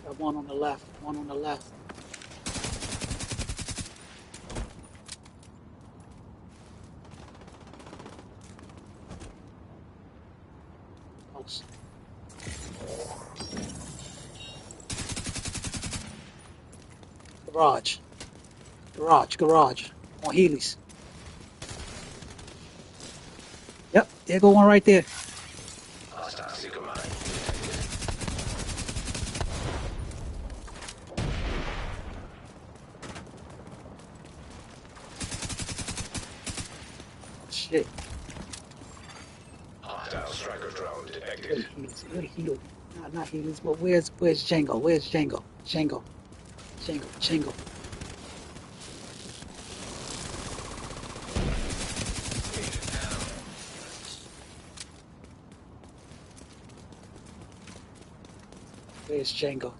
Got one on the left. One on the left. Close. Garage. Garage. Garage. On Healy's. Yep. There go one right there. Hostile seeker mine Shit. Hostile striker drone Where detected. Healy's? Where Healy? Not Healy's, but where's Django? Where's Django? Django. Django. Django. Where's Django?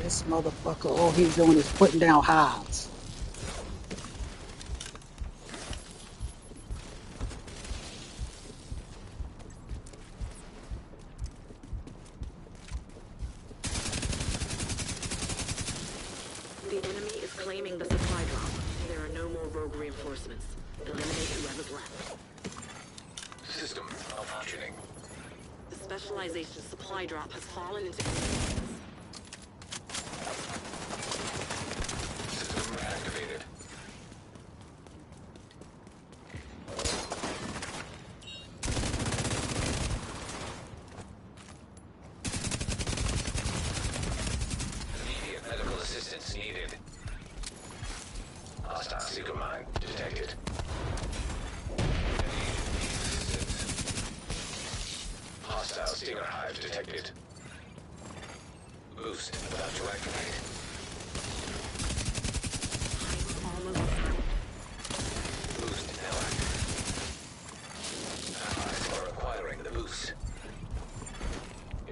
This motherfucker, all he's doing is putting down hives. The enemy is claiming the supply drop. There are no more rogue reinforcements. Eliminate whoever's left. System malfunctioning. The specialization supply drop has fallen into enemy hands. System reactivated. Immediate medical assistance needed. Hostile seeker mine detected. Hostile stinger hive detected. Boost about to activate. Almost out. Boost now active. Allies are acquiring the boost.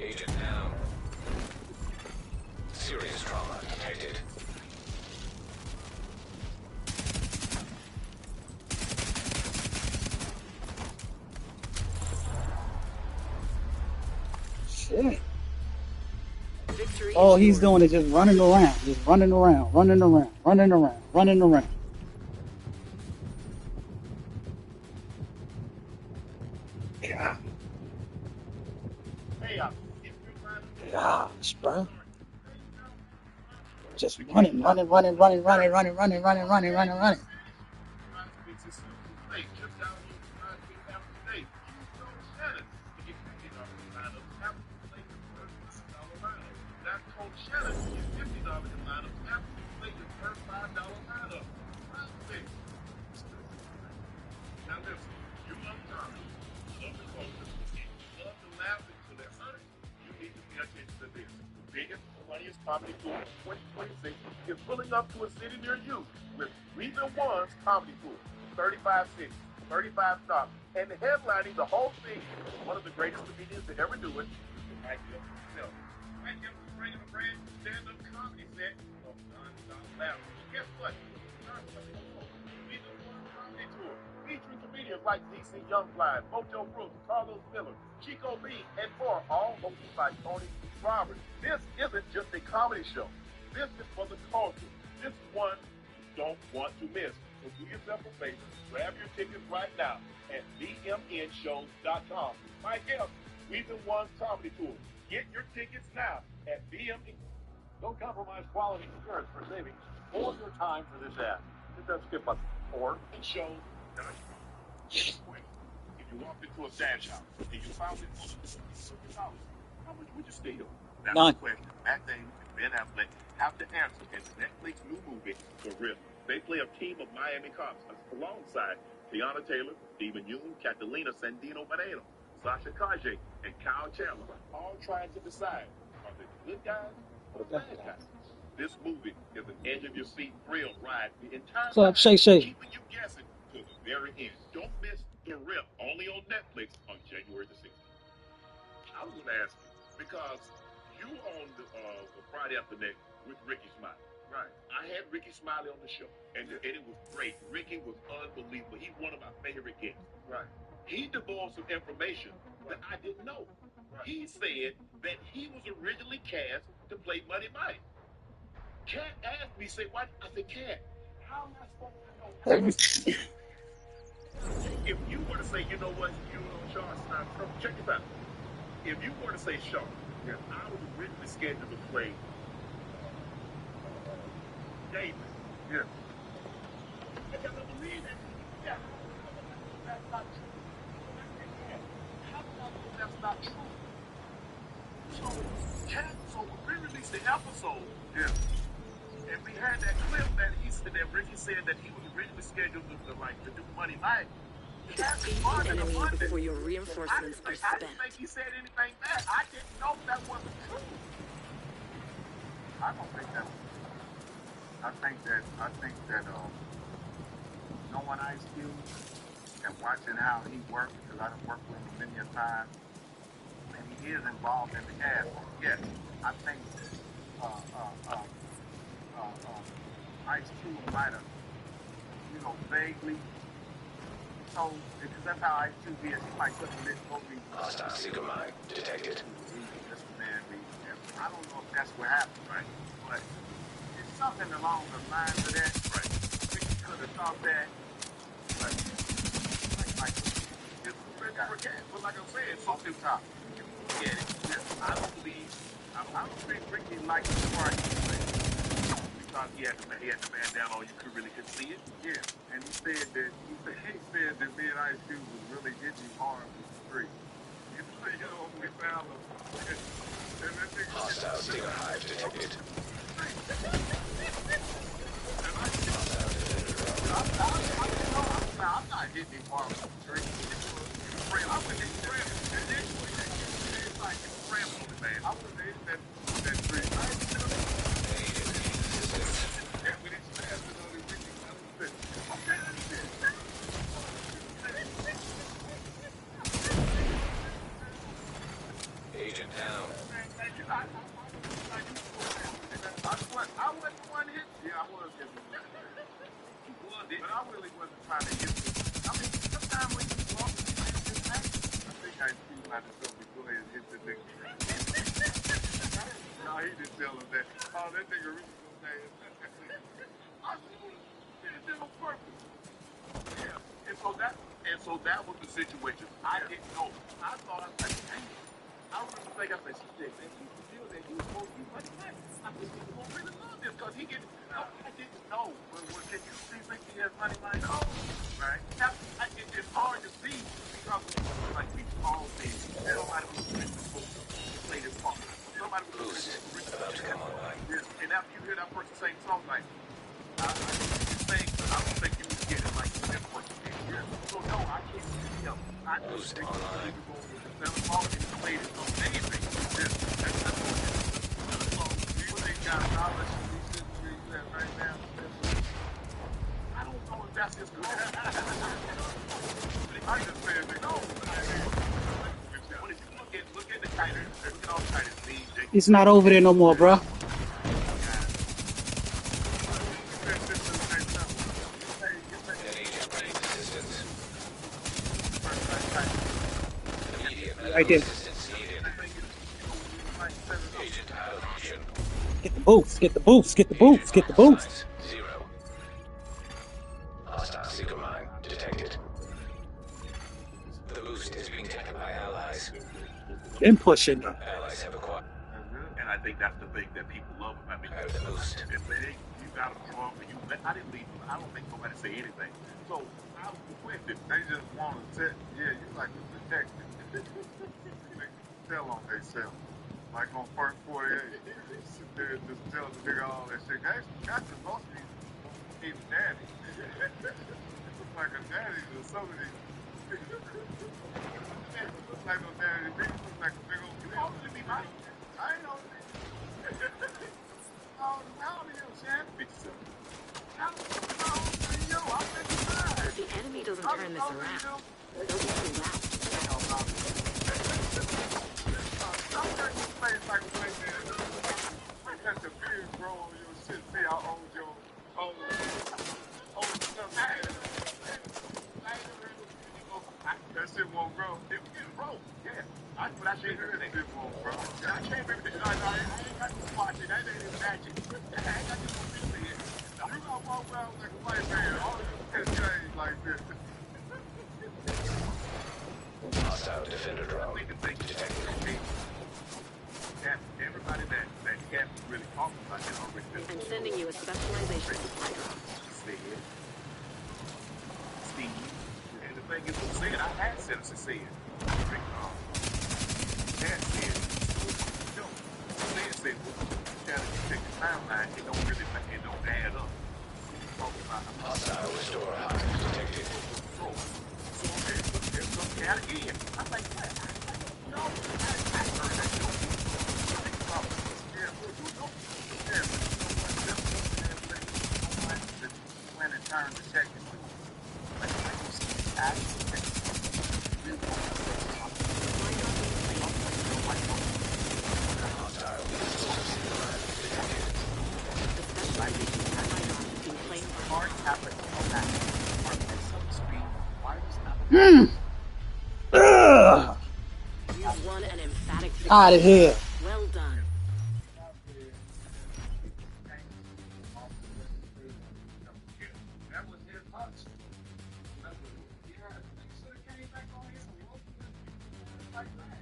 Agent down. Serious trauma detected. Shit. Victory All is he's yours. doing is just running around. Just running around. Running around. Running around. Running around. God. Gosh, bro. Just running, running, running, running, running, running, running, running, running, running, running. 6. Now listen, you love comedy, you love the culture, you love to laugh until they're hurt. You need to pay attention to this. The biggest, funniest comedy tour of 2026 is pulling up to a city near you with Reason One's Comedy Tour. 35 cities, 35 stops, and headlining the whole thing is one of the greatest comedians to ever do it, Mike Epps himself. Mike Epps is bringing a brand new stand-up comedy set of non-stop laughter. Guess what? Reason One Comedy Tour, featuring comedians like DC Youngfly, Mojo Brooks, Carlos Miller, Chico B, and more, all hosted by Tony Roberts. This isn't just a comedy show. This is for the culture. This is one you don't want to miss. So do yourself a favor, grab your tickets right now at bmnshows.com. Mike Epps, Reason One's Comedy Tour. Get your tickets now at BMN. Don't compromise quality insurance for savings or your time for this ad. Hit that skip button. Or shows.com. If you walked into a stash house and you found it full of $50, how much would you steal? That's None. the question Matt Damon and Ben Affleck have to answer in the Netflix new movie, The Rift. They play a team of Miami cops alongside Tiana Taylor, Stephen Yeun, Catalina Sandino Moreno, Sasha Kaje, and Kyle Chandler, all trying to decide, are they the good guys or the bad guys? This movie is an edge-of-your-seat thrill ride the entire Club time, Shay Shay. keeping you guessing to the very end. Don't miss The Rift, only on Netflix on January the 6th. I was going to ask you, because you on the Friday After Next with Ricky Smiley. Right. I had Ricky Smiley on the show, and it was great. Ricky was unbelievable. He's one of my favorite guests. Right. He divulged some information that I didn't know. Right. He said that he was originally cast to play Money Mike. Cat asked me, say, why? I said, Cat, how am I supposed to know? If you were to say, you know what, Sean Snyder, check this out. If you were to say Sean, I was originally scheduled to play David. Yeah. I cannot believe it. Yeah. That's not true. How do I know that's not true? So when we released the episode, and we had that clip that Ricky said that he was originally scheduled to do Money Mike. Defeat the enemy before your reinforcements are I spent. didn't think he said anything bad. I didn't know that wasn't true. I don't think that. I think that knowing Ice Cube and watching how he works, because I done worked with him many a time, and he is involved in the cast. Yes, I think Ice Cube might have, vaguely. So, because that's how Ice Cube is, he might couldn't let go be. Hostile secret mind detected. I don't know if that's what happened, right? But it's something along the lines of that. Right. We could have thought that. But like I'm saying, so tip top. If you look at it, I don't think Ricky liked the part he played. Because he had the man down on you really couldn't see it. Yeah, and he said that me and Ice Cube was really hitting him hard with the street. We found him. Hostile secret hive detected. I'm not hitting him hard with the street. I was hitting him. It's like a friend on the man. I was hitting that street. Agent down. I wasn't the one hit. Yeah, I was hitting him. But I really wasn't trying to hit him. I mean, sometimes when you walk in this thing, I think I feel like to tell me, go ahead and hit the nigga. No, he didn't tell him that. Oh, that nigga really was saying. I did it on purpose. Yeah, and so that was the situation. I didn't know. I thought, I was like, dang. I really think I said, shit, man, he was still there. He was supposed to be Money Mike. I think people gonna really love this because he gets. I didn't know. Well, can you see Ricky as Money Mike? No. Right. It's hard to see because like we all say somebody was supposed to play this part. Somebody was about to come online. And after you hear that person sing songs like, I don't think you boost online. I don't know if that's his call. I just said, no. Look at the title. Look at all the titles. He's not over there no more, bro. Right there. Get the boost, get the boost, get the boost, get the boost. 0. Hostile seeker mine detected. The boost is being taken by allies. Been pushing. Allies have acquired. And I think that's the thing that people love about me. The boost. If they, you got a problem, I didn't leave. I don't think nobody say anything. So I was with it. They just want to tell, yeah, you like to protect it. They tell on themselves. Like on first 48, sit there and just tell the nigga all that shit. That's supposed to be his daddy. It looks like a daddy or something. It looks like no daddy. It looks like a big old kid. I ain't know this. How old are you, Shan? 57. If the enemy doesn't turn this around, they'll be pulled out. I'm turning your face like a play man. That's the beard grow on your shit. See how old your old stuff is. That shit won't grow. It grow. Yeah. I can't hear it. It won't grow. I can't remember this. I ain't got to watch it. That ain't even magic. I ain't got to see it. You gonna walk around like a white man. All you can change like this. Hostile defender drone detected. Everybody that can't really talk about it already. I'm sending you a specialization supply drop. Steve. And the thing is, who said I had citizens said. Dad said, no. Dad said, you gotta check the timeline. It don't add up. Talking about Hostile restore hive detected. So, out again. I'm like, what? No, I heard that joke. When it turns to check it. You've won an emphatic victory. Out of here. Well done. That was his punch. Came back on him. Like that.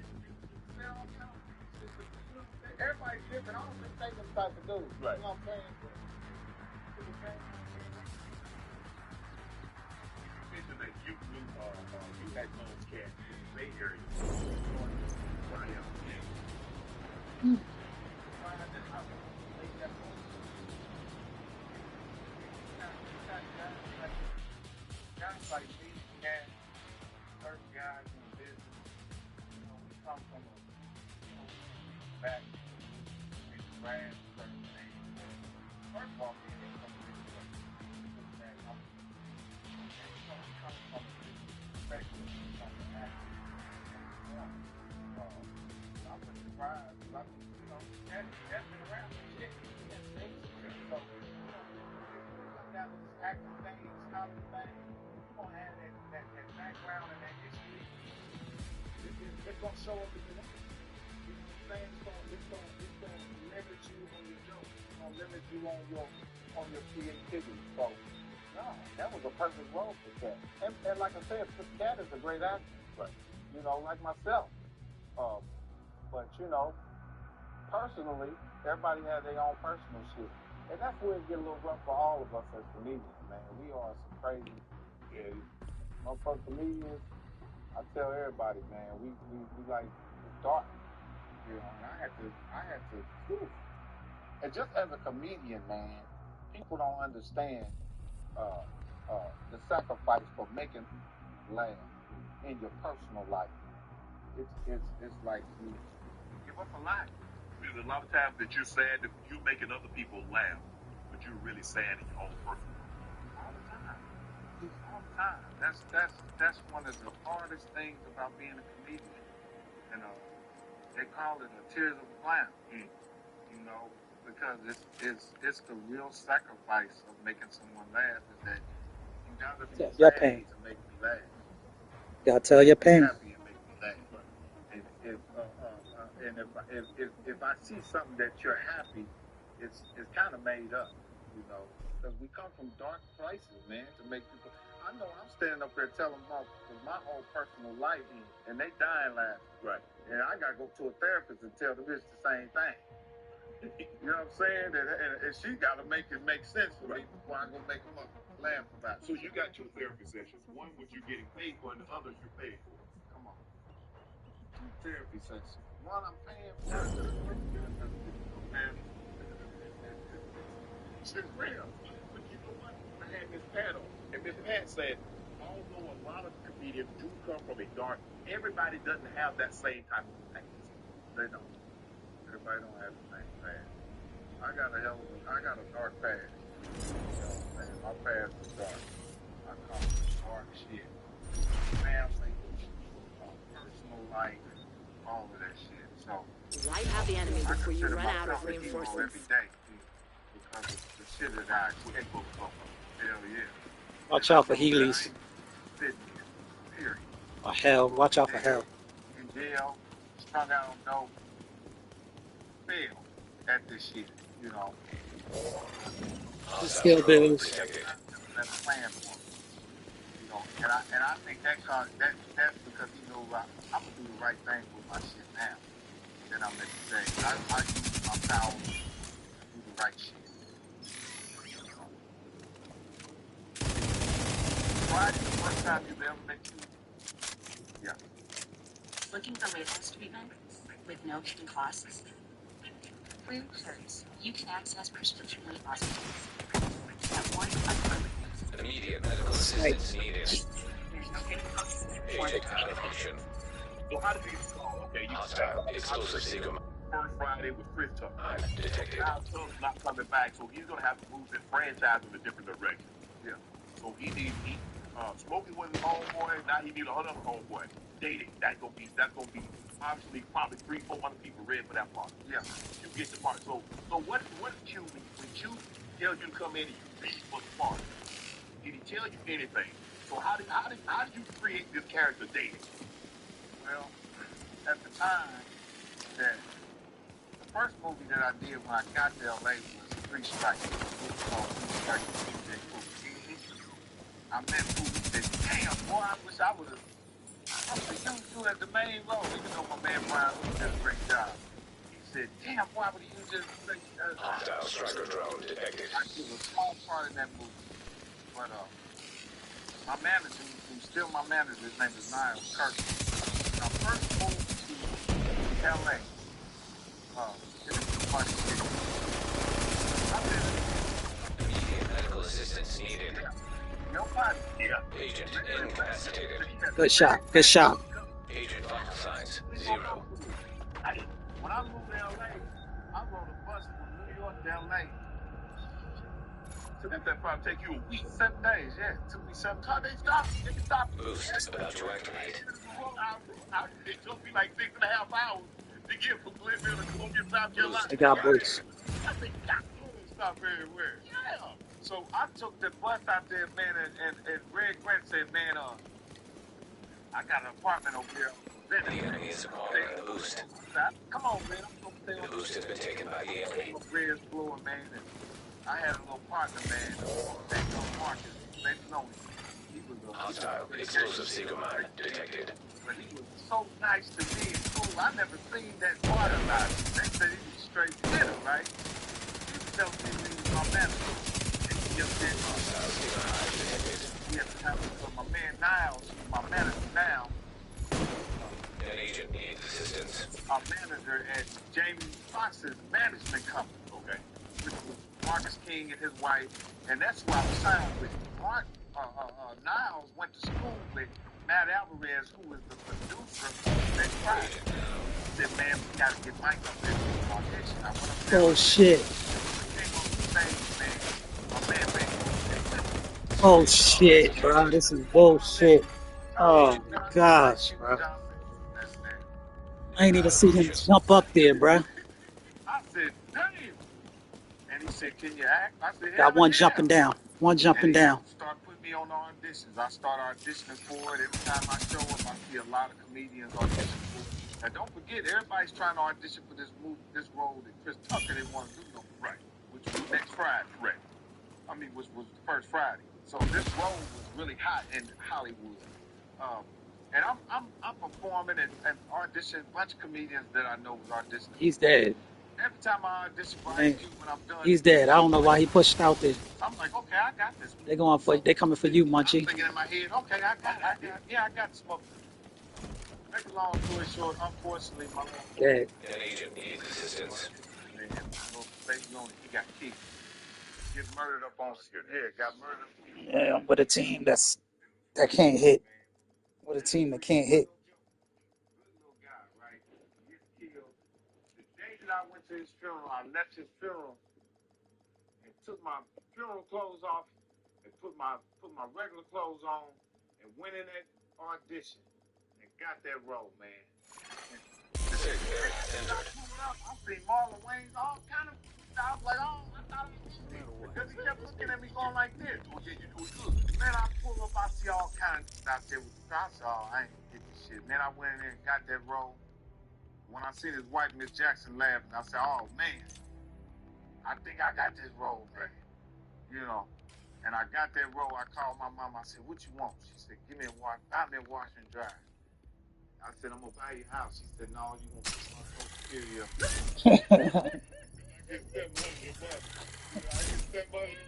Everybody's different. I don't think they them type of dudes. Right. You know what I'm saying? You had no cat in the Bay Area. Where I am. Guys like me, Cat, certain guys in business, you know, we come from a back in the grass, certain things. First of all, we ain't from a big place. That I'm coming from a perspective of the act. I was surprised. Like, you know, Cat's been around for shit. So, that was acting things, scholarly things. You're going to have that background and that history. It's going to show up in your life. You know what I'm saying? It's going to limit you on your joke. It's going to limit you on your creativity. So, no, that was a perfect role for Cat. And like I said, Cat is a great actor. But, you know, like myself. But, you know, personally, everybody has their own personal shit. And that's where it get a little rough for all of us as comedians, man. We are some crazy, motherfucking comedians. I tell everybody, man, we like the dark, you know. And I had to. Whew. And just as a comedian, man, people don't understand the sacrifice for making laugh. in your personal life. It's like you give up a lot. There's a lot of times that you're sad that you're making other people laugh, but you're really sad in your own personal life. All the time. All the time. That's one of the hardest things about being a comedian. You know, they call it a tears of a clown. You know, because it's the real sacrifice of making someone laugh is that you gotta be Your sad pain. to make me laugh. Gotta tell your pain. Happy and make me laugh. And if I see something that you're happy, it's kind of made up, you know, because we come from dark places, man, to make people. I know I'm standing up there telling them my whole personal life, and they dying laughing. Right. And I gotta go to a therapist and tell them it's the same thing. You know what I'm saying? And she gotta make it make sense for me before I go make them laugh about it. So you got two therapy sessions, one which you're getting paid for and the other you're paid for. Come on. Two therapy sessions. One I'm paying for. Man, it's real. But you know what? I had Miss Pat on, and Miss Pat said, although a lot of comedians do come from a dark, everybody doesn't have that same type of pain. they don't. Everybody don't have the same past. I got a dark past. You know what I'm saying? My past is dark. I come from dark shit. Family, personal life, all of that shit. So Wipe out the enemy I before you consider run out of myself a hero reinforcements. every day because of the shit that I capable of. Hell yeah. Watch out for Heelys. Period. Or hell. Watch out for hell. In jail, strung out on dope, fail at this shit, you know. Skill bills. That's a plan for him. You know, and I think that's because he knows I'm gonna do the right thing with my shit now. Then I'm at the stage. I use my power to do the right shit. Friday, the first time you've ever met you. Yeah. Looking for weight loss treatment with no hidden costs? Through Hers, you can access prescription weight loss pills at one upfront. Immediate medical assistance needed. There's no hidden costs for the Agent out of function. So how did these call? Okay, you Hostile explosive Sigma. first Friday with Chris Tucker. I'm detected. Now Tuck's not coming back, so he's gonna have to move his franchise in a different direction. Yeah. So Smokey was his homeboy. Now he need another homeboy. Dating. That's gonna be obviously probably 300-400 people ready for that part. Yeah. You get the part. So what did you when Q tells you to come in and you read for the part? Did he tell you anything? So how did you create this character Dating? Well, at the time that the first movie that I did when I got to LA was Three Strikes. It was called Three Strikes with DJ Pooh. I met Pooh and said, damn, boy, I wish I would have. I was you as the main role, even though my man Brian Lee did a great job. He said, damn, why would you just great Hostile striker drone detected. I did a small part in that movie. But my manager, who's still my manager, his name is Niall Kirk. When I first moved to LA, it was a funny shit. Immediate medical assistance needed. Nobody. Yeah. Agent incapacitated. Good shot. Good shot. Agent vital signs 0. When I moved to LA, I rode a bus from New York to LA. So that probably take you a week. 7 days, yeah. It took me 7 times. They stopped. Boost about to activate. It took me like 6.5 hours to get from Glenville to Columbia, South Carolina. They got boots. I think stop everywhere. Yeah. So I took the bus out there, man, and Red Grant said, man, I got an apartment over here. The enemy is acquiring the boost. Come on, man. I'm gonna stay The on boost has been taken by the enemy. Red's blowing, man. And I had a little partner, man. Named Marcus. They know him. He was a Hostile explosive Sigma detected. But he was so nice to me in school. I never seen that part about him. They said he was straight hitter, right? He was telling me he was my manager. And he just did Hostile Sigma detected. he had to have my man Niles, who's my manager now. An agent needs assistance. Our manager at Jamie Foxx's management company, okay, which was Marcus King and his wife, and that's who I was signed with. Niles went to school with Matt Alvarez, who is the producer, next Friday. He said, man, we got to get Mike up there to the audition. I went up there. Bullshit. Came on the stage, man. My man made Bullshit, bro. This is bullshit. Oh my gosh, bro. I ain't even see him jump up there, bro. I said, damn. And he said, can you act? I said, Got one jumping down. One jumping down. Start putting me on the auditions. I start auditioning for it. Every time I show up, I see a lot of comedians audition for it. Now, don't forget, everybody's trying to audition for this role that Chris Tucker didn't want to do no more. Right. Which was next Friday. Right. I mean, was the first Friday. So this role was really hot in Hollywood. And I'm performing and auditioning a bunch of comedians that I know was auditioning. He's dead. Every time I audition for Man, Ice Cube, when I'm done, he's dead. I don't know why he pushed out there. I'm like, okay, I got this. They coming for you, Munchie. I'm thinking in my head, okay, I got it. I got smoke. Make a long story short, unfortunately, my dead. An agent needs assistance. Man, he got killed. Get murdered up on here. Yeah, got murdered. Yeah, I'm with a team that can't hit. With a team that can't hit. I went to his funeral. I left his funeral and took my funeral clothes off and put my regular clothes on and went in that audition and got that role, man. I seen Marlon Wayans, all kind of. I was like, oh, I thought it was me because he kept looking at me going like this. Oh yeah, you do it good. Man, I pull up, I see all kind of out there with the crowd. Oh, I ain't get this shit. Man, I went in there and got that role. When I seen his wife, Miss Jackson, laughing, I said, oh, man, I think I got this role, man. You know, and I got that role. I called my mom. I said, what you want? She said, give me a wash. I'm in wash and dry. I said, I'm going to buy your house. She said, no, you want to put my Social Security up. I get that money.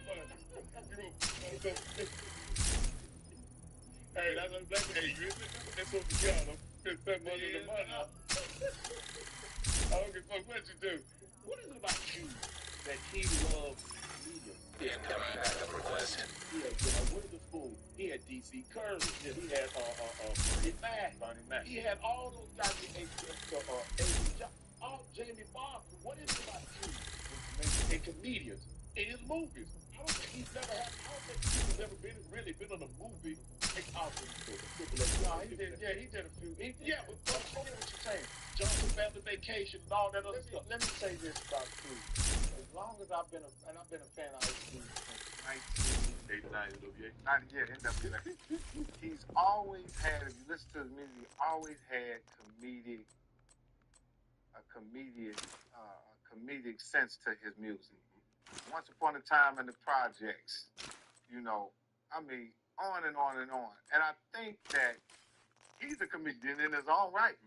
Hey, that's what I'm saying. That's what we got. I'm that money in the money. I don't give a fuck what you do. What is it about you that he loves media? Incoming backup request. He had Witherspoon. He had DC Curry. He had Bernie Mac. He had all those guys all Jamie Foxx. What is it about you and comedians in his movies? I don't think he's never really been on a movie. He did a few. But tell me what you're saying. Johnson Family Vacation and all that other stuff. Let me say this about Cube. As long as I've been a fan of Ice Cube since 1989, he's always had, if you listen to his music, he always had a comedic sense to his music. Once upon a time in the projects, I mean, on and on and on. And I think that he's a comedian in his own right,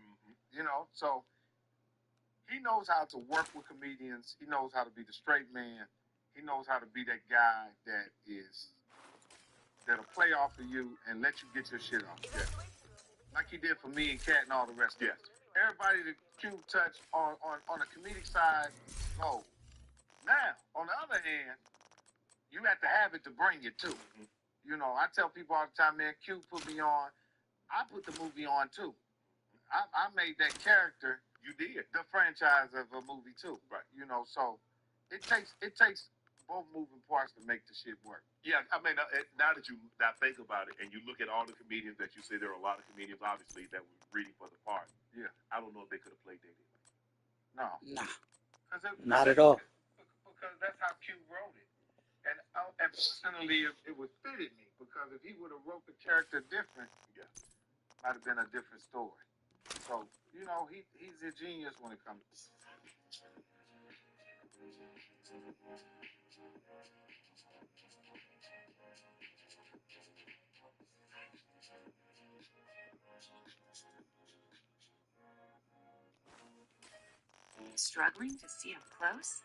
so he knows how to work with comedians. He knows how to be the straight man. He knows how to be that guy that'll play off of you and let you get your shit off. Yeah. Like he did for me and Cat and all the rest of us. Everybody that Cube touched on the comedic side, gold. Now, on the other hand, you have to have it to bring it too. I tell people all the time, man, Cube put me on. I put the movie on too. I made that character. You did the franchise of a movie too, right? So it takes both moving parts to make the shit work. Yeah, I mean, now that you think about it, and you look at all the comedians that you say, there are a lot of comedians, obviously, that were reading for the part. Yeah, I don't know if they could have played that. No, nah, not at all. Because that's how Cube wrote it, and personally, it would fitted me because if he would have wrote the character different, might have been a different story. So, he's a genius when it comes to Struggling to see up close?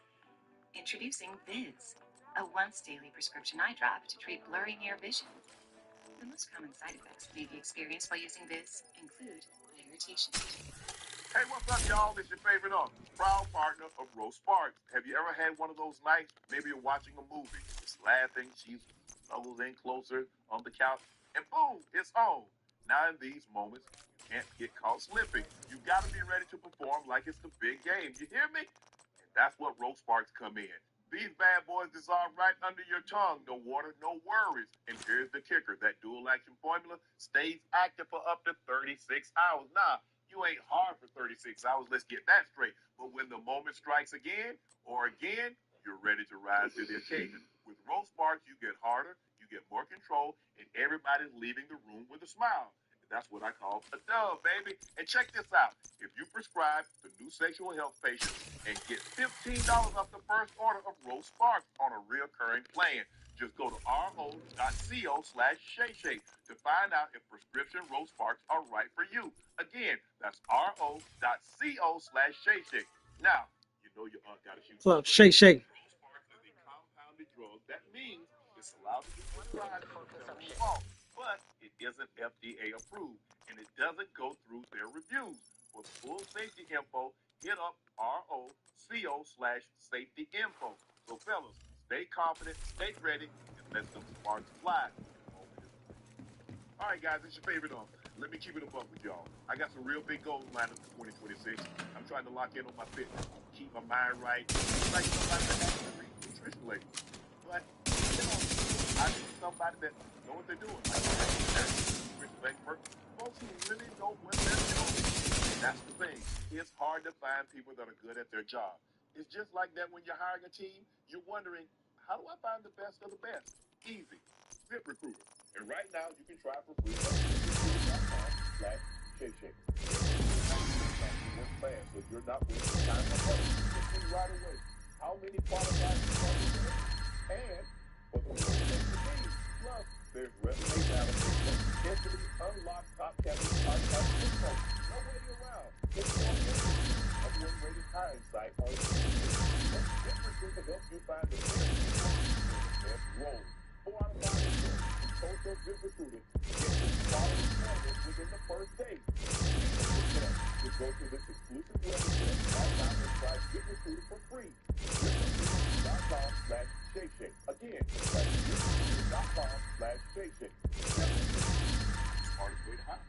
Introducing Viz, a once-daily prescription eye drop to treat blurry near vision. The most common side effects that may be experienced while using Viz include eye irritation. Hey, what's up, y'all? It's your favorite author, proud partner of Rose Sparks. Have you ever had one of those nights? Maybe you're watching a movie, just laughing, she snuggles in closer on the couch, and boom, it's on. Now in these moments, you can't get caught slipping. You got to be ready to perform like it's the big game. You hear me? And that's what Road Sparks come in. These bad boys dissolve right under your tongue. No water, no worries. And here's the kicker. That dual action formula stays active for up to 36 hours. Nah, you ain't hard for 36 hours. Let's get that straight. But when the moment strikes again or again, you're ready to rise to the occasion. With Road Sparks, you get harder, you get more control, and everybody's leaving the room with a smile. That's what I call a dub, baby. And check this out. If you prescribe the new sexual health patients and get $15 off the first order of Rose Sparks on a reoccurring plan, just go to ro.co/Shay to find out if prescription Rose Sparks are right for you. Again, that's ro.co/Shay. Now, you know your aunt got to shoot What's you up? straight. Shake, shake. Rose Sparks is a compounded drug. That means it's allowed to be prescribed in several forms, but it isn't FDA approved, and it doesn't go through their reviews. For the full safety info, hit up ROCO/safety info. So, fellas, stay confident, stay ready, and let them sparks fly. The moment is right. All right, guys, it's your favorite on. Let me keep it a buck with y'all. I got some real big goals lined up for 2026. I'm trying to lock in on my fitness, keep my mind right, like somebody that actually reads nutrition labels. But, you know, I need somebody that knows what they're doing. Like nutrition expert, folks who really know what they're doing. And that's the thing. It's hard to find people that are good at their job. It's just like that when you're hiring a team, you're wondering, how do I find the best of the best? Easy. ZipRecruiter. And right now, you can try for free at ZipRecruiter.com/Shay. Work fast, so you're not wasting time on money. You can see right away how many qualified people are there and for the role that you need. Plus, there's resume validation, instantly unlock top candidates podcast info. No waiting around. It's more number one rated hiring site on Let ZipRecruiter help you find the best role. 4 out of 5 employees who post on ZipRecruiter get quality candidates within the first day. Just go to this exclusive website right now and try ZipRecruiter for free. ZipRecruiter.com/Shay. Again, that's ZipRecruiter.com/Shay. Hardest way to hire.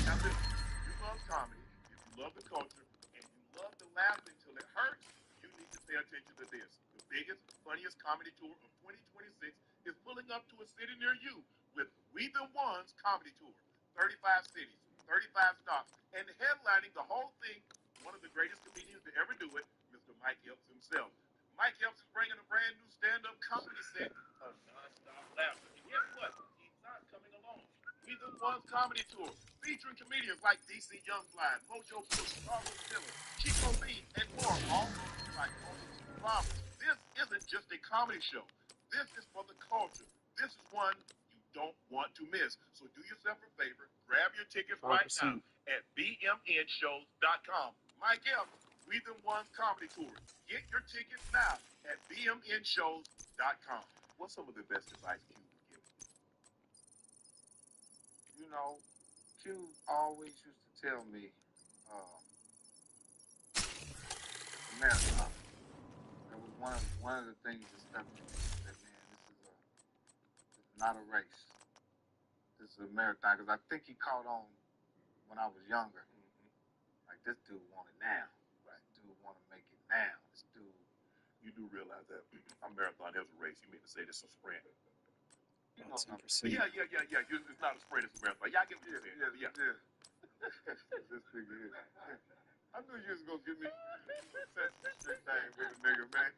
Now listen, if you love comedy, if you love the culture, and you love to laugh until it hurts, you need to pay attention to this. The biggest, funniest comedy tour of 2026 is pulling up to a city near you with We the Ones Comedy Tour. 35 cities, 35 stops, and headlining the whole thing, one of the greatest comedians to ever do it, Mr. Mike Epps himself. Mike Epps is bringing a brand new stand-up comedy set of non-stop laughter. And guess what? He's not coming alone. We the Ones Comedy Tour, featuring comedians like DC Youngblood, Mojo Brooks, Carlos Dillon, Chico B, and more, all like Tony T. Roberts. This isn't just a comedy show. This is for the culture. This is one you don't want to miss. So do yourself a favor, grab your tickets right now 5%. at bmnshows.com. Mike Epps, We the Ones Comedy Tour. Get your tickets now at bmnshows.com. What's some of the best advice Q would give? You know, Q always used to tell me, marathon. That was one of the things that stuck with me. That man, this is not a race. This is a marathon. Because I think he caught on when I was younger. Like, this dude want it now. Right. This dude want to make it now. This dude. You do realize that a marathon is a race. You mean to say this is a sprint? You know, 10%. Yeah. It's not a sprint, it's a marathon. Yeah, I get what you're saying. Yeah. This nigga here. I knew you was gonna give me set some shit thing with a nigga, man.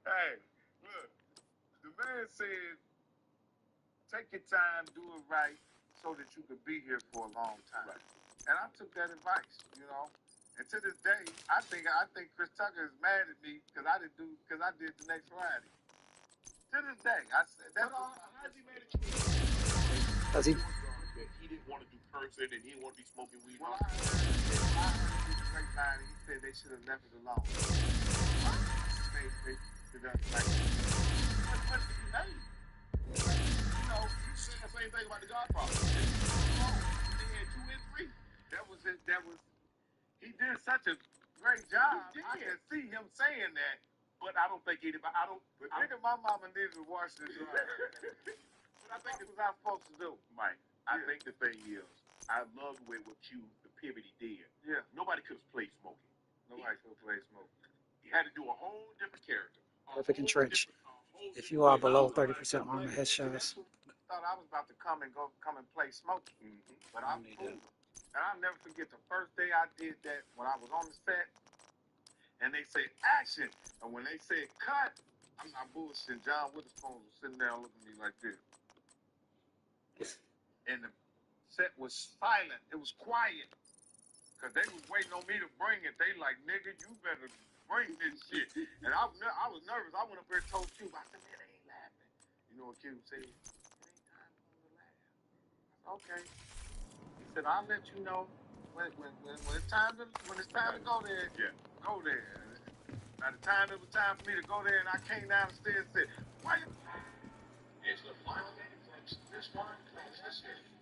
Hey, look, the man said, take your time, do it right, so that you could be here for a long time. Right. And I took that advice, you know. And to this day, I think Chris Tucker is mad at me because I did the next Friday. To this day, I said that's how's he mad at you? Does he? That he didn't want to do cursing and he didn't want to be smoking weed. Well, I heard this grapevine, and he said they should have left it alone. They like, what did he made? You know, you said the same thing about the Godfather. They had 2 and 3. That was it. He did such a great job. I can see him saying that, but I don't think anybody. But nigga, my mama needed to wash this right. I think that's what I'm supposed to do, Mike, I think the thing is, I love the way what the pivot he did. Yeah. Nobody could have played Smokey. Nobody could play Smoke. He had to do a whole different character. Perfect and trench. If you are below 30% armor headshots, Thought I was about to come and play Smokey, but I'm cool. And I'll never forget the first day I did that when I was on the set, and they said action, and when they said cut, I'm not bullshitting. John Witherspoon was sitting there looking at me like this, and the set was silent. It was quiet. Cause they was waiting on me to bring it. They like, nigga, you better bring this shit. And I was nervous. I went up there and told Cube, I said, man, they ain't laughing. You know what Cube said? It ain't time for them to laugh. I said, okay. He said, I'll let you know when it's time to go there. Yeah. Go there. By the time it was time for me to go there, and I came down the stairs and said, why you? It's the final game, folks. This one plays the series.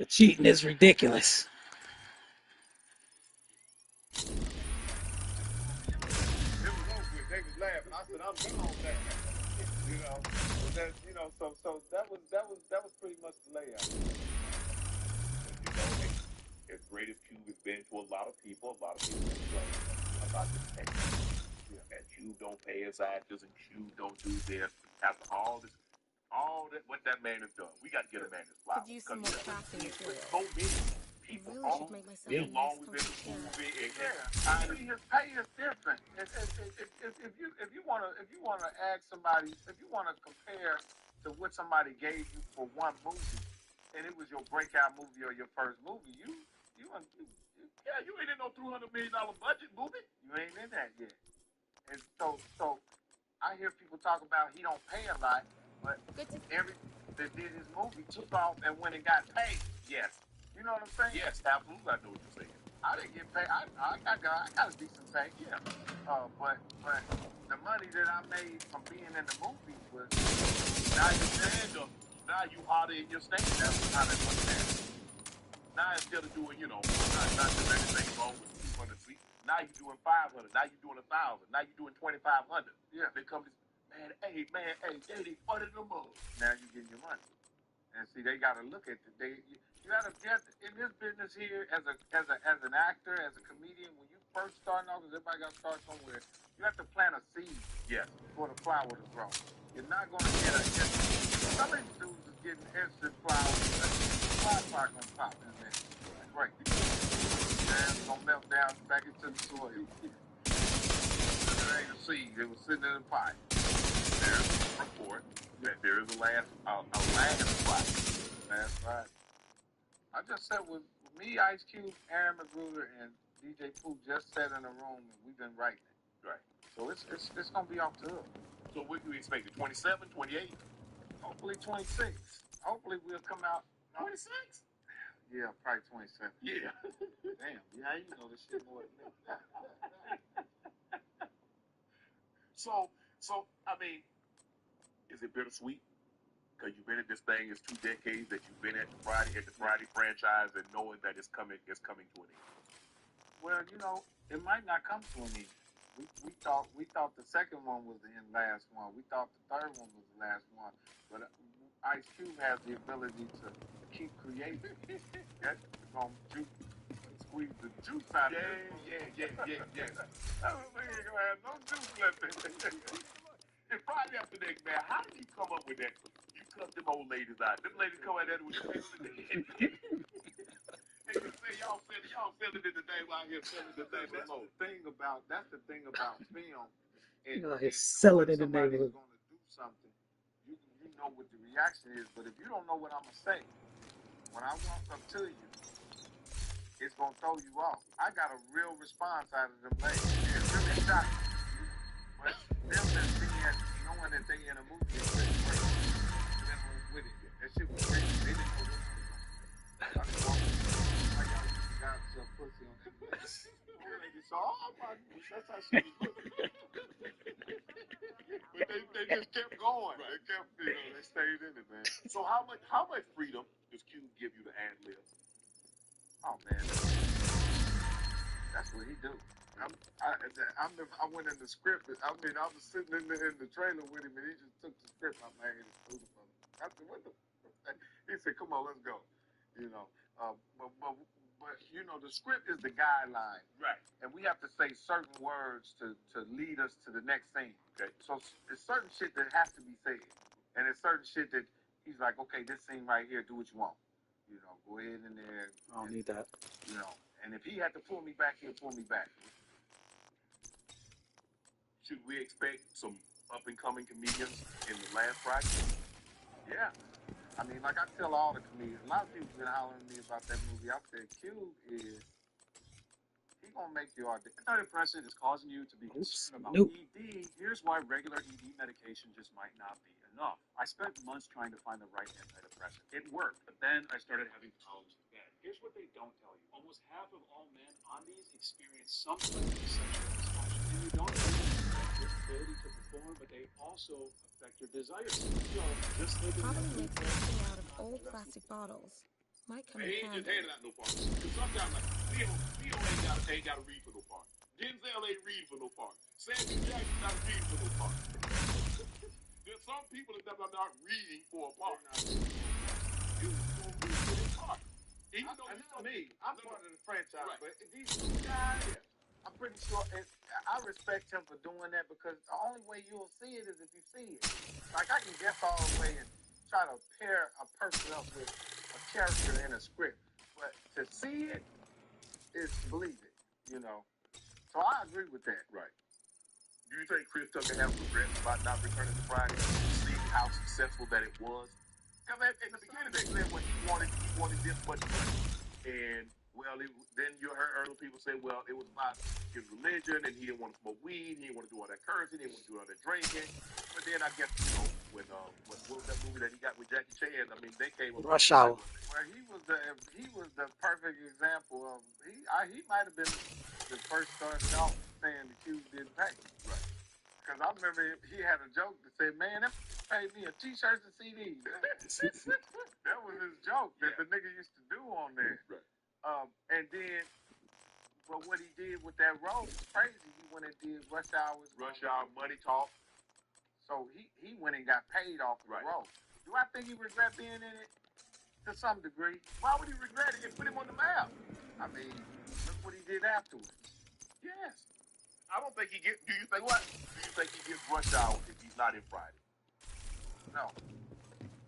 the cheating is ridiculous. It was over with. They was laughing. I said, I'm good on that. So that was pretty much the layout. As great as Cube has been to a lot of people complain about this technique. And Cube don't pay his actors, and Cube don't do this. After all that, what that man has done, we got to get a man this flowers. Could use some more crafting materials. So many people Really should make myself a nice along with this comfy movie. His pay is different. If you wanna ask somebody, if you wanna compare to what somebody gave you for one movie, and it was your breakout movie or your first movie, you ain't in no $200 million budget movie. You ain't in that yet. And so I hear people talk about he don't pay a lot, but every that did his movie took off and went and got paid. Yes. You know what I'm saying? Yes, absolutely. I know what you're saying. I didn't get paid. I got a decent pay. Yeah. But the money that I made from being in the movie was now you harder in your stand. That was how they looked at it. Now instead of doing, not just anything wrong with 200 feet. Now you're doing 500. Now you're doing 1,000. Now you're doing 2,500. Yeah. They come this, hey, they funded them up. Now you're getting your money. And see, they got to look at it. You got to get in this business here as an actor, as a comedian. When you first starting off, because everybody got to start somewhere. You have to plant a seed. Yes. For the flower to grow. You're not going to get some of these dudes is getting instant flowers. The flower's not going to pop in there. Great. And it's going to melt down back into the soil. It ain't a seed. It was sitting in the pot. There's a report that there is a land spot. That's right. I just said with me, Ice Cube, Aaron McGruder, and DJ Pooh just sat in a room and we've been writing it. Right. So it's gonna be off the hook. So what do you expect? 27, 28? Hopefully 26. Hopefully we'll come out 26. Yeah, probably 27. Yeah. Damn. Yeah, you know this shit more than me. So I mean, is it bittersweet? Because you've been at this thing, it's 2 decades that you've been at the Friday franchise, and knowing that it's coming to an end. Well, it might not come to an end. We thought the second one was the last one. We thought the third one was the last one. But Ice Cube has the ability to keep creating. That's gonna squeeze the juice out of it. Yeah. We ain't gonna have no juice left in it. And Friday after next, man, how did you come up with that? You cut them old ladies out. Them ladies come out there with the face and you say y'all selling it today while here selling the thing. That's the thing about film. He's selling in the neighborhood. Going to do something, you know what the reaction is. But if you don't know what I'm gonna say, when I walk up to you, it's gonna throw you off. I got a real response out of them ladies. It's really shocking. But them just being knowing that they in a movie is really great. With it. That shit was crazy. They didn't know what was going on. I just walked like y'all used to got some pussy on that lady. They saw, oh my goodness, that's how she was looking. But they just kept going. Right. They stayed in it, man. So how much freedom does Cube give you to ad lib? Oh man, that's what he do. I went in the script. I mean, I was sitting in the trailer with him, and he just took the script out my hand and threw it from me. I said, "What the?" He said, "Come on, let's go." You know, but you know, the script is the guideline, Right. and we have to say certain words to lead us to the next scene. Okay. So it's certain shit that has to be said, and it's certain shit that he's like, "Okay, this scene right here, do what you want." You know, go ahead in there. I don't need that. You know, and if he had to pull me back, he'll pull me back. Should we expect some up-and-coming comedians in the last Friday? Yeah. I mean, like I tell all the comedians, a lot of people been hollering at me about that movie. I said, Cube is, he gonna make you audition. Antidepressant is causing you to be concerned about Nope. ED. Here's why regular ED medication just might not be enough. I spent months trying to find the right antidepressant. It worked, but then I started having problems with that. Here's what they don't tell you. Almost half of all men on these experience some type of sexual dysfunction. And you don't only affect your ability to perform, but they also affect your desires. Just like Probably makes something out of old plastic bottles. Might come in He ain't just handy. handing out no parts. Because sometimes, like, Leo ain't got to read for no part. Denzel ain't read for no part. Samuel Jackson not reading for no part. There's some people that are not reading for a part. You don't read for a part. Even though And you not know me, I'm part of the franchise, Right. but these two guys, I'm pretty sure, I respect him for doing that because the only way you'll see it is if you see it. Like, I can guess all the way and try to pair a person up with a character in a script, but to see it is to believe it, you know. So I agree with that. Right. Do you think Chris Tucker has regrets about not returning to Friday, seeing how successful that it was? Because in the beginning they said what he wanted this much money, and well, then you heard earlier people say, well, it was about his religion, and he didn't want to smoke weed, he didn't want to do all that cursing, he didn't want to do all that drinking. But then I guess when what was that movie that he got with Jackie Chan? I mean, they came up. Rush Hour. Well, he was the perfect example of he might have been the first started out saying the Cube didn't pay. Right. Because I remember he had a joke that said, "Man, that paid me a T-shirt and CD." That was his joke that the nigga used to do on there. Right. And then, but what he did with that role was crazy. He went and did Rush Hour, Money Talk. So he went and got paid off the role. Do I think he regret being in it? To some degree. Why would he regret it? It put him on the map. I mean, look what he did afterwards. Yes. I don't think he gets. Do you think what? Do you think he gets Rush Hour if he's not in Friday? No.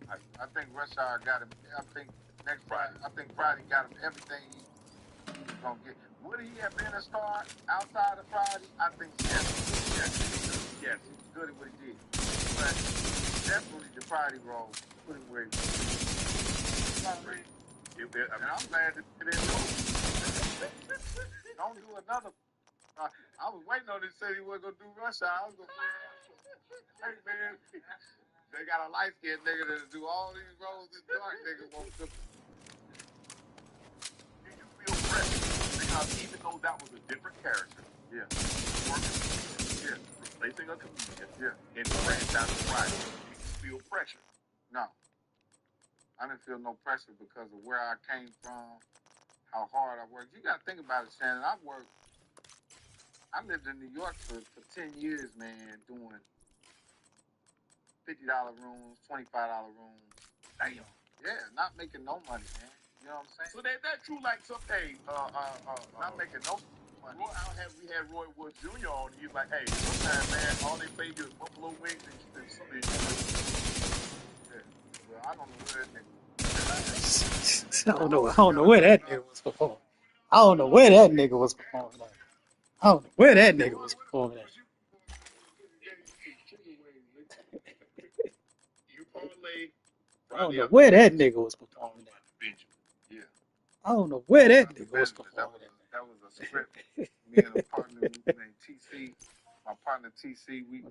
I think Rush Hour got him. I think next Friday. I think Friday got him everything he's gonna get. Would he have been a star outside of Friday? I think yes. Yes. He was good at what he did. But definitely the Friday role put him where he was. And I'm glad that it didn't go. Don't do another. I was waiting on him to say he wasn't gonna do Rush Hour. I was gonna hey man, they got a light skinned nigga that'll do all these roles. This dark nigga won't do. Do you feel pressure? Because even though that was a different character, replacing a comedian, and brand down to Friday, do you feel pressure? No. I didn't feel no pressure because of where I came from, how hard I worked. You got to think about it, Shannon. I lived in New York for 10 years, man, doing $50 rooms, $25 rooms. Damn. Yeah, not making no money, man. You know what I'm saying? So that true like some not making no money. We had Roy Woods Jr. on, and he was like, hey, sometimes, man, all they pay you is buffalo wings and something. Yeah. Well, I don't know where that nigga I don't know where that nigga was performing. I don't know where that nigga was performing at. I don't know where that nigga was performing at. I don't know where that nigga was performing at. Yeah. I don't know where that nigga was performing at. That was a script. Me and a partner named TC, my partner TC, we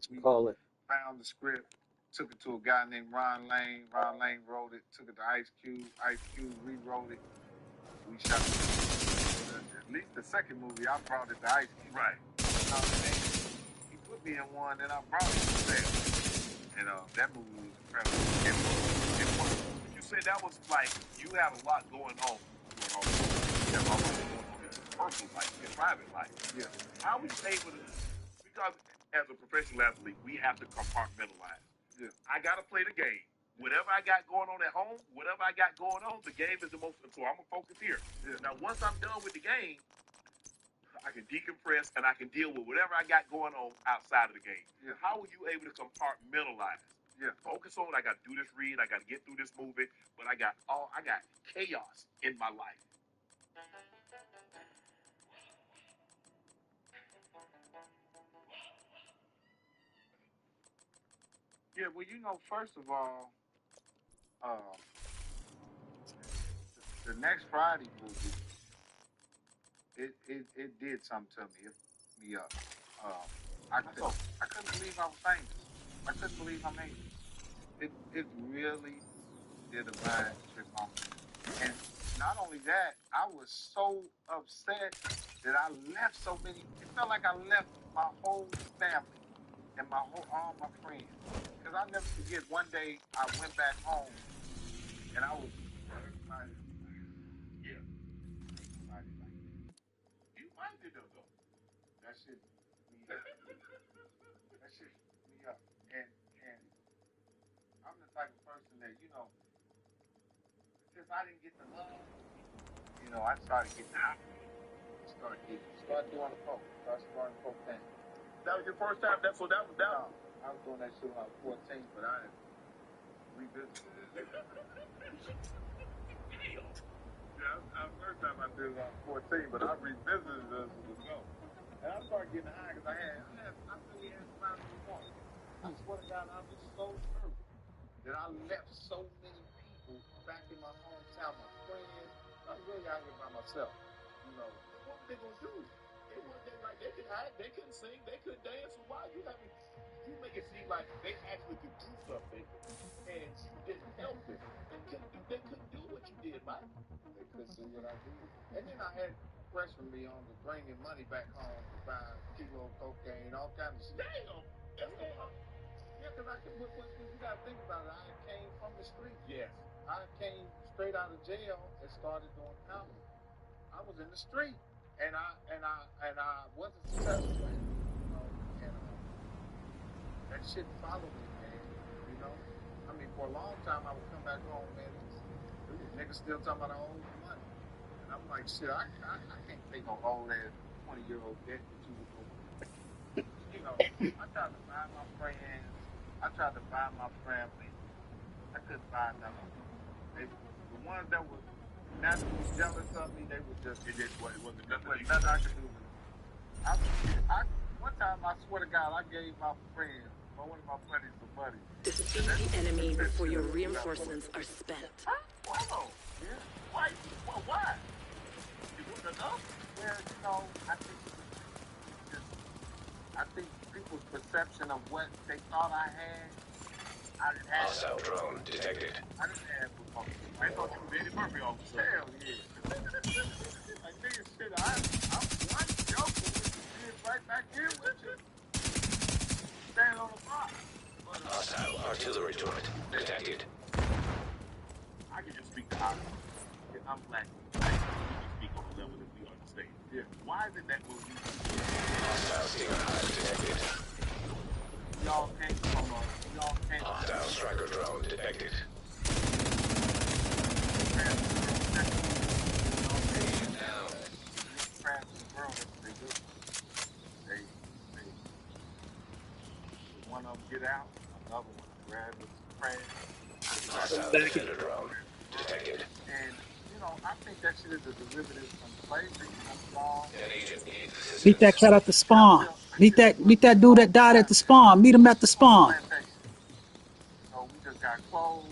found the script, took it to a guy named Ron Lane. Ron Lane wrote it, took it to Ice Cube. Ice Cube rewrote it. We shot it. At least the second movie, I brought it to Ice Cube. Right. He put me in one, then I brought it to that. And that movie was incredible. You said that was like, you had a lot going on. You had a lot going on. personal life and private life. Yeah. How are you able to? Because as a professional athlete, we have to compartmentalize. Yeah. I gotta play the game. Whatever I got going on at home, whatever I got going on, the game is the most. So I'm gonna focus here. Yeah. Now, once I'm done with the game, I can decompress and I can deal with whatever I got going on outside of the game. Yeah. How are you able to compartmentalize? Yeah. Focus on. I got to do this read. I got to get through this movie. But I got chaos in my life. Yeah, well, you know, first of all, the next Friday movie, it did something to me. It fucked me up. I couldn't believe I was famous. I couldn't believe I made it. It really did a mind trick on me. And not only that, I was so upset that I left so many. It felt like I left my whole family and all my friends. Because I'll never forget, one day I went back home and I was Yeah. You might do them though. that shit me up. That shit me up. And I'm the type of person that, you know, since I didn't get the love, you know, I started getting hot. Started doing the coke. Started snorting cocaine. That was your first time. That was. No, I was doing that shit when I was 14, but I revisited it. Yeah, the first time I did it when I was 14, but I revisited it as an adult. And I started getting high because I really had time to want. I swear to God, I was so nervous that I left so many people back in my hometown, my friends. I was really out here by myself, you know. What were they gonna do? They could hide, they couldn't sing, they couldn't dance. So why you make it seem like they actually could do something and you didn't help them? They couldn't do what you did, Mike. They couldn't do what I did. And then I had pressure me on to bringing money back home to buy a kilo of cocaine, all kinds of stuff. Damn, that's a lot. Yeah, because you got to think about it. I came from the street. Yes. I came straight out of jail and started doing comedy. I was in the street, and I wasn't successful. You know, and that shit followed me, man. You know, I mean, for a long time I would come back home, man. These niggas still talking about I owe you money, and I'm like, shit, I can't pay no old ass 20-year-old debt that you would owe. You know, I tried to buy my friends. I tried to buy my family. I couldn't buy nothing. The ones that were naturally jealous of me, they were just, it wasn't nothing I could do with it. One time, I swear to God, I gave my friend, one of my buddies, some money. Defeat the enemy before your reinforcements are spent. Wow. Yeah. Why? It wasn't enough? Well, you know, I think people's perception of what they thought I had, I didn't have. Hostile drone detected. I didn't have what I thought you were Eddie Murphy officer. Hell yeah. Like, nigga, shit, I'm joking with you, right back here with you. Stand on the block. Hostile artillery turret detected. I can just speak to Oscar. I'm black. We can speak on the level that we understand. Yeah. Why is it that when we Hostile stinger hive detected. Y'all came from Hostile striker drone detected. One of them get out, another one grab his friend. Hostile defender drone detected. And, you know, I think that shit is a derivative from slavery. An agent needs assistance. Meet that cat at the spawn. Meet that dude that died at the spawn. Meet him at the spawn. So we just got clothes,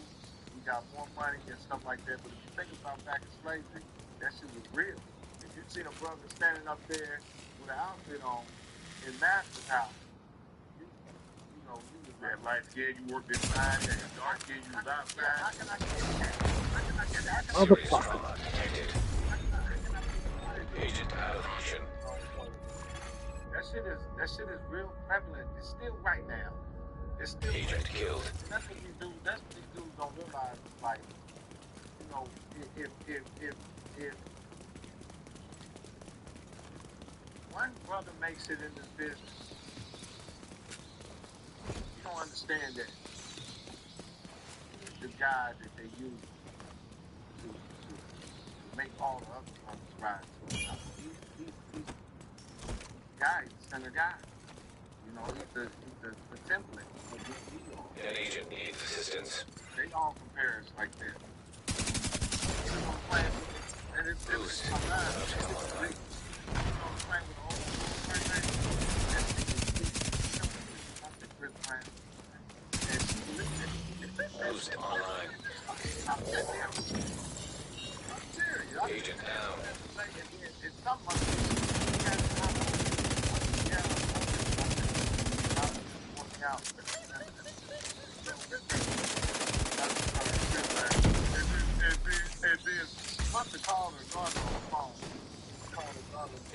we got more money and stuff like that. But if you think about back in slavery, that shit was real. If you seen a brother standing up there with an outfit on in Master's house, you know, you was that light skin, you worked inside, and dark skin, you was outside. How can I get that? Motherfucker. Agent out of mission. That shit is real prevalent. It's still right now. It's still Agent killed. And that's what these dudes don't realize. Like, you know, if one brother makes it in this business, you don't understand that the guy that they use to make all the other brothers rise to the top. He's guy, he's the center guy. You know, he's the template of what we are. An agent needs assistance. They all compare us like that. And it's Boost. Boost online. Agent down.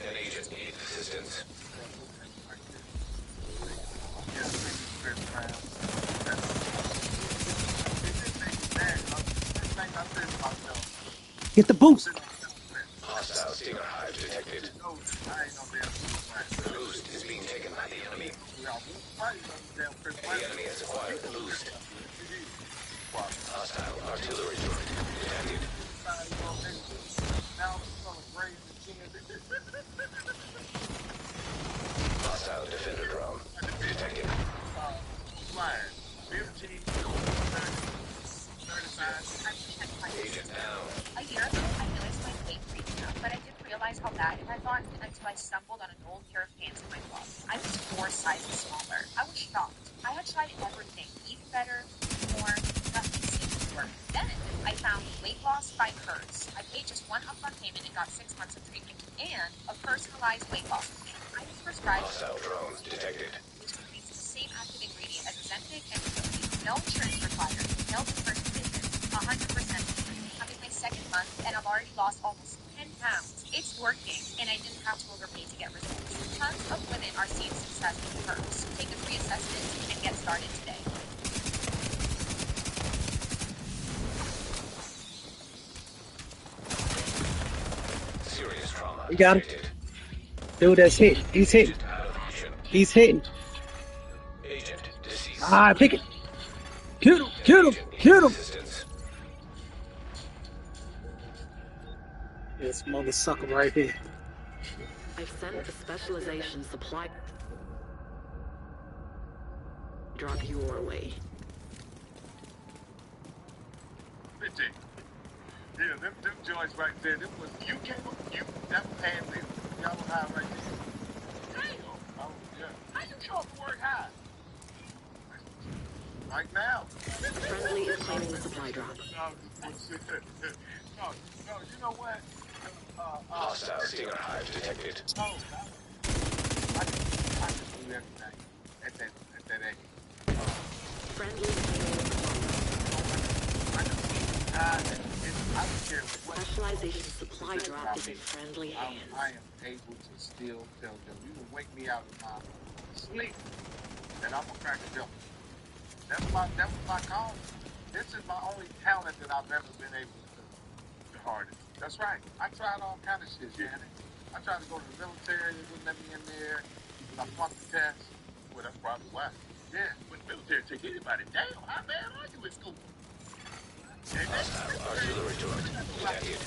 An agent needs assistance. Get the boost. Hostile Stinger Hive detected. The boost is being taken by the enemy. The enemy has acquired the boost. Hostile artillery turret detected. Hostile defender drone detected. Agent down. A year ago, I realized my weight reached up, but I didn't realize how bad it had gotten until I stumbled on an old pair of pants in my closet. I was 4 sizes smaller. I was shocked. I had tried everything. Eat better, more, nothing seemed to work. Then I found Weight Loss by Hers. I paid just one upfront payment and got 6 months of treatment and a personalized weight loss plan. I was prescribed Hostile drone detected. which contains the same active ingredient as Ozempic and Wegovy. No insurance required. No in-person visits. 100% free. I'm in my 2nd month and I've already lost almost 10 pounds. It's working and I didn't have to overpay to get results. Tons of women are seeing success with Hers. Take a free assessment and get started today. Serious trauma. We got him. Dude, that's hit. He's hitting. He's hitting. Agent deceased. Ah, pick it. Kill him. Kill him. Kill him. This mother sucker right here. I've sent the specialization supply drop your way. 50. Yeah, them joints right there. Them was that was hand wheel. Y'all was high right there. Damn. Oh yeah. How you show up to work high? Like now. Friendly is claiming the supply drop. No, you know what? Hostile Stinger Hive detected. No, I can do everything at that age. Friendly claiming I don't care what specialization supply drop is in friendly hands. I am able to still tell them, you can wake me out of my sleep, and I'm gonna crack a joke. That was my call. This is my only talent that I've ever been able to harness. That's right. I tried all kind of shit, Janet. I tried to go to the military, they wouldn't let me in there. I flunked the test. Well, that's probably why. Yeah, when the military take anybody down, how bad are you in school? Hostile artillery turret detected.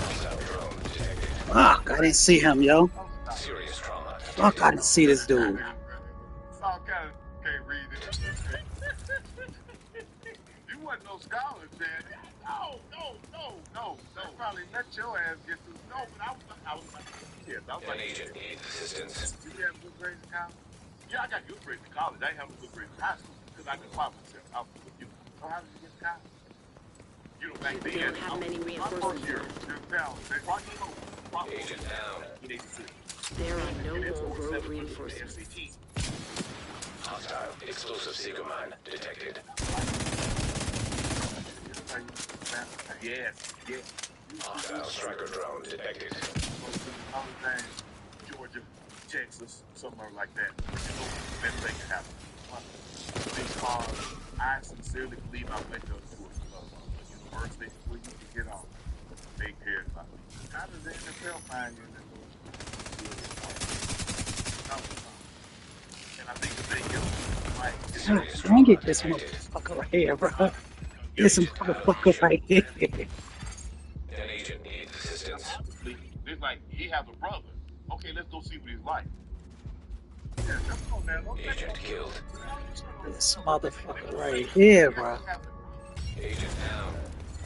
Hostile drone detected. Fuck, I didn't see him, yo. Serious trauma. Fuck, I didn't see this dude. All kind of can't read it. You wasn't no scholar, Janet. No. Probably let your ass get through. No, but I was like, yes, I was An like, agent needs assistance. you have good grades in college? Yeah, I got good grades in college. I didn't have a good grades in high school because I didn't apply myself. I was with you. So how did you get to college? You know, back then, don't have many reinforcements. Agent down. There are no more road reinforcements. Hostile explosive seeker mine detected. Yes. Hostile striker drone detected. Georgia, Texas, somewhere like that. That thing can happen. Because I sincerely believe I went to a school. worst thing where you can get on. They care about it. How does the NFL find you in this and I think the thing is, like, God dang it, this motherfucker right here, bro. This motherfucker right here. An agent needs assistance. Obviously, it's like he has a brother. Okay, let's go see what he's like. Agent killed. This motherfucker right here, bro. Agent down.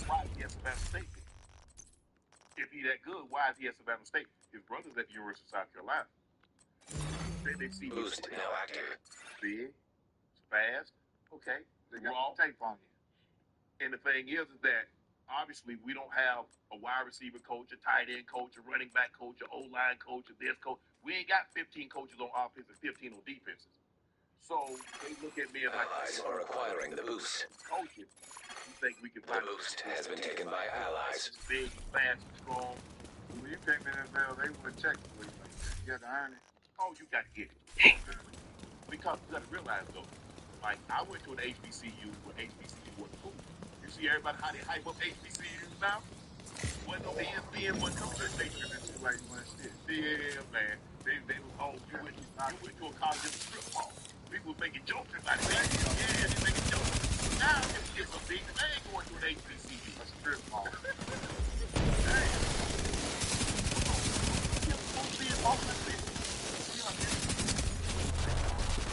Why is he at Savannah State? If he that good, why is he at Savannah State? His brother's at the University of South Carolina. They see Boost now active. big, fast, okay. They got the tape on you. And the thing is that obviously we don't have a wide receiver coach, a tight end coach, a running back coach, a O-line coach, a this coach. We ain't got 15 coaches on offense and 15 on defenses. So they look at me as like, Allies are acquiring the boost. coaches. You think we can The find boost has been taken by allies. big, fast, strong? When you came in the NFL, they would check you like that. You had to earn it. Oh, you got to get it. Because you got to realize though, like I went to an HBCU where HBCU wasn't cool. You see everybody how they hype up HBCUs now? Wasn't no ESPN, wasn't no church station. It's like you want shit. Yeah, man. They was you went to a college in a strip mall. People were making jokes about it. Yeah, they making jokes. Now it's a big thing going to an HBCU. A strip mall. Hey. You're supposed to be involved in this.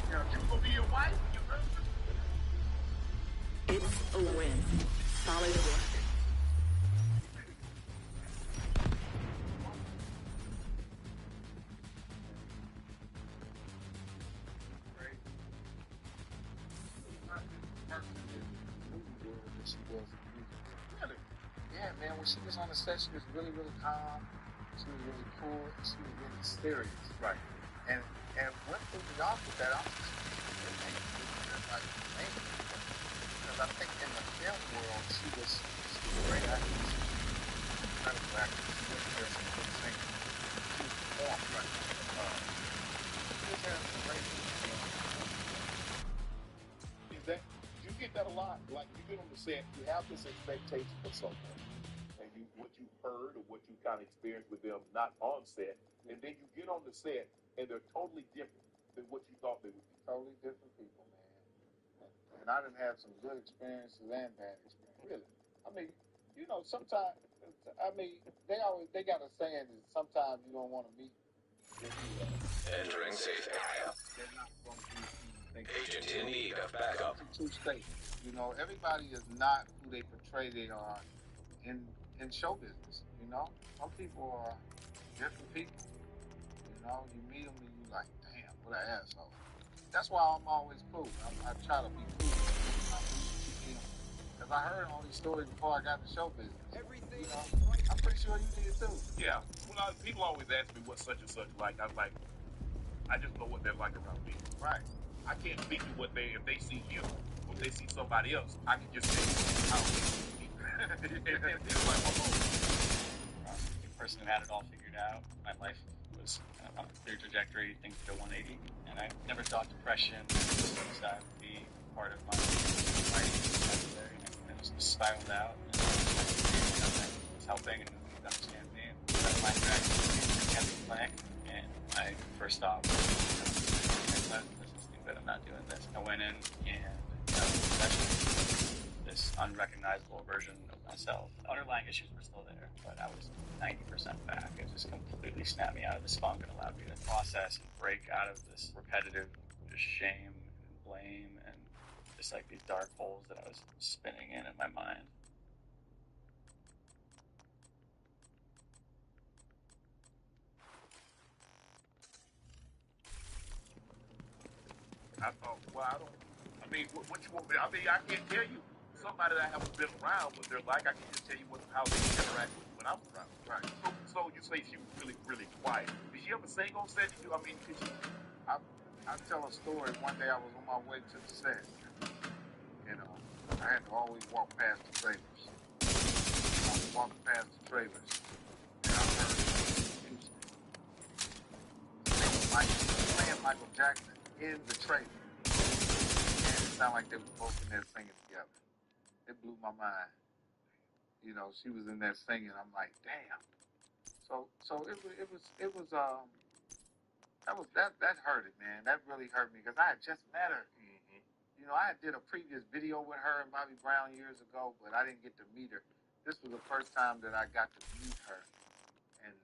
You gonna be your wife? Your husband? It's a win. Solid work. Really? Yeah, man. When she was on the set, she was really, really calm. She was really cool. And she was really serious. Right. And what threw me off with that, I'm just like, man, because I think in the film world, she was a great actress. Incredible actress. She was there, some good singing. She performed right. She was there some great Is that you get that a lot? Like you get on the set, you have this expectation for someone, and you what you heard or what you kind of experienced with them not on set, and then you get on the set and they're totally different than what you thought they would be. Totally different people, man. And I done had some good experiences and bad experiences. Really? I mean, you know, sometimes I mean they got a saying that sometimes you don't want to meet. Entering safe area. They're not going to be Agent in need of backup. Two states. You know, everybody is not who they portray they are in show business. You know, some people are different people. You know, you meet them and you like, damn, what an asshole. That's why I'm always cool. I try to be cool. Because I heard all these stories before I got into show business. You know, I'm pretty sure you did too. Yeah. Well, people always ask me what's such and such like. I'm like, I just know what they're like around me. Right. I can't speak to what if they see you, or if they see somebody else, I can just say how they see me. It's like, The person who had it all figured out. My life was on a clear trajectory, things go 180, and I never thought depression or suicide would be part of my life vocabulary. And it just spiraled out. And it was helping and understand me. And my interaction kept me playing. And my first thought was, this is stupid, I'm not doing this. I went in and this unrecognizable version of myself. Underlying issues were still there, but I was 90% back. It just completely snapped me out of this funk and allowed me to process and break out of this repetitive just shame and blame and just like these dark holes that I was spinning in my mind. I thought, well, I mean, what you want me? I mean, I can't tell you somebody that I haven't been around what they're like. I can just tell you how they interact with when I was around. Right. So you say she was really, really quiet. Did she ever sing on set? I mean, could she? I tell a story. One day I was on my way to the set. You know, I had to always walk past the trailers. I was walking past the trailers, and I heard music. Playing Michael Jackson in the trailer. And it sounded like they were both in there singing together. It blew my mind. You know, she was in there singing. I'm like, damn. So that hurted, man. That really hurt me because I had just met her. You know, I did a previous video with her and Bobby Brown years ago, but I didn't get to meet her. This was the first time that I got to meet her, and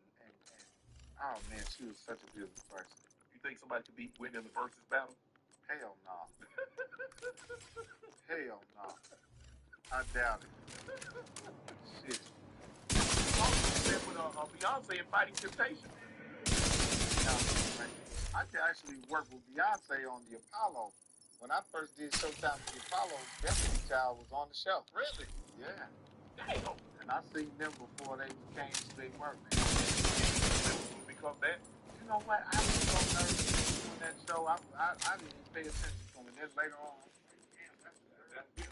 oh man, she was such a beautiful person. You think somebody could beat Whitney in the versus battle? Hell no. Hell no. I doubt it. Shit. With Beyonce and Fighting Temptation. I could actually work with Beyonce on the Apollo. When I first did Showtime with the Apollo, Destiny Child was on the show. Really? Yeah. Damn. And I seen them before they became who they were, man. Become that? You know what? I was so nervous doing that show. I didn't even pay attention to them. And then later on, that's good.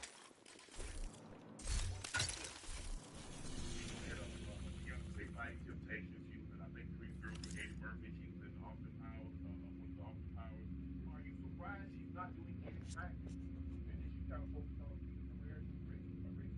Beyonce Fighting Temptation. She was in, I think, Three Girls with Eddie Murphy. She was in Austin Powers. One of the Austin Powers. Are you surprised she's not doing any practice? And then she kind of focused on her career. She's raising a family.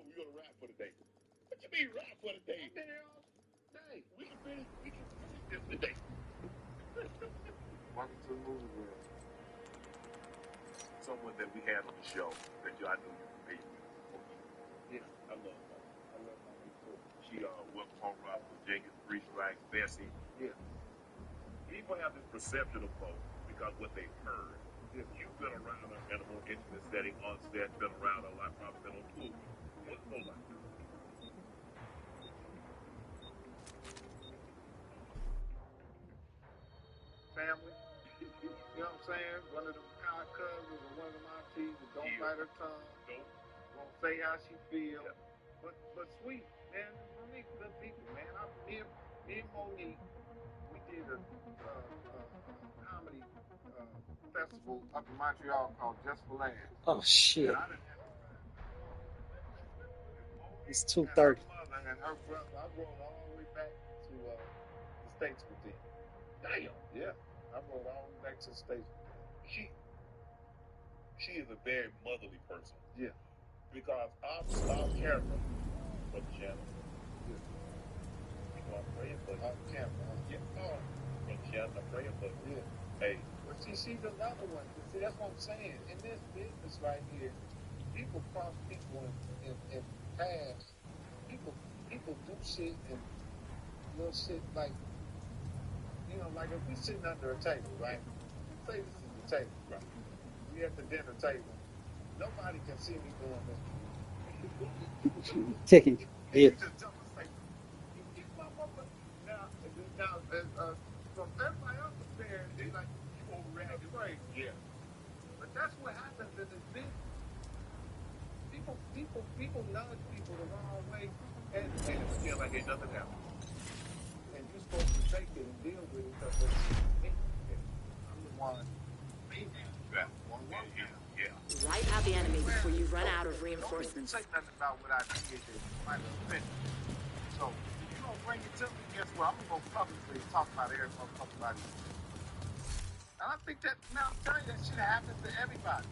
We're gonna rap for the day. What you mean rap for the day? Day. We can finish this today. Welcome to the movie world. Someone that we had on the show that I knew you made with. Yeah. I love her. She worked home rock with Jenkins, Three Strikes, Bessie. Yeah. People have this perception of folks because what they've heard. Yeah. You've been around her in a more intimate setting on set, been around her a lot, probably been on tour. What's it like? Family. You know what I'm saying? One of them car cousins or one of them aunties that don't bite her tongue. Won't say how she feel. Yeah. But sweet, man. Monique, good people, man. Me and Monique, we did a comedy festival up in Montreal called Just for Laughs. Oh shit. And I didn't have It's 2:30. and her brother, I rode all the way back to the States with them. Damn. Yeah. I rode all the way back to the States with them. She is a very motherly person. Yeah. Because our camera for the channel. Yeah. People are praying for you. Our camera. Yeah. From the channel, I'm praying for you. Yeah. Hey. But she's another one. See, that's what I'm saying. In this business right here, people cross people in past. People do shit and little shit like, you know, like if we sitting under a table, right? Say this is the table, right? We at the dinner table. Nobody can see me doing this. Taking it. Now, from everybody else there, they like, you overreacting. Right. Yeah. But that's what happens in this business. People nudge people the wrong way and feel like ain't nothing happened. And you're supposed to take it and deal with it because I'm the one. Yeah. Wipe out the enemy before you run out of reinforcements. Don't say nothing about what I did. Might offend you. So if you don't bring it to me, guess what? I'm gonna go publicly talk about everybody. Talk about it. And I think that now I'm telling you that shit happens to everybody.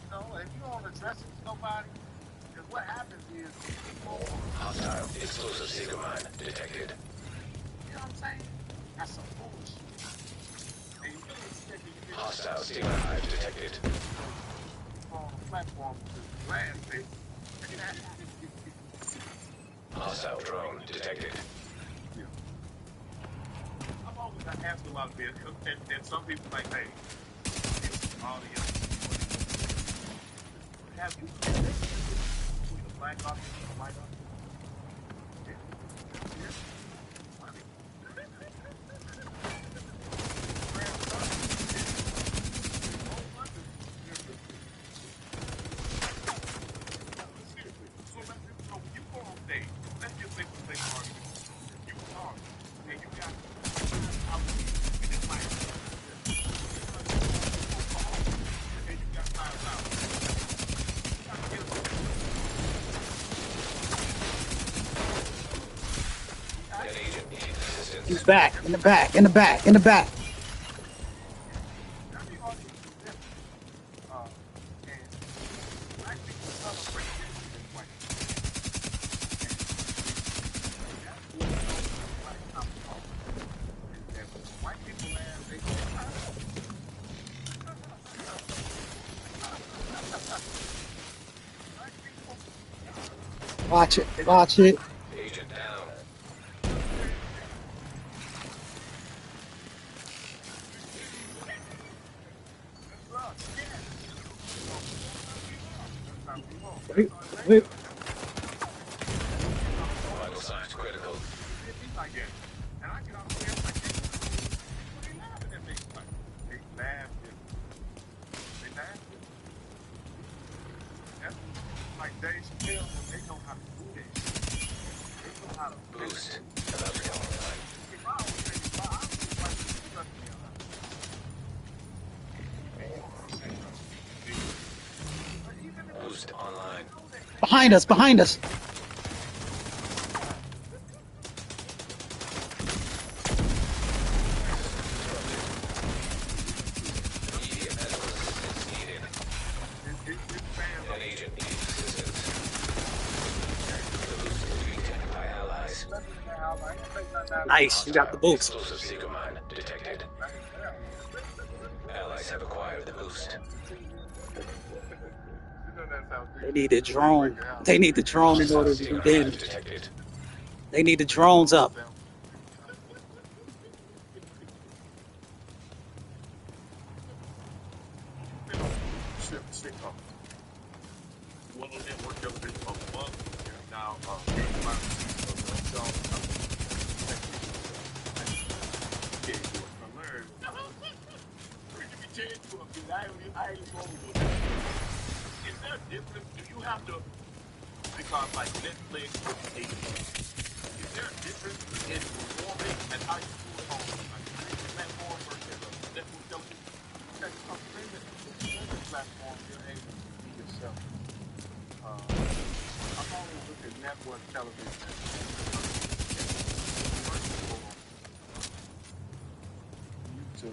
You know, if you don't address it to nobody, because what happens is, Hostile explosive Seeker mine detected. you know what I'm saying? That's some bullshit. And you really expect me to get Hostile Stinger hive detected. on the platform to land it. Hostile drone detected. I've always asked a lot of this, and some people like, hey, all the young people, have you between the black ops and the white ops? He's back, in the back, in the back, in the back. Watch it, watch it. Agent down. Wait. Vital signs critical. Like Dave Chappelle, they know how to do this. They know how to Boost. About to come online. If I was ready, I would like to trust me on that. Boost online. Behind us, behind us. Immediate medical assistance needed. An agent needs assistance. The boost is being taken by allies. Nice, you got the boost. Explosive Seeker mine detected. Allies have acquired the boost. They need a drone. They need the drone in order to do damage. Detected. They need the drones up. One of them worked up in a month. Now, is there a difference? Do you have to, because like Netflix, is there a difference in performing and how you do it on like a streaming platform versus a Netflix television? Okay, so streaming platform, you're able to be yourself. I've always looked at network television as you to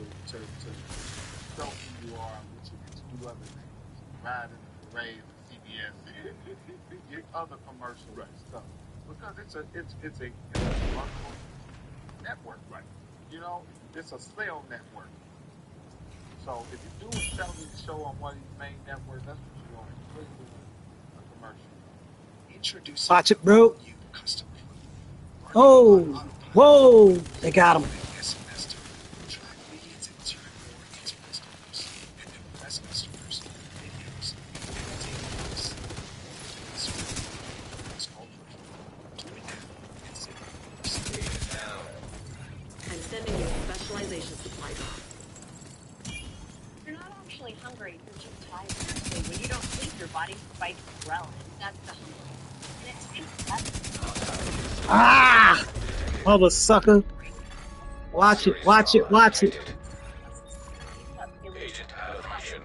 show who you are, which you get to do other things. Ride in the parade of CBS, get other commercials and stuff. Because it's a commercial network, right? You know, it's a sale network. So if you do a television show on one of these main networks, that's what you're doing. You're doing a commercial. Introducing Watch it, bro. new custom. Oh, whoa, they got him. SMS to drive leads and turn more into customers and impress customers. Videos, takeaways, I'm sending you a specialization supply drop. You're not actually hungry, you're just tired. So when you don't sleep, your body fights ghrelin. That's the hunger. And it tastes better. Ah! Mother sucker. Watch it, watch it, watch it. Agent out of mission.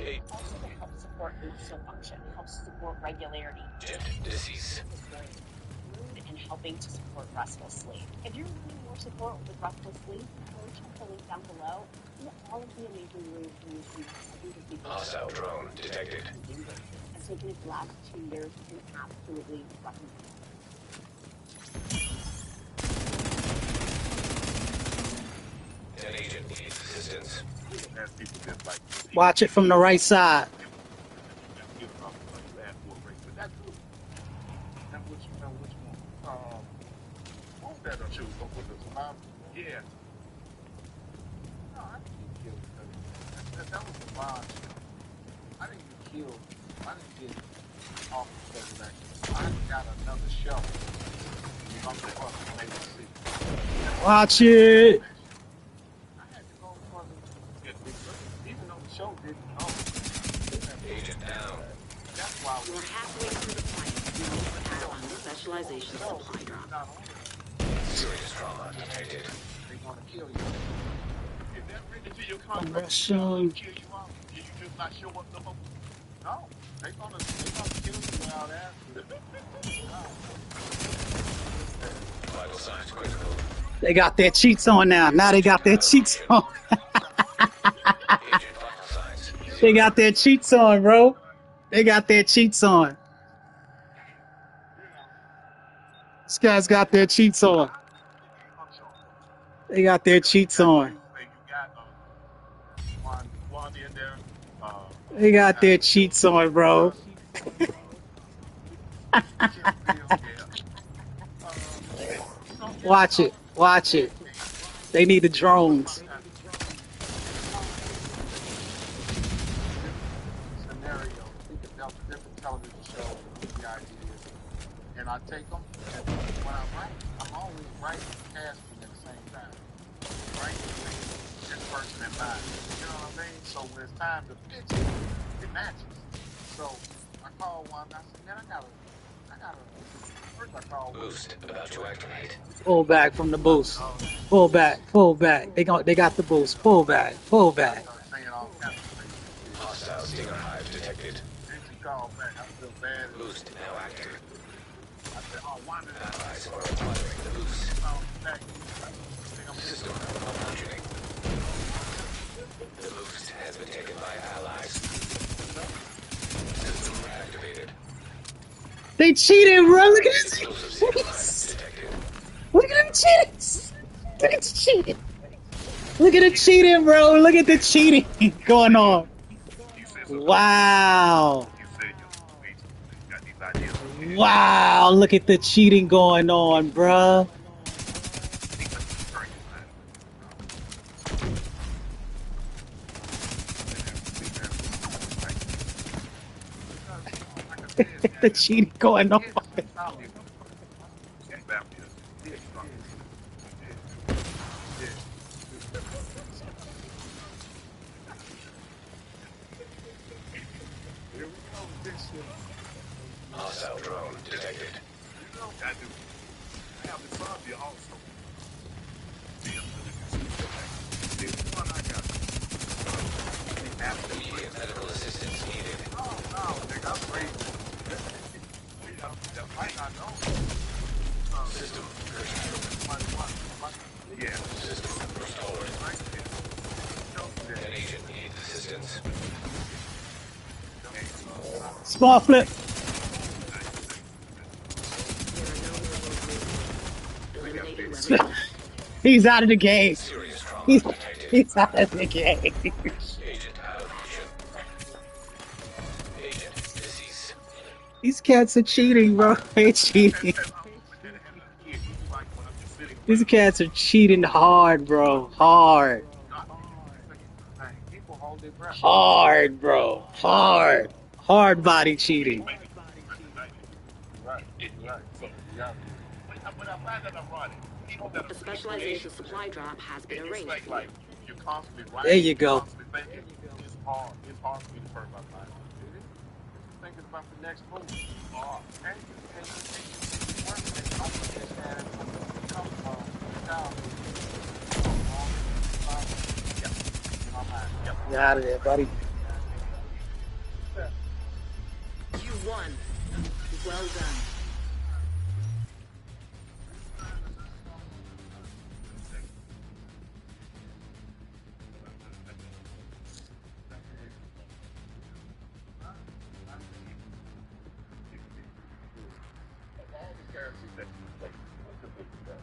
It also helps support immune function, helps support regularity. Disease. Mood and helping to support restful sleep. If you're wanting more support with restful sleep, go check the link down below. See all of the amazing rooms and routines. Hostile drone detected. And taken its last 2 years and absolutely fucking An agent needs assistance. As people just like Watch it from the right side. you ask for a break, but that's good. And which one? What was that show? Was it Survivor? Yeah. No, I didn't get killed. That was the bond show. I didn't get killed. I didn't get off because of that. I got another show. I'm the fuck when they would see. Watch it. I had to go for the even though the show didn't know. Agent down. That's why We're halfway through the fight. We'll add on specialization supply drop. Serious trauma detected. they're gonna kill you. If that written into your contract, Russian. kill you off, can you just not show up no more? No, they're gonna kill you without asking. Vital signs critical. They got their cheats on now. Now they got their cheats on. They got their cheats on, bro. They got their cheats on. This guy's got their cheats on. They got their cheats on. They got their cheats on, bro. Watch it. Watch it. They need the drones. Scenario, we develop different television shows with the ideas, and I take them, and when I write, I'm always writing and casting at the same time. Writing with this person in mind. You know what I mean? So when it's time to pitch it, it matches. So I call one, I said, man, I gotta, first I call Boost about to activate. Pull back from the boost. Pull back. Pull back. They got the boost. Pull back. Pull back. Hostile stinger hive detected. Then she called back, I feel bad. Boost now active. I said, oh, why did I? Allies are acquiring the boost. System malfunctioning. The boost has been taken by allies. System activated. They cheated, bro. Look at this. Look at them cheating. Look at the cheating. Look at the cheating, bro. Look at the cheating going on. Wow. Wow. Look at the cheating going on, bro. The cheating going on. Hostile drone detected. I do. I have the Zambia also. This one I got. Immediate medical assistance needed. Oh, no, nigga, I'm crazy. That might not know. System Yeah. System restored. An agent needs assistance. Small flip. He's out of the game. He's out of the game. Agent out of mission. Agent deceased. These cats are cheating, bro. They cheating. These cats are cheating hard, bro. Hard. Hard, bro. Hard. Hard body cheating. Right. When I find that I'm running, people that The specialization supply drop has been arranged. like you're constantly There you go. constantly thinking. It's hard. It's hard for me to first about time. Thinking about the next move. And Get out of there, buddy. You won. Well done. embarrassing that what's the big stuff?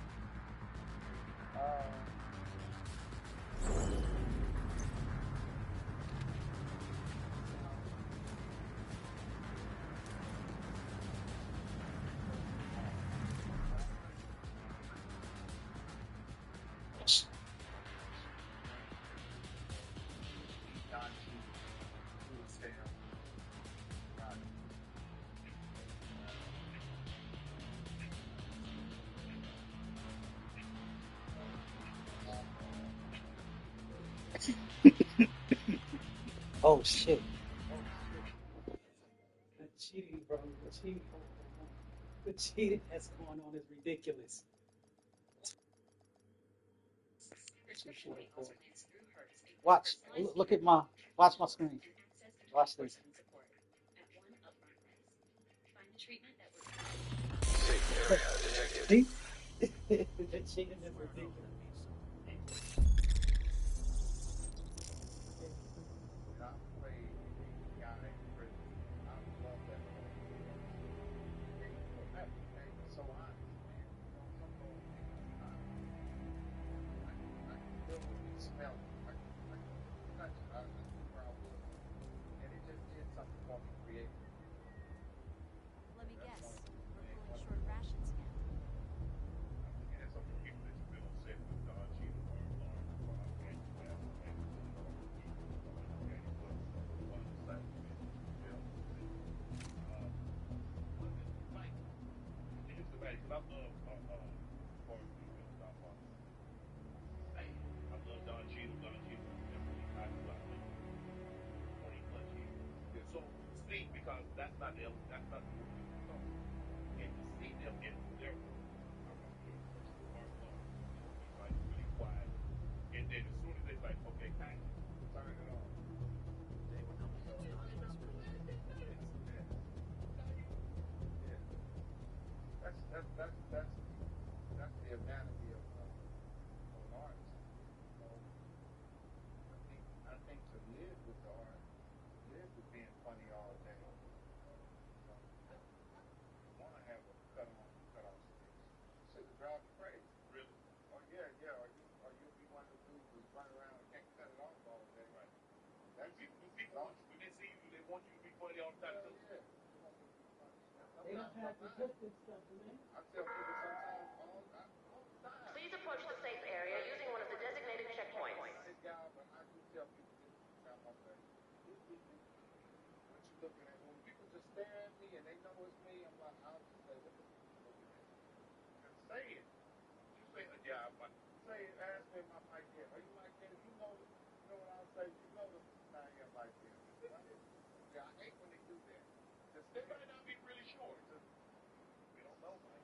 Oh shit. The cheating, bro. The cheating. The cheating that's going on is ridiculous. Watch. Look at my. Watch my screen. Watch this. See? The cheating is ridiculous. Let me guess. We're pulling short rations again. So see, because that's not the and to see them in their like really quiet, and then as soon as they like, okay, thank you, turn it on. That's the anatomy of an artist. So I think to live with the art, live with being funny all day. Want to have a cut off stick. Shit to drive you crazy. Really? Oh yeah. Or you'll be one of the dudes who's running around and can't cut it off all day. Right. That's people want you. When they see you, they want you to be funny all the time too. Yeah. They don't have to put this stuff, man. I tell people sometimes all the time. Please approach the safe area using one of the designated checkpoints. This guy, but I do tell people this time I say, what you looking at? When people just stare at me and they know it's me, I'm like, I'll just say, what the fuck you looking at? Just say it. You say, yeah, but say it, ask me if I'm like that. Are you like that? If you know what I'll say, you know that I am like that. Yeah, I hate when they do that. Just they might not be really sure. Just, we don't know, man.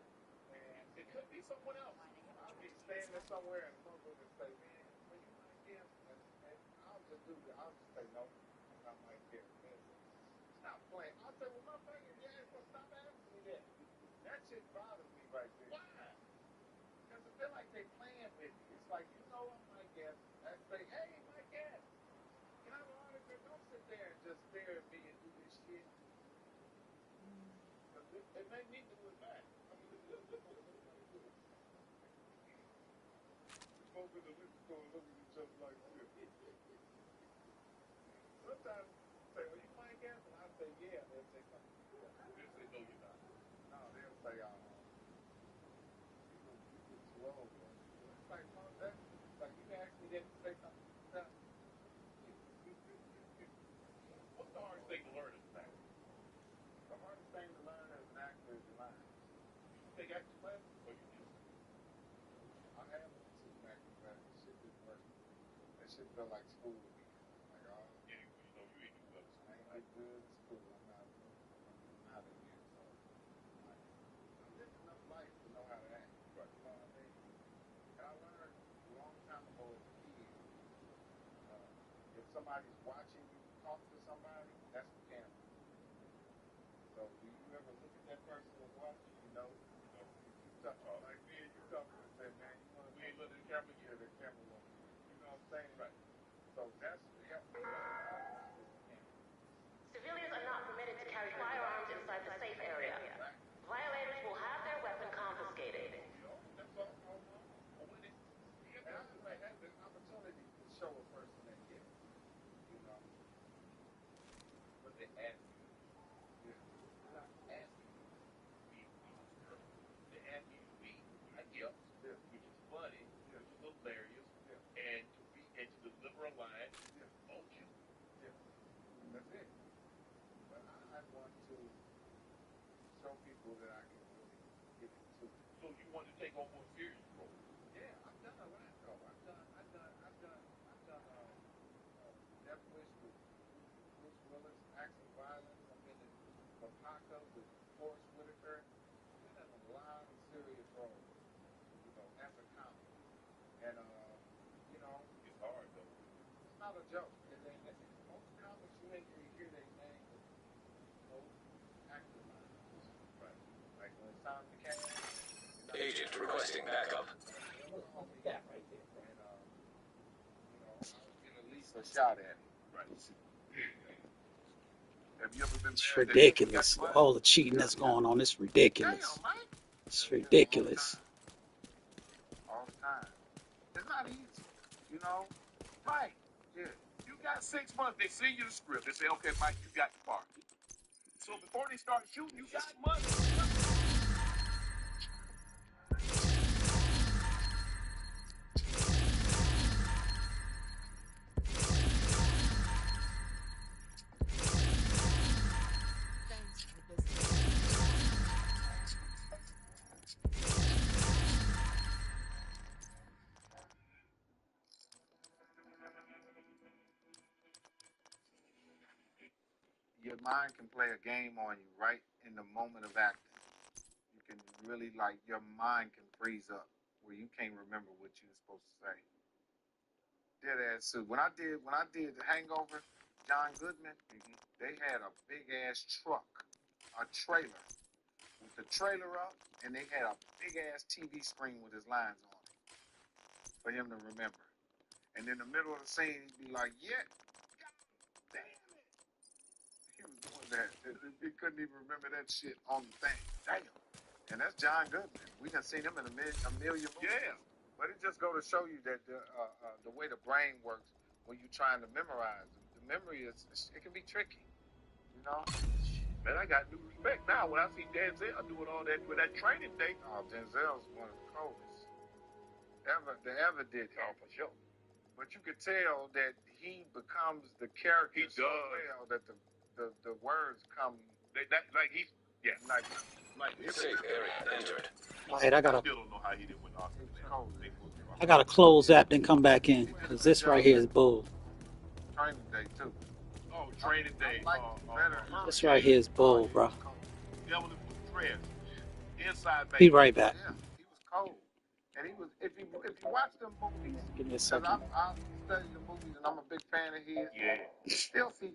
And it could be someone else. I'll be standing somewhere and someone will say, man, are you like that? And I'll just do that. I'll just say, no, I'm not like that. Stop playing. I'll say, well, motherfucker, yeah, so stop asking me that. That shit bothers me right there. Why? Because I feel like they playing with me. It's like, you know I'm my guest. I say, hey, my guest, can I have an autograph? Don't sit there and just stare at me and do this shit. It made me do it back. I mean, look what I do. We both in the liquor store and look at each other like this. Sometimes say, well, you my guest? And I say, yeah. They'll say, no. They'll say, no, you're not. No, they'll say, you look too old. It's like, no, that's like you asked me that to say something. What's the hardest thing to learn as an actor? The hardest thing to learn as an actor is your lines. You take acting classes or you just? I have two acting classes. Shit didn't work. That shit felt like school to me. Like, oh, yeah, you know you ain't do well at school. I ain't get good at school. I'm not again. So, like, I'm living enough life to know how to act. Right. You know what I mean? And I learned a long time ago as a kid. If somebody's watching you talk to somebody, that's the camera. So do you ever look at that person that's watching? You know, you talk like me and you talk and say, man, you know, we ain't looking at the camera here, the camera won't. You know what I'm saying? Right. So that's helped me learn how to work with the camera. Civilians are not permitted to carry firearms inside the safe area. Violators will have their weapon people that I can really get into. So you want to take over a serious role? Yeah, I've done a lot though. I've done Death Wish with Bruce Willis, Acts of Violence. I've been in Mapaka with Forrest Whitaker. I've been in a lot of serious roles, you know, as a comic. And you know, It's hard though. it's not a joke. Most comics you ain't gonna hear their name with most actor lines. Right. Like when it's time to catch. Agent requesting backup. Yeah, right there. And you know, I'll get at least a shot at it. Right. Have you ever been It's mad that ridiculous. you got All the cheating that's going on, it's ridiculous. Damn, man. It's ridiculous. All the time. It's not easy, you know. Mike, yeah. You got 6 months. They send you the script. They say, okay, Mike, you got the part. So before they start shooting, you got money. Your mind can play a game on you right in the moment of acting. You can really your mind can freeze up where you can't remember what you were supposed to say. Dead ass suit. When I did The Hangover, John Goodman, they had a big ass truck, a trailer, with the trailer up, and they had a big ass TV screen with his lines on it for him to remember. And in the middle of the scene, he'd be like, "Yeah, God damn it!" He was doing that. He couldn't even remember that shit on the thing. Damn. And that's John Goodman. We done seen him in a million movies. Yeah. But it just go to show you that the way the brain works when you're trying to memorize. The memory it can be tricky, you know. Man, I got new respect now when I see Denzel doing all that with that training thing. Oh, Denzel's one of the coldest ever did it. Oh, for sure. But you could tell that he becomes the character He so does. well that the words come Like he's, yeah. like Safe area entered. All right, I I gotta still don't know how he didn't win the Oscar. I gotta close that, then come back in, cause this right here is bull. Training Day too. Oh, Training Day. This right here is bull, bro. Devil in Blue Dress. Inside Be Man. right back. Yeah, he was cold, and he was. If you watch them movies, Give me a because second. I study the movies and I'm a big fan of his. Yeah. You still see